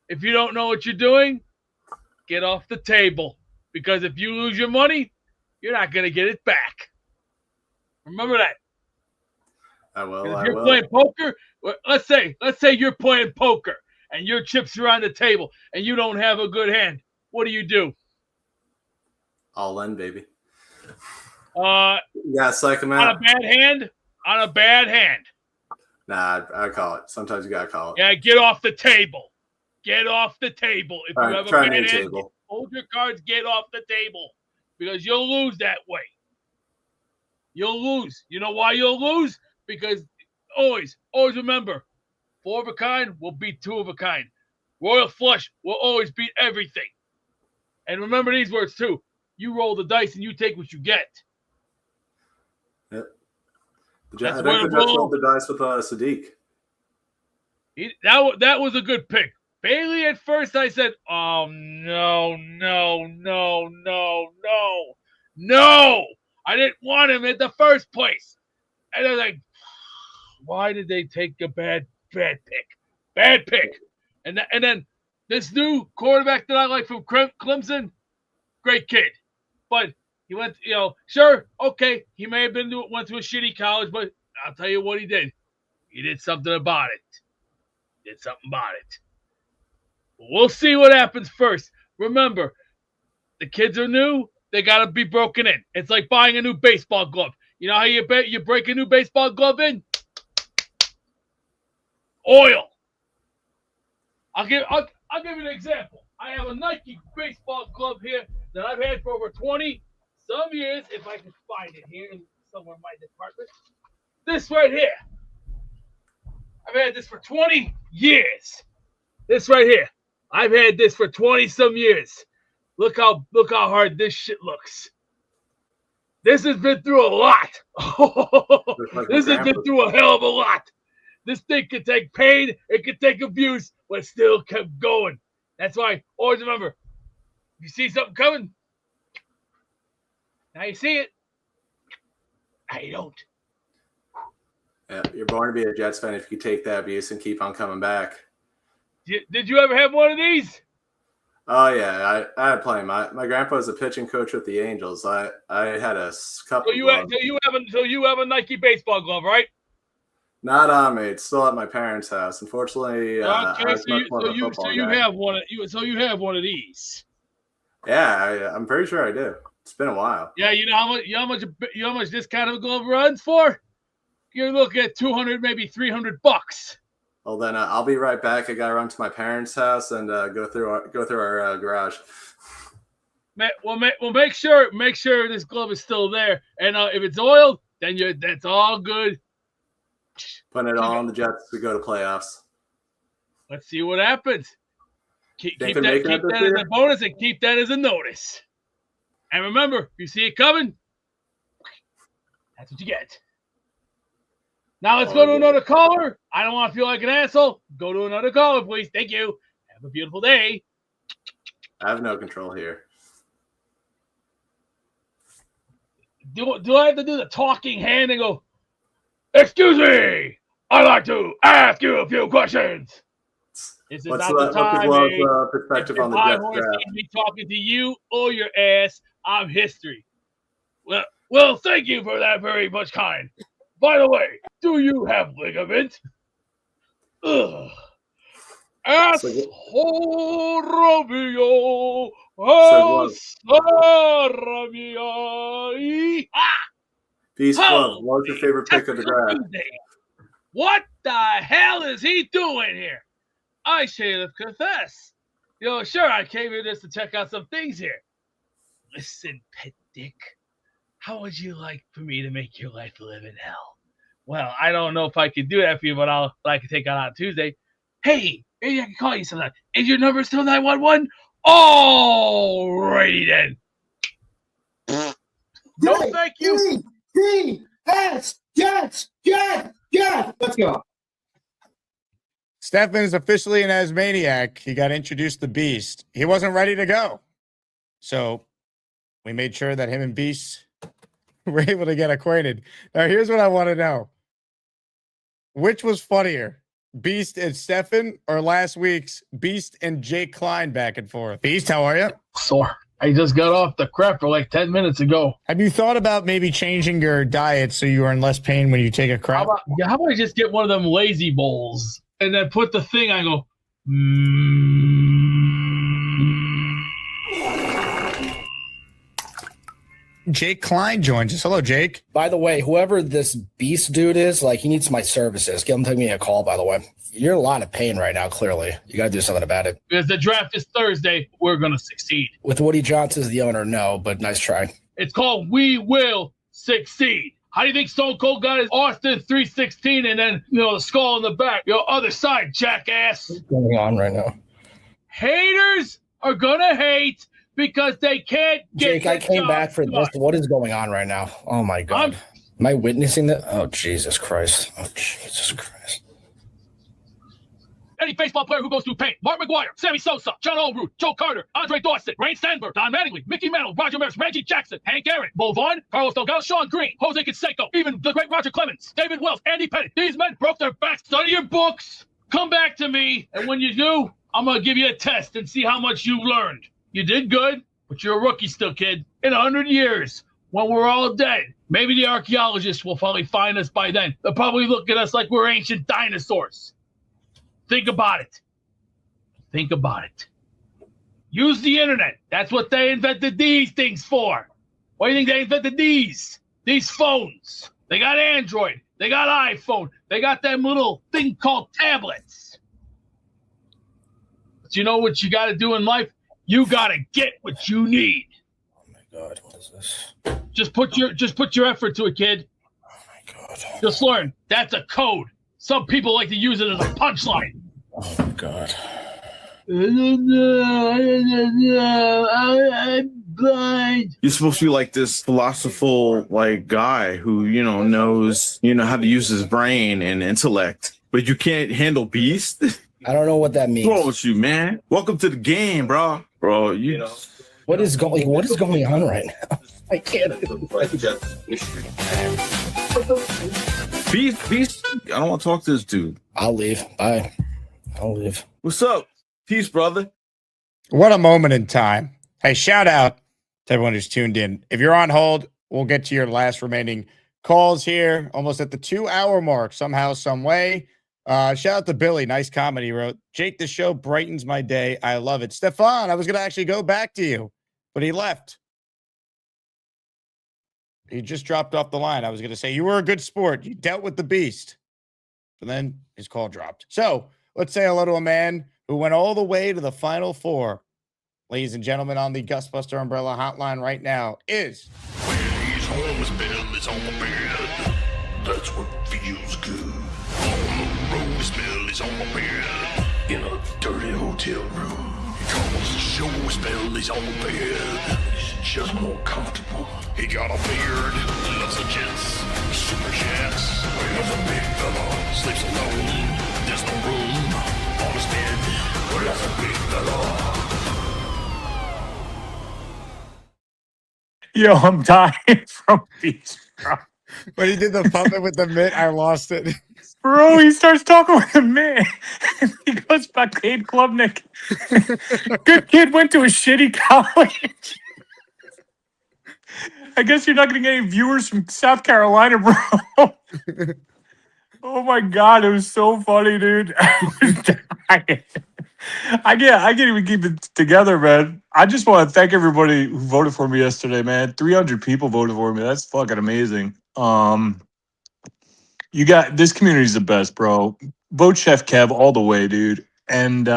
if you don't know what you're doing, get off the table, because if you lose your money, you're not gonna get it back. Remember that.
I will.
If you're playing poker, let's say you're playing poker and your chips are on the table and you don't have a good hand. What do?
All in, baby.
Yeah,
psych him out.
On a bad hand.
Nah, I call it. Sometimes you gotta call it.
Yeah, get off the table. Get off the table. If you have a bad hand,
table.
hold your cards, get off the table. Because you'll lose that way. You'll lose. You know why you'll lose? Because always remember, 4 of a kind will beat 2 of a kind. Royal flush will always beat everything. And remember these words too. You roll the dice and you take what you get.
Yep. I think the Jets rolled the dice with Sadiq.
That was a good pick. Bailey at first I said, oh, no. I didn't want him in the first place. And they're like, why did they take a bad pick? Bad pick. And then this new quarterback that I like from Clemson, great kid. But he went, sure, okay, he may have went to a shitty college, but I'll tell you what he did. He did something about it. We'll see what happens first. Remember, the kids are new. They got to be broken in. It's like buying a new baseball glove. You know how you break a new baseball glove in? Oil. I'll give you an example. I have a Nike baseball glove here that I've had for over 20-some years. If I can find it here somewhere in my department. This right here. I've had this for 20 years. This right here. I've had this for 20-some years. Look how hard this shit looks. This has been through a lot. This has been through a hell of a lot. This thing could take pain, it could take abuse, but it still kept going. That's why always remember, if you see something coming, now you see it. Now you don't.
Yeah, you're born to be a Jets fan if you take that abuse and keep on coming back.
Did you ever have one of these?
Oh yeah, I had plenty. My grandpa was a pitching coach with the Angels. I had a couple.
So you have a Nike baseball glove, right?
Not on me. It's still at my parents' house. Unfortunately,
okay, so you have one of these.
Yeah, I'm pretty sure I do. It's been a while.
Yeah, you know how much this kind of glove runs for? You're looking at $200, maybe $300.
Well, then I'll be right back. I gotta run to my parents' house and go through our garage.
Well, make sure this glove is still there, and if it's oiled, then that's all good.
Putting it all on the Jets to go to playoffs.
Let's see what happens. Keep that as a bonus and keep that as a notice. And remember, if you see it coming, that's what you get. Now let's go to another caller. I don't want to feel like an asshole. Go to another caller, please. Thank you. Have a beautiful day.
I have no control here.
Do I have to do the talking hand and go, excuse me, I'd like to ask you a few questions. This is
What's
not the time,
perspective on the Jets draft?
Me talking to you or your ass. I'm history. Well, thank you for that very much kind. By the way, do you have ligament? Ugh. Asshole Romeo.
Peace, love. What was your favorite pick of the draft?
What the hell is he doing here? I should have confessed. Sure, I came here just to check out some things here. Listen, pet dick, how would you like for me to make your life live in hell? Well, I don't know if I can do that for you, but I can take it on Tuesday. Hey, maybe I can call you sometime. Is your number still 911? Alrighty then. No, thank you.
Let's go.
Stefan is officially an Asmaniac. He got introduced to Beast. He wasn't ready to go. So we made sure that him and Beast were able to get acquainted. Now, here's what I want to know. Which was funnier, Beast and Stefan, or last week's Beast and Jake Klein back and forth? Beast, how are you?
Sore. I just got off the crap for like 10 minutes ago.
Have you thought about maybe changing your diet so you are in less pain when you take a crap?
How about I just get one of them lazy bowls and then put the thing on and go,
Jake Klein joins us. Hello, Jake.
By the way, whoever this Beast dude is, like, he needs my services. Get him to give me a call, by the way. You're in a lot of pain right now, clearly. You got to do something about it.
Because the draft is Thursday, we're going to succeed.
With Woody Johnson as the owner, no, but nice try.
It's called We Will Succeed. How do you think Stone Cold got his Austin 316 and then, the skull in the back? Other side, jackass.
What's going on right now?
Haters are going to hate because they can't get
Jake, I came back for this. What is going on right now? Oh, my God. Am I witnessing that? Oh, Jesus Christ. Oh, Jesus Christ.
Any baseball player who goes through pain. Mark McGuire, Sammy Sosa, John Olerud, Joe Carter, Andre Dawson, Rain Sandberg, Don Mattingly, Mickey Mantle, Roger Maris, Reggie Jackson, Hank Aaron, Mo Vaughn, Carlos Delgado, Sean Green, Jose Canseco, even the great Roger Clemens, David Wells, Andy Pettitte. These men broke their backs. Study your books. Come back to me. And when you do, I'm going to give you a test and see how much you learned. You did good, but you're a rookie still, kid. In 100 years, when we're all dead, maybe the archaeologists will finally find us by then. They'll probably look at us like we're ancient dinosaurs. Think about it. Think about it. Use the internet. That's what they invented these things for. Why do you think they invented these? These phones. They got Android. They got iPhone. They got them little thing called tablets. But you know what you got to do in life? You got to get what you need.
Oh, my God. What is this?
Just put your effort to it, kid.
Oh, my God.
Just learn. That's a code. Some people like to use it as a punchline.
Oh, my God.
I'm blind.
You're supposed to be like this philosophical guy who, knows, how to use his brain and intellect, but you can't handle Beast.
I don't know what that means.
What's wrong with you, man? Welcome to the game, bro. Bro,
what is going on right now? I can't.
Beast, I don't want to talk to this dude.
I'll leave. Bye. I'll leave.
What's up? Peace, brother.
What a moment in time. Hey, shout out to everyone who's tuned in. If you're on hold, we'll get to your last remaining calls here. Almost at the 2-hour mark, somehow, some way. Shout out to Billy. Nice comment he wrote. Jake, the show brightens my day. I love it. Stefan, I was going to actually go back to you, but he left. He just dropped off the line. I was going to say, you were a good sport. You dealt with the Beast. But then his call dropped. So let's say hello to a man who went all the way to the Final Four. Ladies and gentlemen, on the Gusbuster Umbrella Hotline right now is...
He's home, his bell is on the bed. That's what feels good. On the road, his bell is on the bed. In a dirty hotel room. He calls the show, his bell is on the bed. He's just more comfortable. He got a beard, loves the jets, super jets. Loves a big fella, sleeps alone. There's no room on his bed. That's a big fella.
Yo, I'm dying from Beast, bro.
When he did the puppet with the mitt, I lost it.
Bro, he starts talking with the man. He goes back to Abe Klubnik. Good kid, went to a shitty college. I guess you're not going to get any viewers from South Carolina, bro. Oh, my God. It was so funny, dude. I was dying. I can't even keep it together, man. I just want to thank everybody who voted for me yesterday, man. 300 people voted for me. That's fucking amazing. You got this community's the best, bro. Vote Chef Kev all the way, dude. And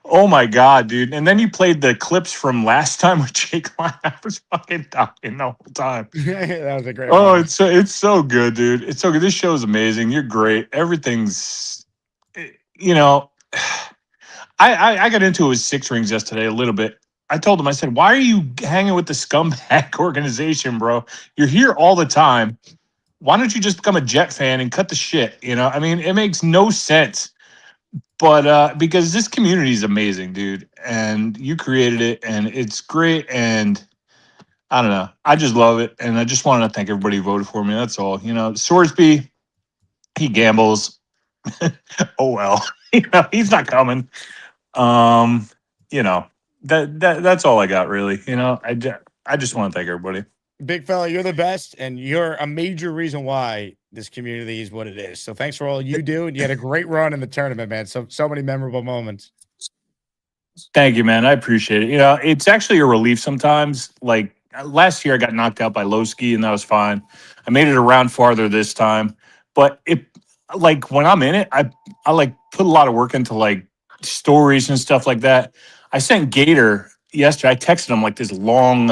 Oh my god, dude! And then you played the clips from last time with Jake Line. I was fucking dying the whole time.
That was a great
Oh,
one.
it's so good, dude. It's so good. This show is amazing. You're great. Everything's, you know. I got into it with Six Rings yesterday a little bit. I told him, I said, why are you hanging with the scumbag organization, bro? You're here all the time. Why don't you just become a Jet fan and cut the shit? You know, I mean, it makes no sense. But because this community is amazing, dude, and you created it, and it's great, and I don't know, I just love it, and I just wanted to thank everybody who voted for me. That's all. You know, Sorsby, he gambles. Oh well, you know, he's not coming. Um, you know, that's all I got, really. You know, I just want to thank everybody.
Big fella, you're the best, and you're a major reason why this community is what it is. So thanks for all you do, and you had a great run in the tournament, man. So many memorable moments.
Thank you, man. I appreciate it. You know, it's actually a relief sometimes. Like last year, I got knocked out by Lowski, and that was fine. I made it around farther this time, but it, like when I'm in it, I like put a lot of work into like stories and stuff like that. I sent Gator yesterday. I texted him like this long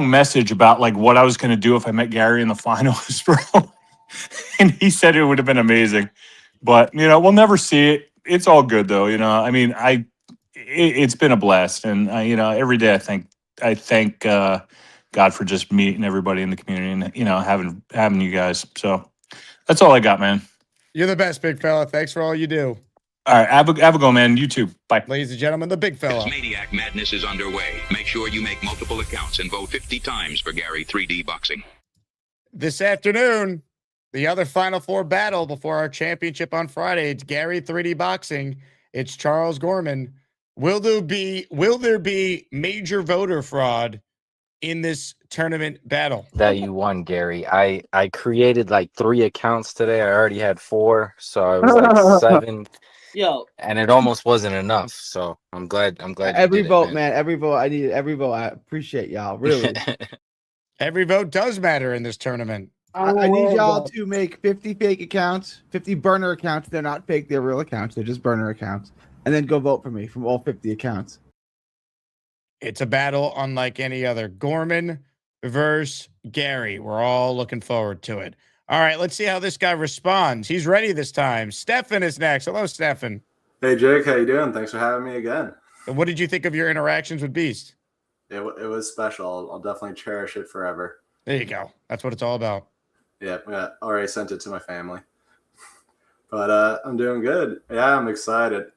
message about like what I was going to do if I met Gary in the finals, bro. And he said it would have been amazing. But, you know, we'll never see it. It's all good though, you know. I mean, it's been a blast, and you know, every day I thank God for just meeting everybody in the community and, you know, having you guys. So that's all I got, man.
You're the best, big fella. Thanks for all you do.
All right, have a go, man. You too. Bye.
Ladies and gentlemen, the big fella.
Maniac Madness is underway. Make sure you make multiple accounts and vote 50 times for Gary 3D Boxing.
This afternoon, the other Final Four battle before our championship on Friday. It's Gary 3D Boxing. It's Charles Gorman. Will there be major voter fraud in this tournament battle?
That you won, Gary. I created like 3 accounts today. I already had 4, so I was like 7.
Yo,
and it almost wasn't enough. So I'm glad.
every
you did
vote,
it,
man. Every vote. I needed every vote. I appreciate y'all. Really.
Every vote does matter in this tournament.
I need y'all to make 50 fake accounts, 50 burner accounts. They're not fake. They're real accounts. They're just burner accounts. And then go vote for me from all 50 accounts.
It's a battle unlike any other. Gorman versus Gary. We're all looking forward to it. All right, let's see how this guy responds. He's ready this time. Stefan is next. Hello, Stefan.
Hey, Jake. How you doing? Thanks for having me again.
What did you think of your interactions with Beast?
It was special. I'll definitely cherish it forever.
There you go. That's what it's all about.
Yeah, I already sent it to my family. But I'm doing good. Yeah, I'm excited.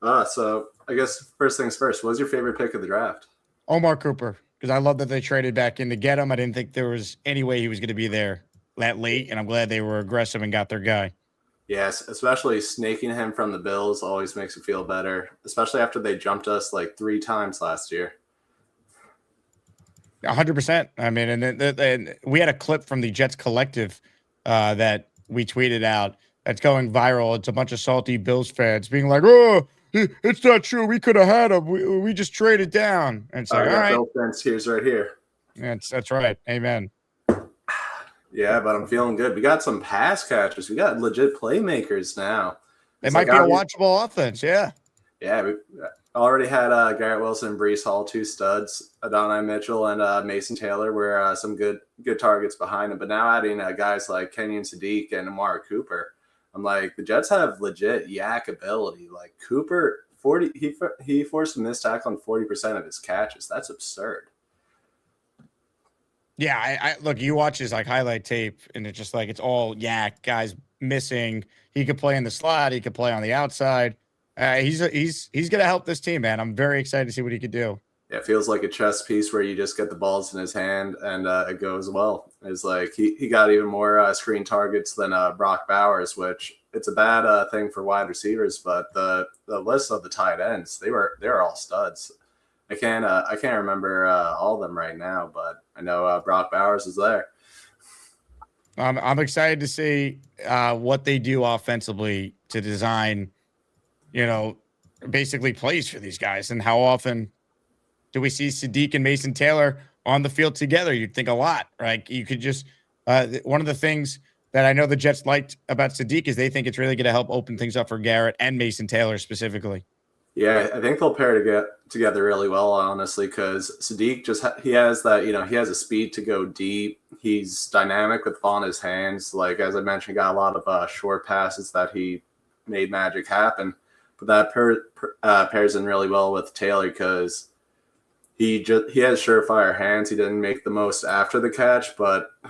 So I guess first things first, what was your favorite pick of the draft?
Omar Cooper, because I love that they traded back in to get him. I didn't think there was any way he was going to be there that late, and I'm glad they were aggressive and got their guy.
Yes, especially snaking him from the Bills always makes you feel better, especially after they jumped us like 3 times last year.
100%. I mean, and we had a clip from the Jets Collective that we tweeted out that's going viral. It's a bunch of salty Bills fans being like, "Oh, it's not true. We could have had him. We just traded down." And it's like, all right.
Bill fans here's right here.
That's right. Amen.
Yeah, but I'm feeling good. We got some pass catchers. We got legit playmakers now.
It might be a watchable offense. Yeah.
Yeah, we already had Garrett Wilson and Breece Hall, 2 studs. Adonai Mitchell and Mason Taylor were some good targets behind him. But now adding guys like Kenyon Sadiq and Amari Cooper, I'm like, the Jets have legit yak ability. Like Cooper, he forced a missed tackle on 40% of his catches. That's absurd.
Yeah, I look, you watch his like highlight tape, and it's just like it's all yak, guys missing. He could play in the slot, he could play on the outside. He's gonna help this team, man. I'm very excited to see what he could do.
Yeah, it feels like a chess piece where you just get the balls in his hand and it goes well. It's like he got even more screen targets than Brock Bowers, which it's a bad thing for wide receivers, but the list of the tight ends, they were all studs. I can't remember all of them right now, but I know Brock Bowers is there.
I'm excited to see what they do offensively to design, basically plays for these guys. And how often do we see Sadiq and Mason Taylor on the field together? You'd think a lot, right? You could just one of the things that I know the Jets liked about Sadiq is they think it's really going to help open things up for Garrett and Mason Taylor specifically.
Yeah, I think they'll pair to get together really well, honestly, because Sadiq he has that, he has a speed to go deep. He's dynamic with the ball in his hands. Like, as I mentioned, got a lot of short passes that he made magic happen. But that pairs in really well with Taylor because he has surefire hands. He didn't make the most after the catch, but I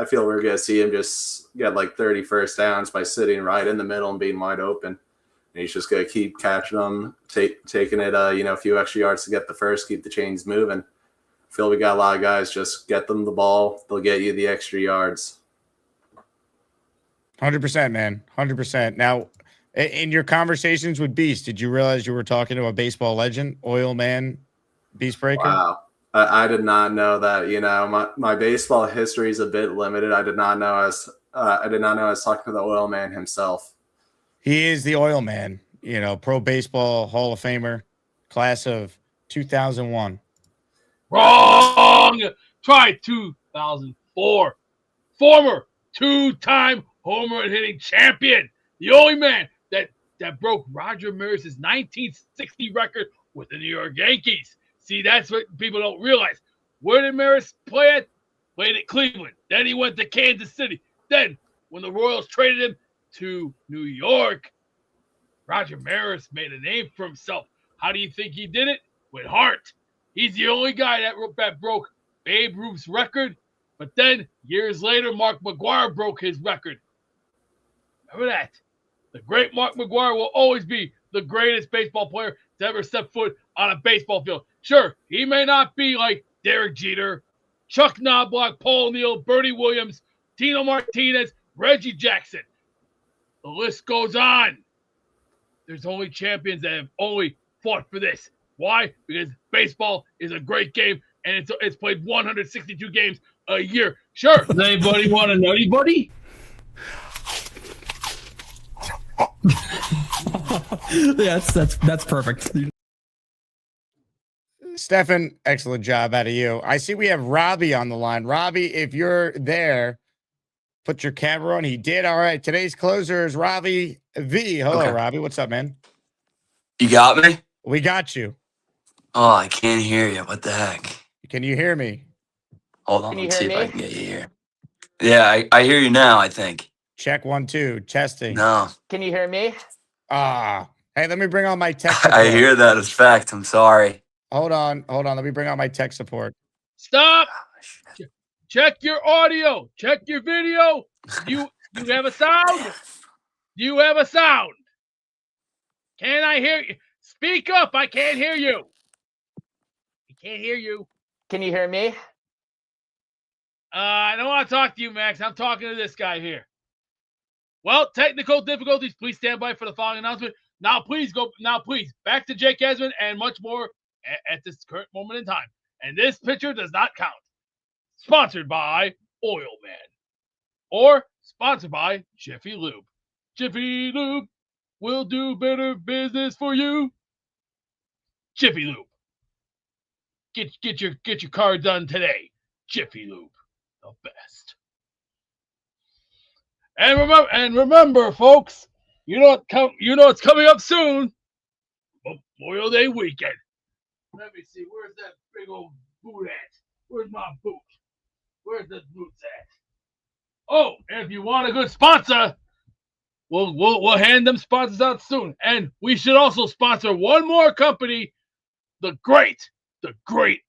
feel we're going to see him just get like 30 first downs by sitting right in the middle and being wide open. And he's just going to keep catching them, taking it, a few extra yards to get the first, keep the chains moving. I feel we got a lot of guys, just get them the ball. They'll get you the extra yards.
100%, man. 100%. Now, in your conversations with Beast, did you realize you were talking to a baseball legend, oil man, Beast Breaker?
Wow. I did not know that. My baseball history is a bit limited. I did not know I was talking to the oil man himself.
He is the oil man, Pro Baseball Hall of Famer, class of 2001.
Wrong. Try 2004. Former two-time home run hitting champion. The only man that broke Roger Maris's 1960 record with the New York Yankees. See, that's what people don't realize. Where did Maris play at? Played at Cleveland. Then he went to Kansas City. Then, when the Royals traded him to New York, Roger Maris made a name for himself. How do you think he did it? With heart. He's the only guy that broke Babe Ruth's record. But then, years later, Mark McGwire broke his record. Remember that. The great Mark McGwire will always be the greatest baseball player to ever step foot on a baseball field. Sure, he may not be like Derek Jeter, Chuck Knobloch, Paul Neal, Bernie Williams, Tino Martinez, Reggie Jackson. The list goes on. There's only champions that have only fought for this. Why? Because baseball is a great game, and it's played 162 games a year. Sure.
Does anybody want a nutty buddy?
Yeah, that's perfect.
Stefan, excellent job out of you. I see we have Robbie on the line. Robbie, if you're there, put your camera on. He did. All right. Today's closer is Robbie V. Hello,
Okay.
Robbie. What's up, man?
You got me?
We got you.
Oh, I can't hear you. What the heck?
Can you hear me?
Hold on. Let's see if I can get you here. Yeah, I hear you now, I think.
Check 1, 2. Testing.
No.
Can you hear me?
Hey, let me bring on my tech support.
I hear that as fact. I'm sorry.
Hold on. Let me bring on my tech support.
Stop. Check your audio. Check your video. You have a sound? You have a sound. Can I hear you? Speak up. I can't hear you. I can't hear you.
Can you hear me?
I don't want to talk to you, Max. I'm talking to this guy here. Well, technical difficulties. Please stand by for the following announcement. Now, please, back to Jake Asman and much more at this current moment in time. And this picture does not count. Sponsored by Oil Man. Or sponsored by Jiffy Lube. Jiffy Lube will do better business for you. Jiffy Lube. Get your car done today. Jiffy Lube. The best. And remember, folks, you know it's coming up soon. Memorial Day weekend. Let me see, where's that big old boot at? Where's my boot? Where's the boots at? Oh, and if you want a good sponsor, we'll hand them sponsors out soon. And we should also sponsor one more company, the great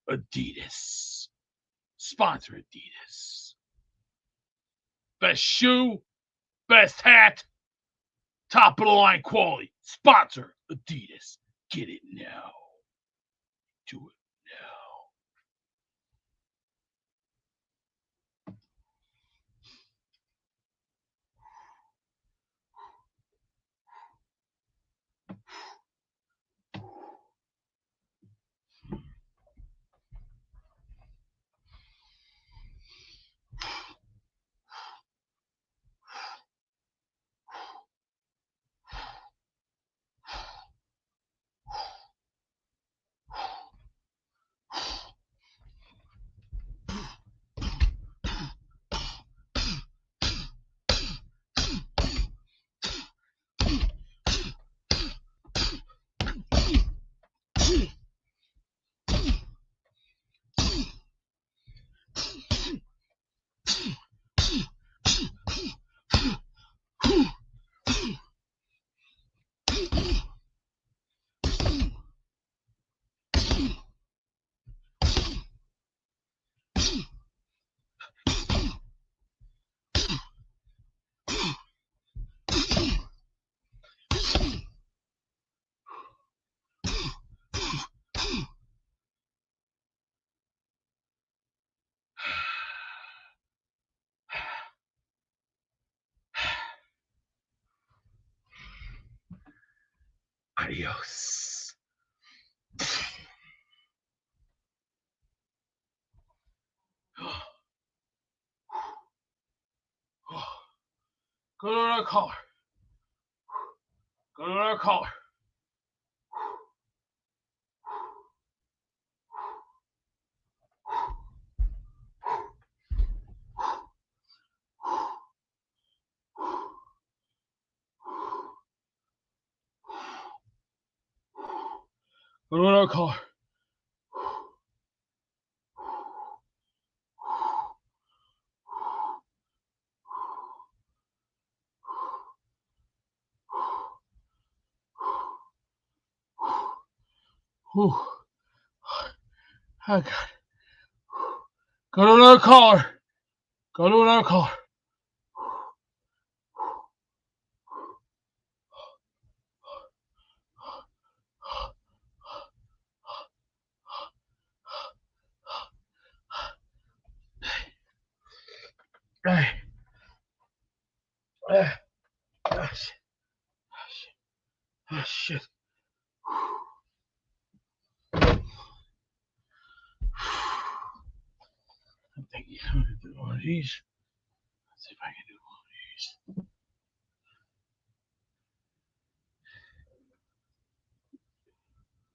Adidas. Sponsor Adidas. Best shoe, best hat, top of the line quality. Sponsor Adidas. Get it now. Do it now. Adios. Go to our caller. Go to our caller. Go to our caller. Whew. Oh, God. Go to another caller. Go to another caller. Hey. Oh, shit. Oh, shit. I'm thinking I'm going to do one of these. Let's see if I can do one of these.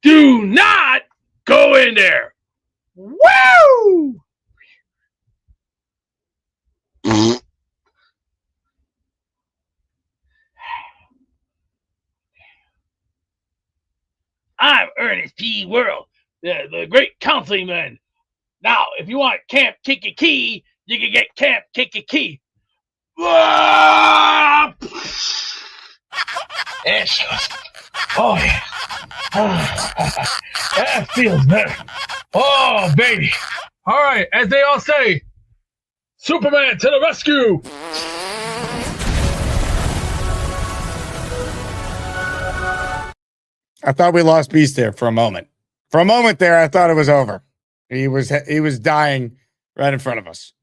Do not go in there. Woo! I'm Ernest P. Worrell, the great counseling man. Now, if you want Camp Kiki, you can get Camp Kiki. Oh, yeah. That feels better. Oh, baby. All right, as they all say, Superman to the rescue.
I thought we lost Beast there for a moment. For a moment there, I thought it was over. He was dying right in front of us.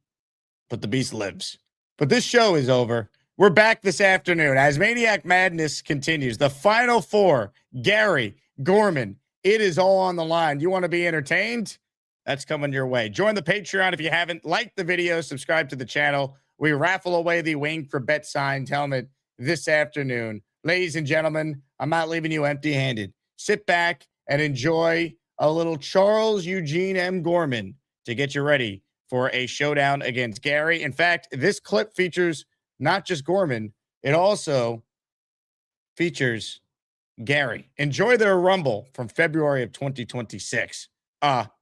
But the Beast lives. But this show is over. We're back this afternoon as Maniac Madness continues. The final four, Gary, Gorman, it is all on the line. You want to be entertained? That's coming your way. Join the Patreon if you haven't. Like the video, subscribe to the channel. We raffle away the Wing for Bet signed helmet this afternoon. Ladies and gentlemen, I'm not leaving you empty-handed. Sit back and enjoy a little Charles Eugene M. Gorman to get you ready for a showdown against Gary. In fact, this clip features not just Gorman, it also features Gary. Enjoy their rumble from February of 2026.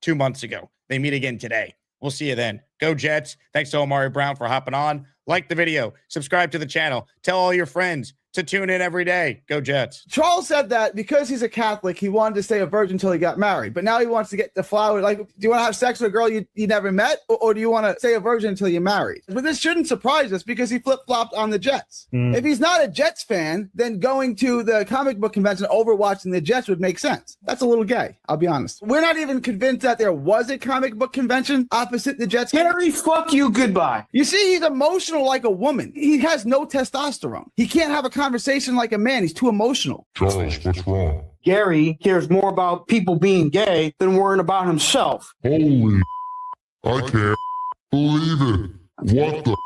2 months ago. They meet again today. We'll see you then. Go Jets. Thanks to Omari Brown for hopping on. Like the video. Subscribe to the channel. Tell all your friends to tune in every day. Go Jets.
Charles said that because he's a Catholic, he wanted to stay a virgin until he got married. But now he wants to get the flower. Like, do you want to have sex with a girl you never met? Or do you want to stay a virgin until you're married? But this shouldn't surprise us because he flip-flopped on the Jets. If he's not a Jets fan, then going to the comic book convention over watching the Jets would make sense. That's a little gay, I'll be honest. We're not even convinced that there was a comic book convention opposite the Jets.
Harry, fuck you, goodbye.
You see, he's emotional like a woman. He has no testosterone. He can't have a conversation like a man. He's too emotional.
Charles, what's wrong? Gary cares more about people being gay than worrying about himself.
Holy, I can't believe it. What the?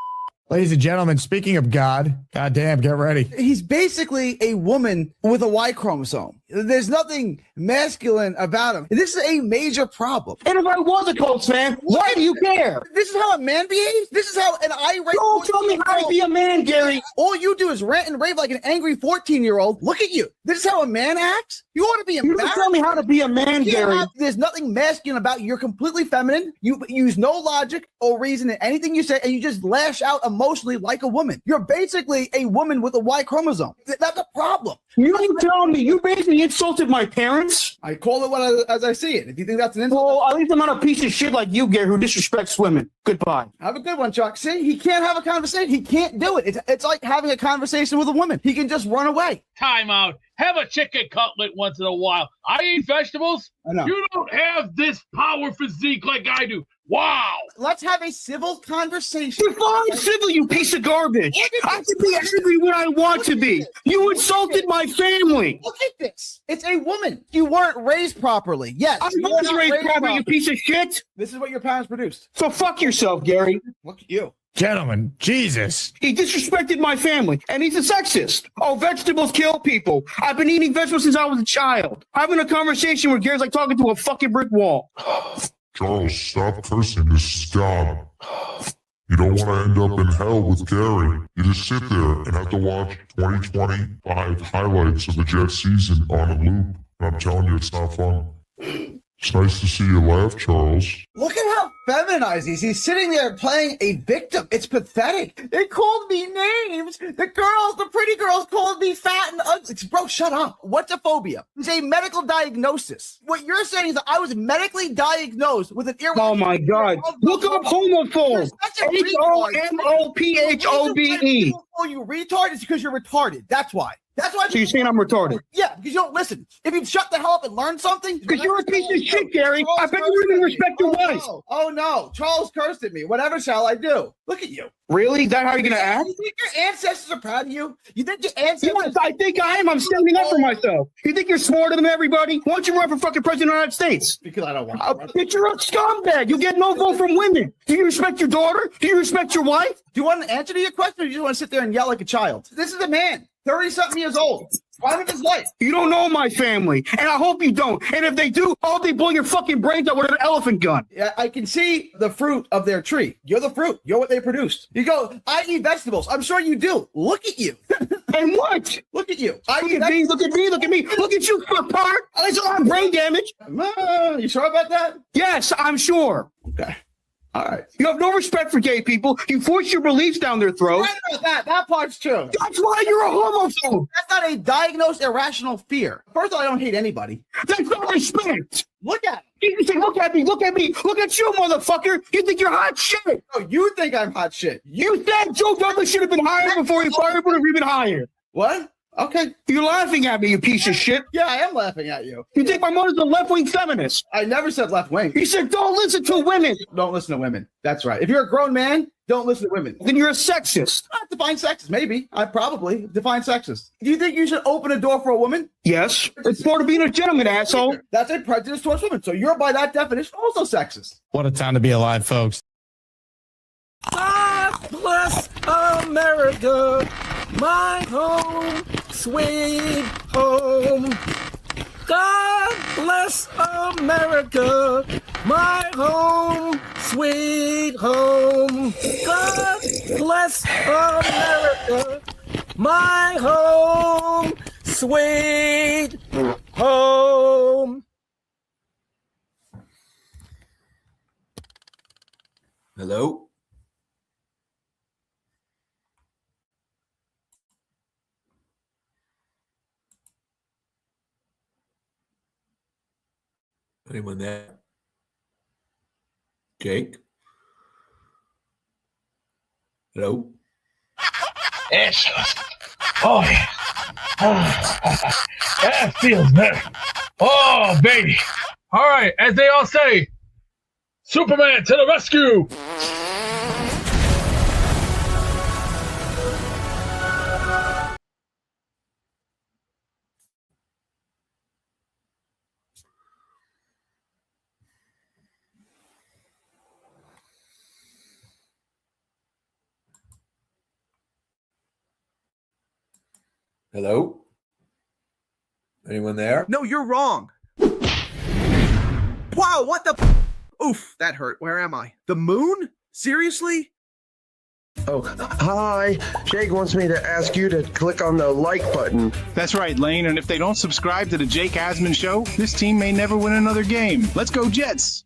Ladies and gentlemen, speaking of God, goddamn, get ready.
He's basically a woman with a Y chromosome. There's nothing masculine about him. This is a major problem.
And if I was a Colts fan, why do you care?
This is how a man behaves? This is how an irate...
Don't tell me how to be a man, Gary.
All you do is rant and rave like an angry 14-year-old. Look at you. This is how a man acts? You ought to be embarrassed.
You don't tell me how to be a man, Gary.
There's nothing masculine about you. You're completely feminine. You use no logic or reason in anything you say, and you just lash out emotionally like a woman. You're basically a woman with a Y chromosome. That's a problem.
You ain't telling me. You basically insulted my parents.
I call it as I see it. If you think that's an insult.
Well, at least I'm not a piece of shit like you, Gary, who disrespects women. Goodbye.
Have a good one, Chuck. See, he can't have a conversation. He can't do it. It's like having a conversation with a woman. He can just run away.
Time out. Have a chicken cutlet once in a while. I eat vegetables.
I know.
You don't have this power physique like I do. Wow.
Let's have a civil conversation.
Define civil, you piece of garbage. I can be angry when I want to be. You insulted my family.
Look at this. It's a woman. You weren't raised properly. Yes.
I was raised properly, you piece of shit.
This is what your parents produced.
So fuck yourself, Gary.
Look at you.
Gentlemen, Jesus.
He disrespected my family, and he's a sexist. Oh, vegetables kill people. I've been eating vegetables since I was a child. Having a conversation with Gary's like talking to a fucking brick wall.
Charles, stop cursing. This is God. You don't want to end up in hell with Gary. You just sit there and have to watch 2025 highlights of the Jets season on a loop. And I'm telling you, it's not fun. It's nice to see you laugh, Charles.
Look at how feminized he is. He's sitting there playing a victim. It's pathetic. They called me names. The pretty girls called me fat and ugly. Bro, shut up. What's a phobia? It's a medical diagnosis. What you're saying is that I was medically diagnosed with an earwax.
Oh my God. Look up homophobe. HOMOPHOBE.
Oh, you retard? It's because you're retarded. That's why. That's why.
So you're saying I'm retarded?
Yeah, because you don't listen. If you'd shut the hell up and learn something.
Because you're a piece of shit, Gary. I bet you even respect your wife.
Oh no, Charles cursed at me. Whatever shall I do? Look at you.
Really? Is that how you're gonna act?
You think your ancestors are proud of you? You think your ancestors?
Yes, I think I am. I'm standing up for myself. You think you're smarter than everybody? Why don't you run for fucking president of the United States?
Because I don't want
to. But you're a scumbag. You get no vote from women. Do you respect your daughter? Do you respect your wife?
Do you want an answer to your question, or do you just want to sit there and yell like a child? This is a man, 30-something years old. Prime of his life.
You don't know my family, and I hope you don't. And if they do, I hope they blow your fucking brains out with an elephant gun.
Yeah, I can see the fruit of their tree. You're the fruit. You're what they produced. You go, I eat vegetables. I'm sure you do. Look at you.
And what?
Look at you.
Look at me. Look at me. Look at me. Look at you, fuck part. I saw brain damage.
You sure about that?
Yes, I'm sure.
Okay. All right.
You have no respect for gay people. You force your beliefs down their throats.
Right about that. That part's true.
That's why you're a homophobe.
That's not a diagnosed irrational fear. First of all, I don't hate anybody.
That's not respect.
Look at
it. You say, look at me. Look at me. Look at you, motherfucker. You think you're hot shit.
Oh, you think I'm hot shit.
You said Joe Douglas should have been hired before he fired, would have been hired.
What? Okay.
You're laughing at me, you piece of shit.
Yeah, I am laughing at you.
You think my mother's a left-wing feminist?
I never said left-wing.
You said don't listen to women.
Don't listen to women. That's right. If you're a grown man, don't listen to women.
Then you're a sexist.
I define sexist, maybe. I probably define sexist. Do you think you should open a door for a woman?
Yes. It's part of being a gentleman, asshole.
That's a prejudice towards women. So you're, by that definition, also sexist.
What a time to be alive, folks.
God bless America, my home, sweet home. God bless America, my home, sweet home. God bless America, my home, sweet home.
Hello? Anyone there? Jake? Hello?
Yes. Oh, yeah. That feels better. Oh, baby. All right, as they all say, Superman to the rescue.
Hello? Anyone there?
No, you're wrong. Wow, what the? Oof, that hurt. Where am I? The moon? Seriously?
Oh, hi. Jake wants me to ask you to click on the like button.
That's right, Lane. And if they don't subscribe to the Jake Asman Show, this team may never win another game. Let's go, Jets.